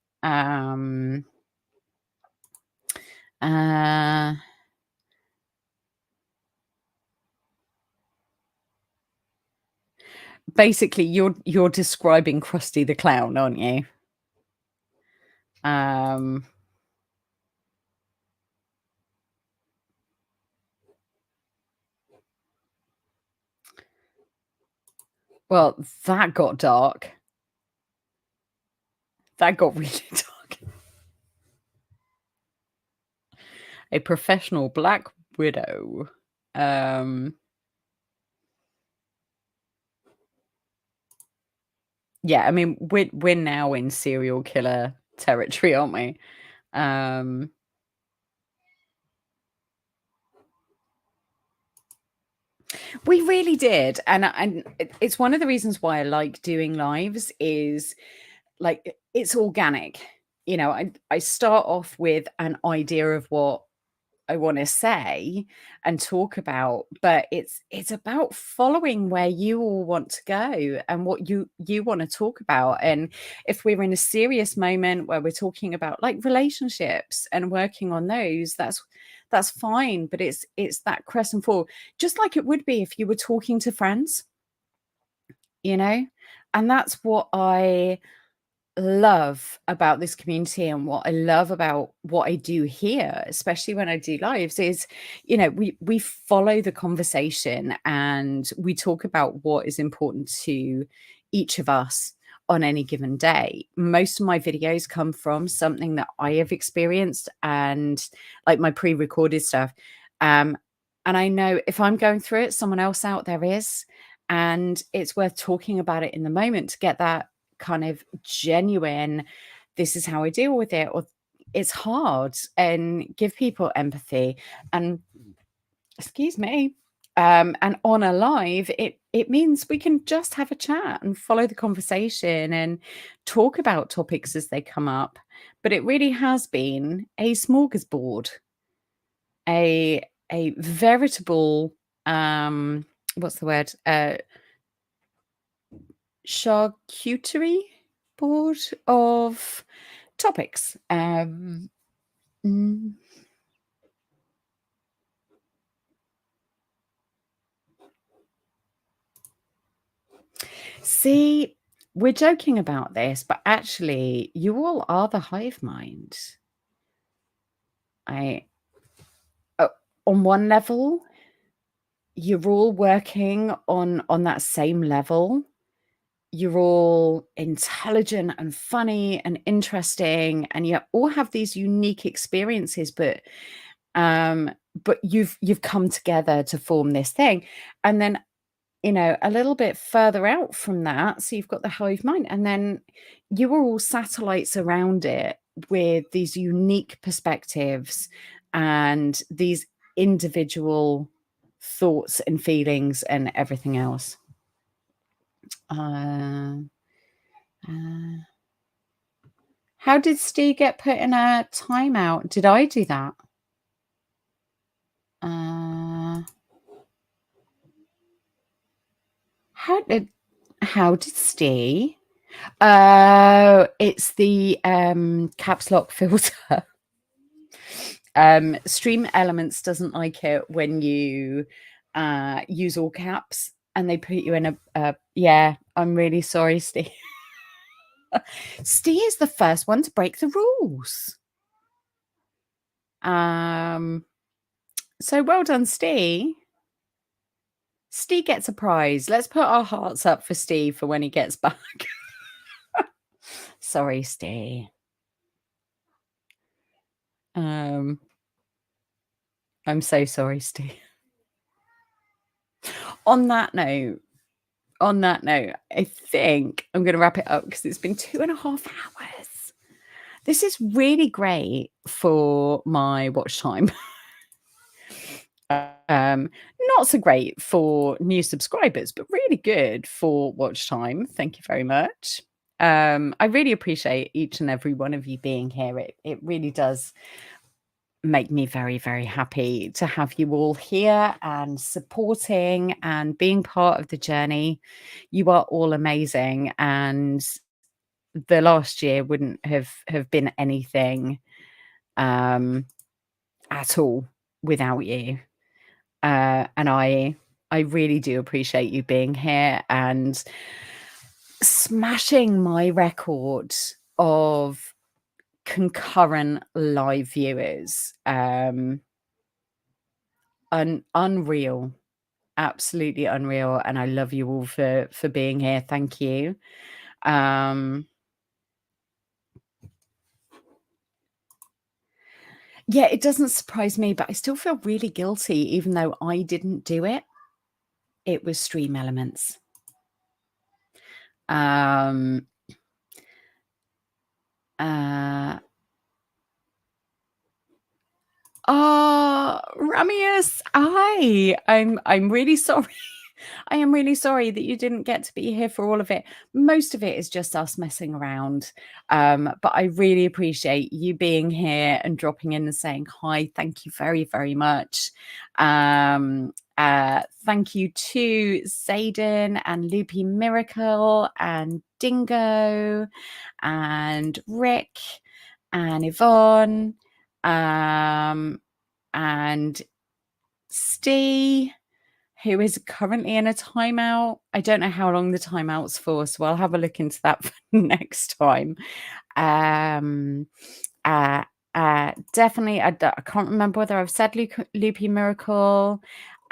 basically, you're describing Krusty the Clown, aren't you? Well, that got dark. That got really dark. A professional black widow. Yeah, I mean, we're now in serial killer territory, aren't we? We really did, and it's one of the reasons why I like doing lives is, like, it's organic. You know, I start off with an idea of what I wanna say and talk about, but it's about following where you all want to go and what you wanna talk about, and if we're in a serious moment where we're talking about, like, relationships and working on those, that's fine, but it's that crest and fall, just like it would be if you were talking to friends, you know? And that's what I love about this community and what I love about what I do here, especially when I do lives, is, you know, we follow the conversation and we talk about what is important to each of us on any given day. Most of my videos come from something that I have experienced and, like, my pre-recorded stuff. And I know if I'm going through it, someone else out there is, and it's worth talking about it in the moment to get that kind of genuine, this is how I deal with it, or it's hard, and give people empathy. And excuse me, and on a live, it means we can just have a chat and follow the conversation and talk about topics as they come up. But it really has been a smorgasbord, a veritable what's the word, charcuterie board of topics. Mm, see, we're joking about this, but actually, you all are the hive mind. I, uh, on one level, you're all working on that same level. You're all intelligent and funny and interesting, and you all have these unique experiences, but you've come together to form this thing. And then, you know, a little bit further out from that, so you've got the hive mind, and then you are all satellites around it with these unique perspectives and these individual thoughts and feelings and everything else. Uh, uh, how did Steve get put in a timeout? Did I do that? Uh, how did Steve? Oh, it's the caps lock filter. Stream Elements doesn't like it when you use all caps and they put you in a yeah, I'm really sorry, Steve. Steve is the first one to break the rules. So well done, Steve. Steve gets a prize. Let's put our hearts up for Steve for when he gets back. Sorry, Steve. I'm so sorry, Steve. On that note, I think I'm going to wrap it up because it's been 2.5 hours. This is really great for my watch time. Not so great for new subscribers, but really good for watch time. Thank you very much. I really appreciate each and every one of you being here. It really does make me very, very happy to have you all here and supporting and being part of the journey. You are all amazing, and the last year wouldn't have been anything at all without you. And I I really do appreciate you being here and smashing my record of concurrent live viewers. Unreal, absolutely unreal, and I love you all for being here. Thank you. Yeah, it doesn't surprise me, but I still feel really guilty, even though I didn't do it. It was Stream Elements. Ramius, hi. I'm really sorry. I am really sorry that you didn't get to be here for all of it. Most of it is just us messing around. But I really appreciate you being here and dropping in and saying hi. Thank you very, very much. Thank you to Zayden and Loopy Miracle and Dingo and Rick and Yvonne and Steve, who is currently in a timeout. I don't know how long the timeout's for, so I'll have a look into that for next time. Definitely, I can't remember whether I've said Loopy Miracle,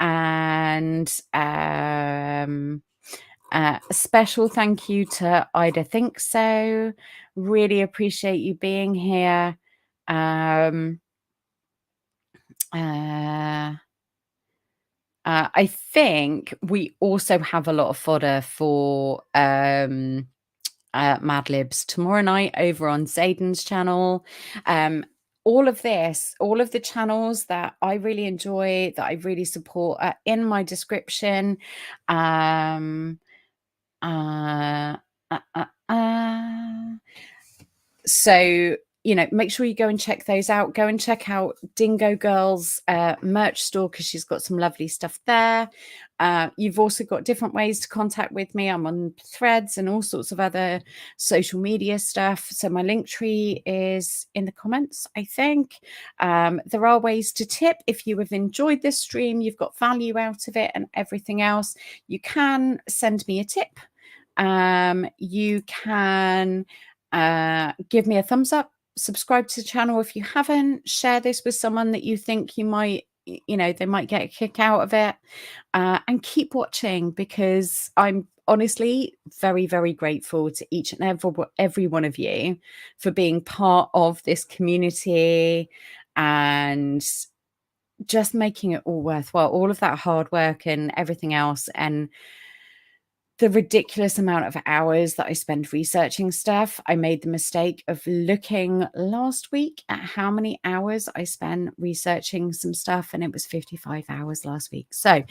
and a special thank you to Ida Think So. Really appreciate you being here. I think we also have a lot of fodder for Mad Libs tomorrow night over on Zayden's channel. All of the channels that I really enjoy, that I really support, are in my description. So, make sure you go and check those out. Go and check out Dingo Girl's merch store, because she's got some lovely stuff there. You've also got different ways to contact with me. I'm on Threads and all sorts of other social media stuff. So my link tree is in the comments, I think. There are ways to tip. If you have enjoyed this stream, you've got value out of it and everything else, you can send me a tip. You can give me a thumbs up, subscribe to the channel if you haven't, share this with someone that you think they might get a kick out of it, and keep watching, because I'm honestly very, very grateful to each and every one of you for being part of this community and just making it all worthwhile, all of that hard work and everything else, and the ridiculous amount of hours that I spend researching stuff. I made the mistake of looking last week at how many hours I spent researching some stuff, and it was 55 hours last week. So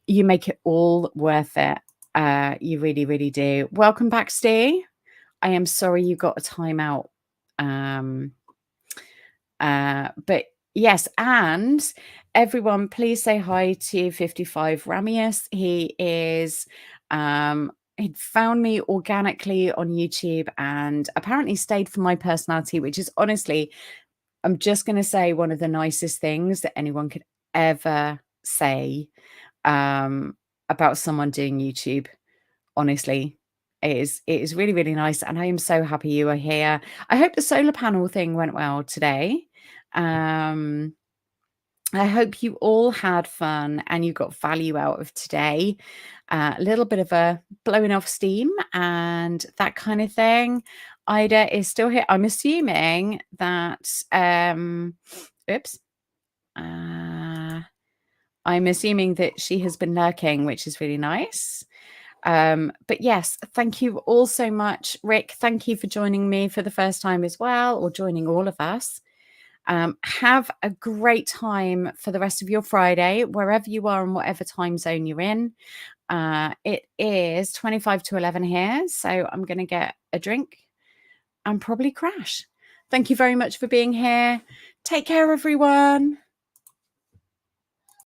you make it all worth it. You really, really do. Welcome back, Steve. I am sorry you got a timeout. But yes, and everyone, please say hi to 55 Ramius. He is he'd found me organically on YouTube and apparently stayed for my personality, which is honestly, I'm just going to say, one of the nicest things that anyone could ever say about someone doing YouTube. Honestly, it is really, really nice, and I am so happy you are here. I hope the solar panel thing went well today. I hope you all had fun and you got value out of today. A little bit of a blowing off steam and that kind of thing. Ida is still here. I'm assuming that I'm assuming that she has been lurking, which is really nice. But yes, thank you all so much. Rick, thank you for joining me for the first time as well, or joining all of us. Have a great time for the rest of your Friday, wherever you are and whatever time zone you're in. It is 25 to 11 here, so I'm going to get a drink and probably crash. Thank you very much for being here. Take care, everyone.